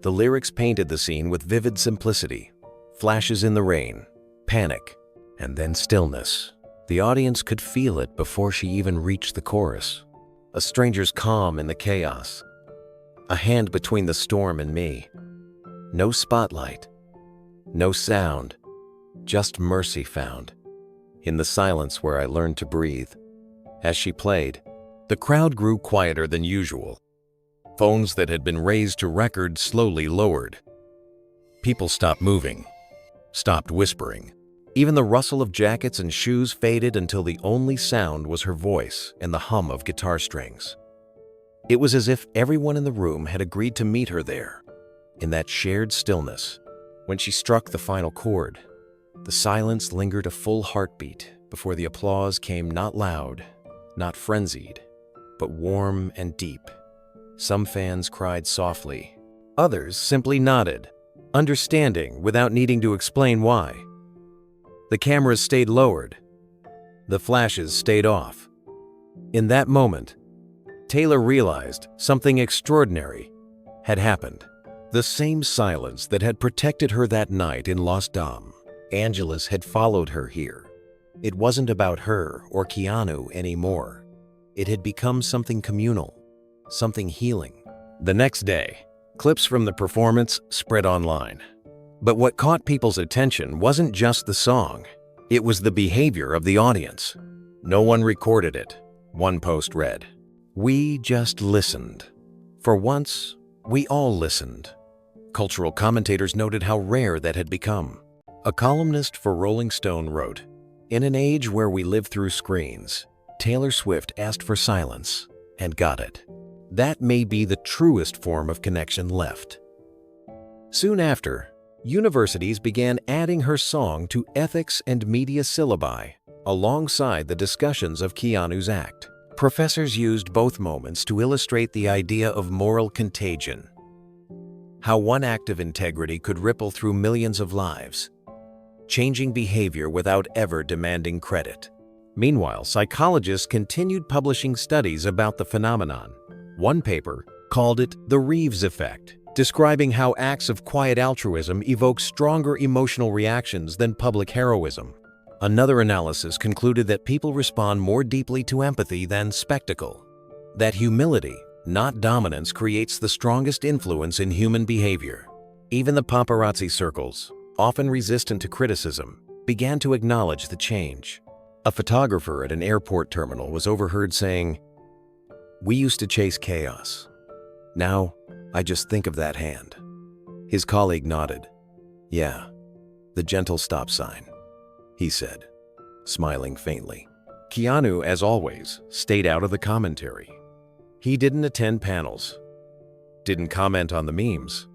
The lyrics painted the scene with vivid simplicity, flashes in the rain, panic, and then stillness. The audience could feel it before she even reached the chorus. A stranger's calm in the chaos. A hand between the storm and me. No spotlight. No sound. Just mercy found. In the silence where I learned to breathe. As she played, the crowd grew quieter than usual. Phones that had been raised to record slowly lowered. People stopped moving, stopped whispering. Even the rustle of jackets and shoes faded until the only sound was her voice and the hum of guitar strings. It was as if everyone in the room had agreed to meet her there, in that shared stillness. When she struck the final chord, the silence lingered a full heartbeat before the applause came, not loud, not frenzied, but warm and deep. Some fans cried softly. Others simply nodded. understanding without needing to explain why. The cameras stayed lowered. The flashes stayed off. In that moment, Taylor realized something extraordinary had happened. The same silence that had protected her that night in Los Dom Angeles had followed her here. It wasn't about her or Keanu anymore. It had become something communal, something healing. The next day, clips from the performance spread online. But what caught people's attention wasn't just the song. It was the behavior of the audience. No one recorded it. One post read, "We just listened. For once, we all listened." Cultural commentators noted how rare that had become. A columnist for Rolling Stone wrote, "In an age where we live through screens, Taylor Swift asked for silence and got it. That may be the truest form of connection left." Soon after, universities began adding her song to ethics and media syllabi, alongside the discussions of Keanu's act. Professors used both moments to illustrate the idea of moral contagion. How one act of integrity could ripple through millions of lives, changing behavior without ever demanding credit. Meanwhile, psychologists continued publishing studies about the phenomenon. One paper called it the Reeves effect, describing how acts of quiet altruism evoke stronger emotional reactions than public heroism. Another analysis concluded that people respond more deeply to empathy than spectacle. That humility, not dominance, creates the strongest influence in human behavior. Even the paparazzi circles, often resistant to criticism, began to acknowledge the change. A photographer at an airport terminal was overheard saying, "We used to chase chaos. Now, I just think of that hand." His colleague nodded. "Yeah, the gentle stop sign," he said, smiling faintly. Keanu, as always, stayed out of the commentary. He didn't attend panels, didn't comment on the memes,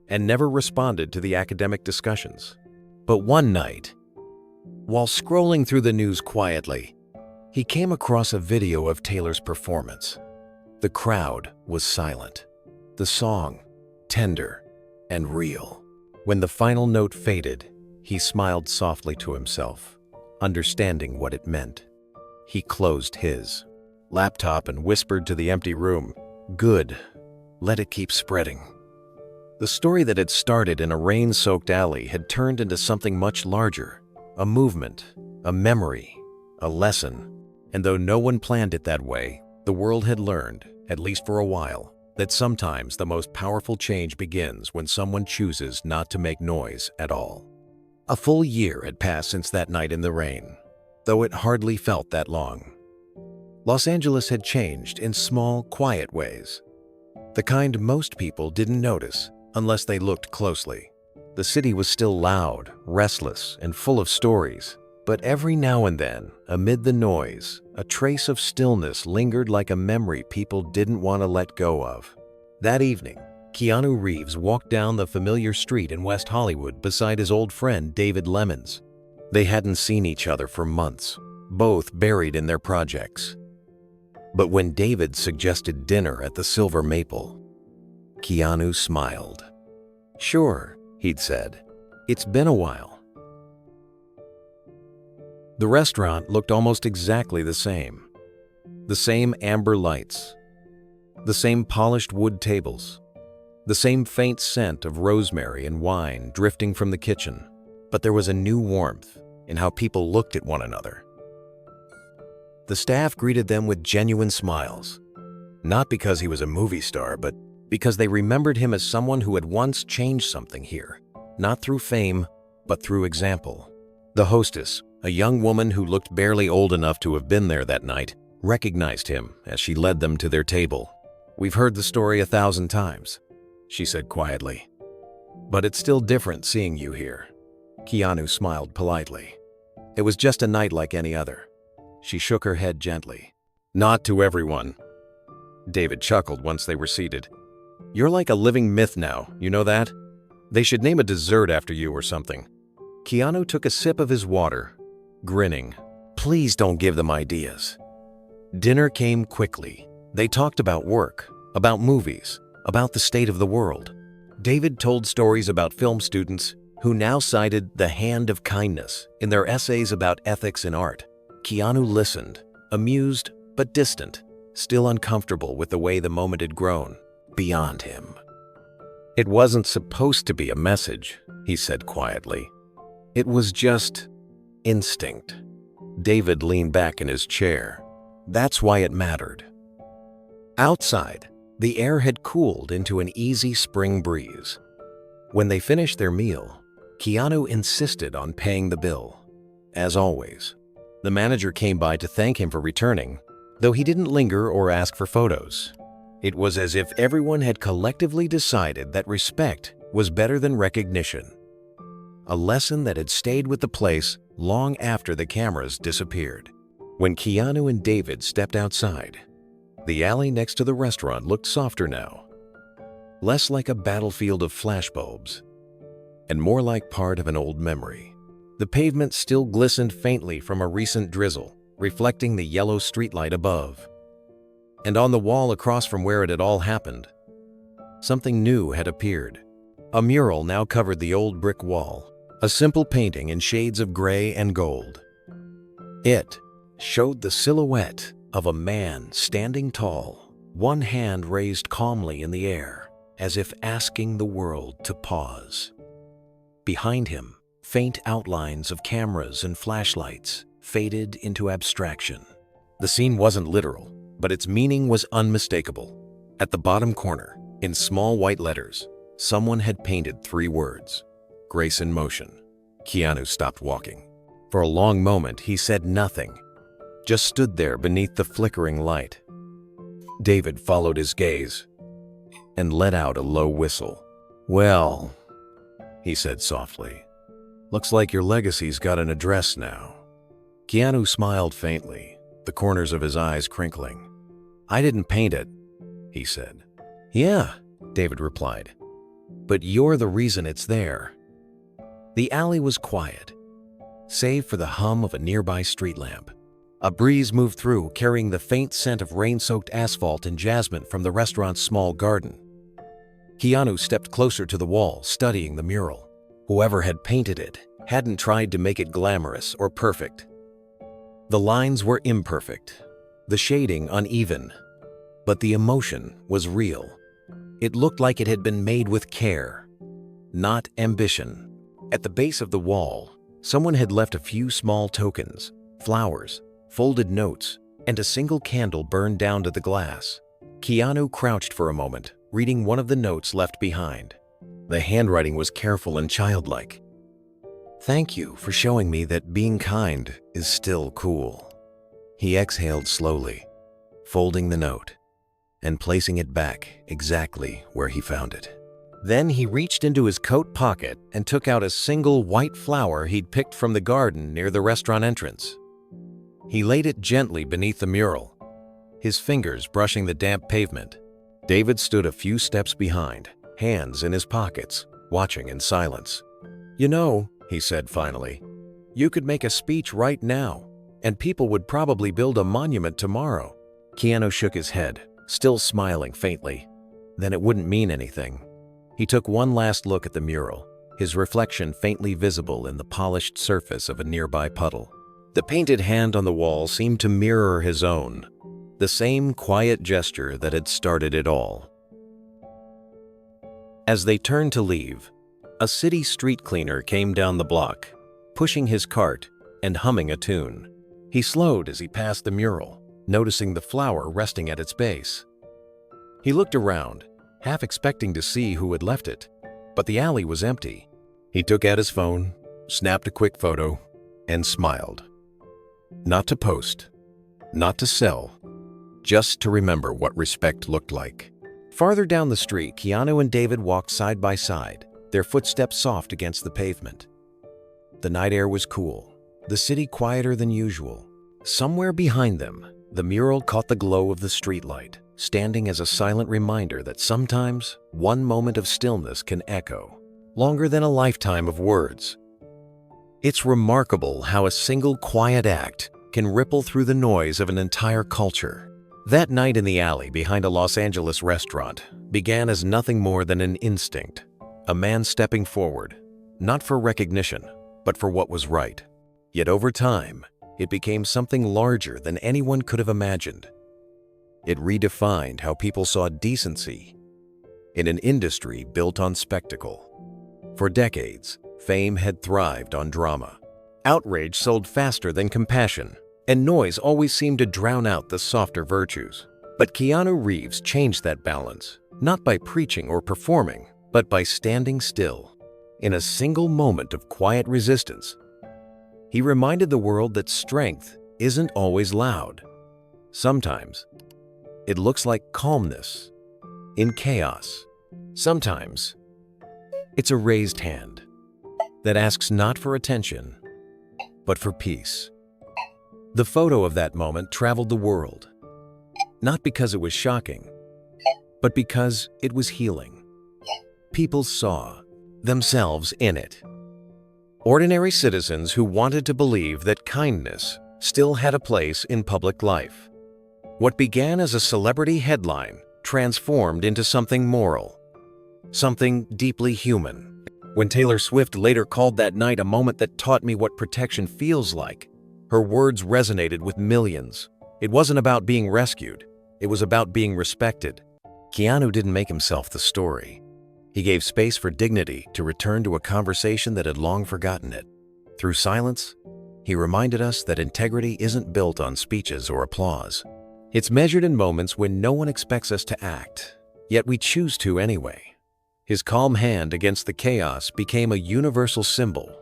and never responded to the academic discussions. But one night, while scrolling through the news quietly, he came across a video of Taylor's performance. The crowd was silent. The song, tender and real. When the final note faded, he smiled softly to himself, understanding what it meant. He closed his laptop and whispered to the empty room, "Good, let it keep spreading." The story that had started in a rain-soaked alley had turned into something much larger, a movement, a memory, a lesson. And though no one planned it that way, the world had learned, at least for a while, that sometimes the most powerful change begins when someone chooses not to make noise at all. A full year had passed since that night in the rain, though it hardly felt that long. Los Angeles had changed in small, quiet ways. The kind most people didn't notice unless they looked closely. The city was still loud, restless, and full of stories, but every now and then, amid the noise, a trace of stillness lingered like a memory people didn't want to let go of. That evening, Keanu Reeves walked down the familiar street in West Hollywood beside his old friend David Lemons. They hadn't seen each other for months, both buried in their projects. But when David suggested dinner at the Silver Maple, Keanu smiled. "Sure," he'd said. "It's been a while." The restaurant looked almost exactly the same. The same amber lights, the same polished wood tables, the same faint scent of rosemary and wine drifting from the kitchen. But there was a new warmth in how people looked at one another. The staff greeted them with genuine smiles, not because he was a movie star, but because they remembered him as someone who had once changed something here, not through fame, but through example. The hostess, a young woman who looked barely old enough to have been there that night, recognized him as she led them to their table. "We've heard the story 1,000 times," she said quietly. "But it's still different seeing you here." Keanu smiled politely. "It was just a night like any other." She shook her head gently. "Not to everyone." David chuckled once they were seated. "You're like a living myth now, you know that? They should name a dessert after you or something." Keanu took a sip of his water, grinning. "Please don't give them ideas." Dinner came quickly. They talked about work, about movies, about the state of the world. David told stories about film students who now cited the hand of kindness in their essays about ethics in art. Keanu listened, amused but distant, still uncomfortable with the way the moment had grown beyond him. "It wasn't supposed to be a message," he said quietly. "It was just instinct." David leaned back in his chair. That's why it mattered. Outside, the air had cooled into an easy spring breeze. When they finished their meal, Keanu insisted on paying the bill. As always, the manager came by to thank him for returning, though he didn't linger or ask for photos. It was as if everyone had collectively decided that respect was better than recognition. A lesson that had stayed with the place long after the cameras disappeared. When Keanu and David stepped outside, the alley next to the restaurant looked softer now, less like a battlefield of flashbulbs, and more like part of an old memory. The pavement still glistened faintly from a recent drizzle, reflecting the yellow streetlight above. And on the wall across from where it had all happened, something new had appeared. A mural now covered the old brick wall, a simple painting in shades of gray and gold. It showed the silhouette of a man standing tall, one hand raised calmly in the air, as if asking the world to pause. Behind him, faint outlines of cameras and flashlights faded into abstraction. The scene wasn't literal, but its meaning was unmistakable. At the bottom corner, in small white letters, someone had painted 3 words: "Grace in motion." Keanu stopped walking. For a long moment, he said nothing, just stood there beneath the flickering light. David followed his gaze and let out a low whistle. "Well," he said softly, "looks like your legacy's got an address now." Keanu smiled faintly, the corners of his eyes crinkling. "I didn't paint it," he said. "Yeah," David replied, "but you're the reason it's there." The alley was quiet, save for the hum of a nearby street lamp. A breeze moved through, carrying the faint scent of rain-soaked asphalt and jasmine from the restaurant's small garden. Keanu stepped closer to the wall, studying the mural. Whoever had painted it hadn't tried to make it glamorous or perfect. The lines were imperfect, the shading uneven, but the emotion was real. It looked like it had been made with care, not ambition. At the base of the wall, someone had left a few small tokens, flowers, folded notes, and a single candle burned down to the glass. Keanu crouched for a moment, reading one of the notes left behind. The handwriting was careful and childlike. "Thank you for showing me that being kind is still cool." He exhaled slowly, folding the note and placing it back exactly where he found it. Then he reached into his coat pocket and took out a single white flower he'd picked from the garden near the restaurant entrance. He laid it gently beneath the mural, his fingers brushing the damp pavement. David stood a few steps behind, hands in his pockets, watching in silence. "You know," he said finally, "you could make a speech right now, and people would probably build a monument tomorrow." Keanu shook his head, still smiling faintly. Then it wouldn't mean anything. He took one last look at the mural, his reflection faintly visible in the polished surface of a nearby puddle. The painted hand on the wall seemed to mirror his own, the same quiet gesture that had started it all. As they turned to leave, a city street cleaner came down the block, pushing his cart and humming a tune. He slowed as he passed the mural, noticing the flower resting at its base. He looked around, half expecting to see who had left it, but the alley was empty. He took out his phone, snapped a quick photo, and smiled. Not to post, not to sell, just to remember what respect looked like. Farther down the street, Keanu and David walked side by side, their footsteps soft against the pavement. The night air was cool, the city quieter than usual. Somewhere behind them, the mural caught the glow of the streetlight, standing as a silent reminder that sometimes one moment of stillness can echo longer than a lifetime of words. It's remarkable how a single quiet act can ripple through the noise of an entire culture. That night in the alley behind a Los Angeles restaurant began as nothing more than an instinct, A man stepping forward, not for recognition, but for what was right. Yet over time, it became something larger than anyone could have imagined. It redefined how people saw decency in an industry built on spectacle. For decades, fame had thrived on drama. Outrage sold faster than compassion, and noise always seemed to drown out the softer virtues. But Keanu Reeves changed that balance, not by preaching or performing, but by standing still. In a single moment of quiet resistance, he reminded the world that strength isn't always loud. Sometimes, it looks like calmness in chaos. Sometimes, it's a raised hand that asks not for attention, but for peace. The photo of that moment traveled the world, not because it was shocking, but because it was healing. People saw themselves in it. Ordinary citizens who wanted to believe that kindness still had a place in public life. What began as a celebrity headline transformed into something moral, something deeply human. When Taylor Swift later called that night a moment that taught me what protection feels like, her words resonated with millions. It wasn't about being rescued, it was about being respected. Keanu didn't make himself the story. He gave space for dignity to return to a conversation that had long forgotten it. Through silence, he reminded us that integrity isn't built on speeches or applause. It's measured in moments when no one expects us to act, yet we choose to anyway. His calm hand against the chaos became a universal symbol,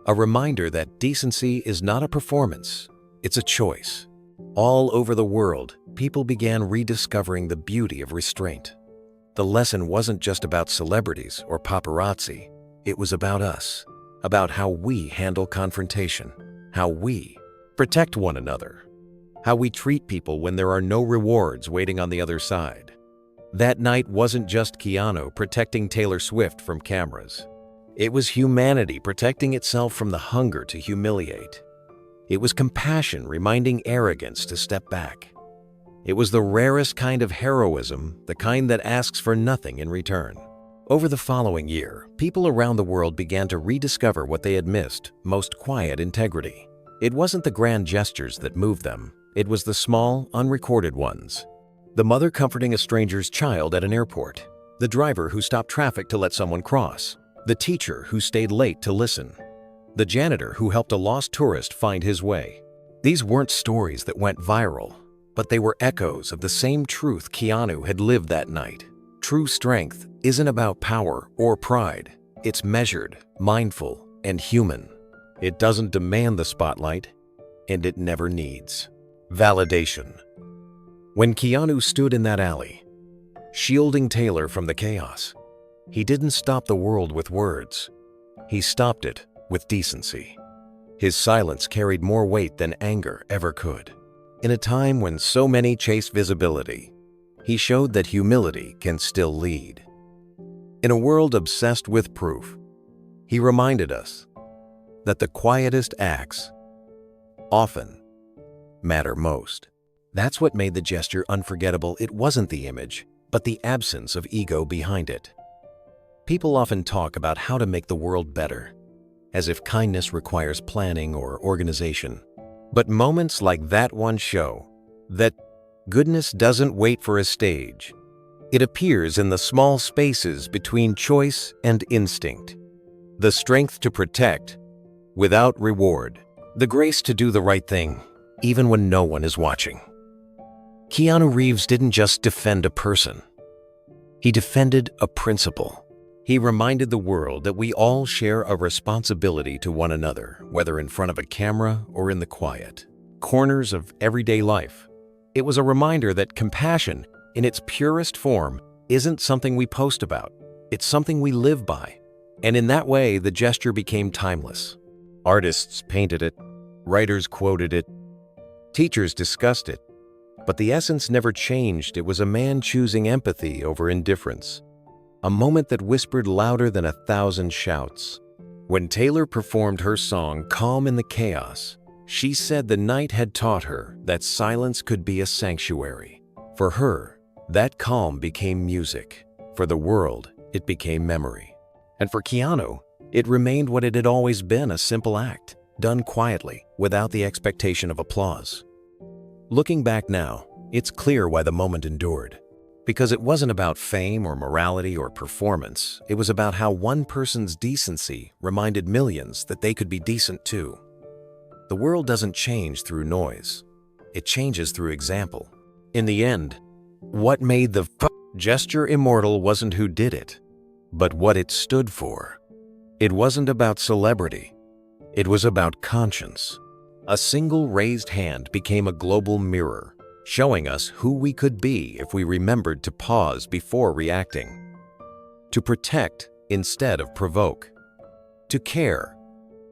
a reminder that decency is not a performance, it's a choice. All over the world, people began rediscovering the beauty of restraint. The lesson wasn't just about celebrities or paparazzi, it was about us, about how we handle confrontation, how we protect one another, how we treat people when there are no rewards waiting on the other side. That night wasn't just Keanu protecting Taylor Swift from cameras. It was humanity protecting itself from the hunger to humiliate. It was compassion reminding arrogance to step back. It was the rarest kind of heroism, the kind that asks for nothing in return. Over the following year, people around the world began to rediscover what they had missed: most quiet integrity. It wasn't the grand gestures that moved them. It was the small, unrecorded ones. The mother comforting a stranger's child at an airport. The driver who stopped traffic to let someone cross. The teacher who stayed late to listen. The janitor who helped a lost tourist find his way. These weren't stories that went viral, but they were echoes of the same truth Keanu had lived that night. True strength isn't about power or pride. It's measured, mindful, and human. It doesn't demand the spotlight, and it never needs. Validation. When Keanu stood in that alley, shielding Taylor from the chaos, he didn't stop the world with words. He stopped it with decency. His silence carried more weight than anger ever could. In a time when so many chase visibility, he showed that humility can still lead. In a world obsessed with proof, he reminded us that the quietest acts often matter most. That's what made the gesture unforgettable. It wasn't the image, but the absence of ego behind it. People often talk about how to make the world better, as if kindness requires planning or organization. But moments like that one show that goodness doesn't wait for a stage. It appears in the small spaces between choice and instinct. The strength to protect without reward. The grace to do the right thing, even when no one is watching. Keanu Reeves didn't just defend a person. He defended a principle. He reminded the world that we all share a responsibility to one another, whether in front of a camera or in the quiet corners of everyday life. It was a reminder that compassion, in its purest form, isn't something we post about. It's something we live by. And in that way, the gesture became timeless. Artists painted it, writers quoted it, teachers discussed it, but the essence never changed. It was a man choosing empathy over indifference. A moment that whispered louder than 1,000 shouts. When Taylor performed her song Calm in the Chaos, she said the night had taught her that silence could be a sanctuary. For her, that calm became music. For the world, it became memory. And for Keanu, it remained what it had always been, a simple act, done quietly, without the expectation of applause. Looking back now, it's clear why the moment endured. Because it wasn't about fame or morality or performance, it was about how one person's decency reminded millions that they could be decent too. The world doesn't change through noise. It changes through example. In the end, what made the gesture immortal wasn't who did it, but what it stood for. It wasn't about celebrity. It was about conscience. A single raised hand became a global mirror, showing us who we could be if we remembered to pause before reacting. To protect instead of provoke. To care,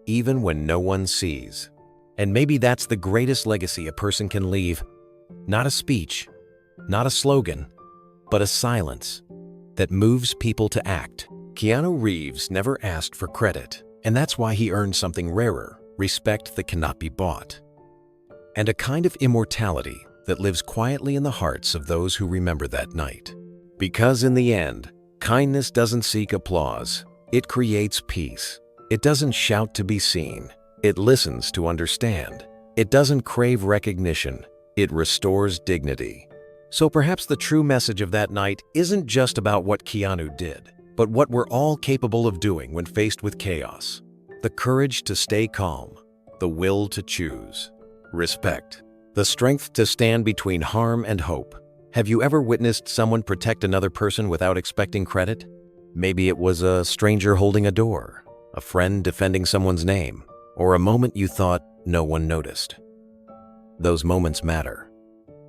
even when no one sees. And maybe that's the greatest legacy a person can leave. Not a speech, not a slogan, but a silence that moves people to act. Keanu Reeves never asked for credit, and that's why he earned something rarer, respect that cannot be bought. And a kind of immortality that lives quietly in the hearts of those who remember that night. Because in the end, kindness doesn't seek applause. It creates peace. It doesn't shout to be seen. It listens to understand. It doesn't crave recognition. It restores dignity. So perhaps the true message of that night isn't just about what Keanu did, but what we're all capable of doing when faced with chaos. The courage to stay calm, the will to choose, respect, the strength to stand between harm and hope. Have you ever witnessed someone protect another person without expecting credit? Maybe it was a stranger holding a door, a friend defending someone's name, or a moment you thought no one noticed. Those moments matter.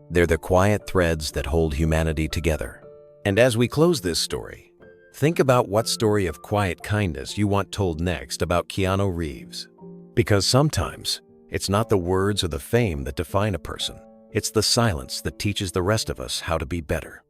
They're the quiet threads that hold humanity together. And as we close this story, think about what story of quiet kindness you want told next about Keanu Reeves. Because sometimes, it's not the words or the fame that define a person. It's the silence that teaches the rest of us how to be better.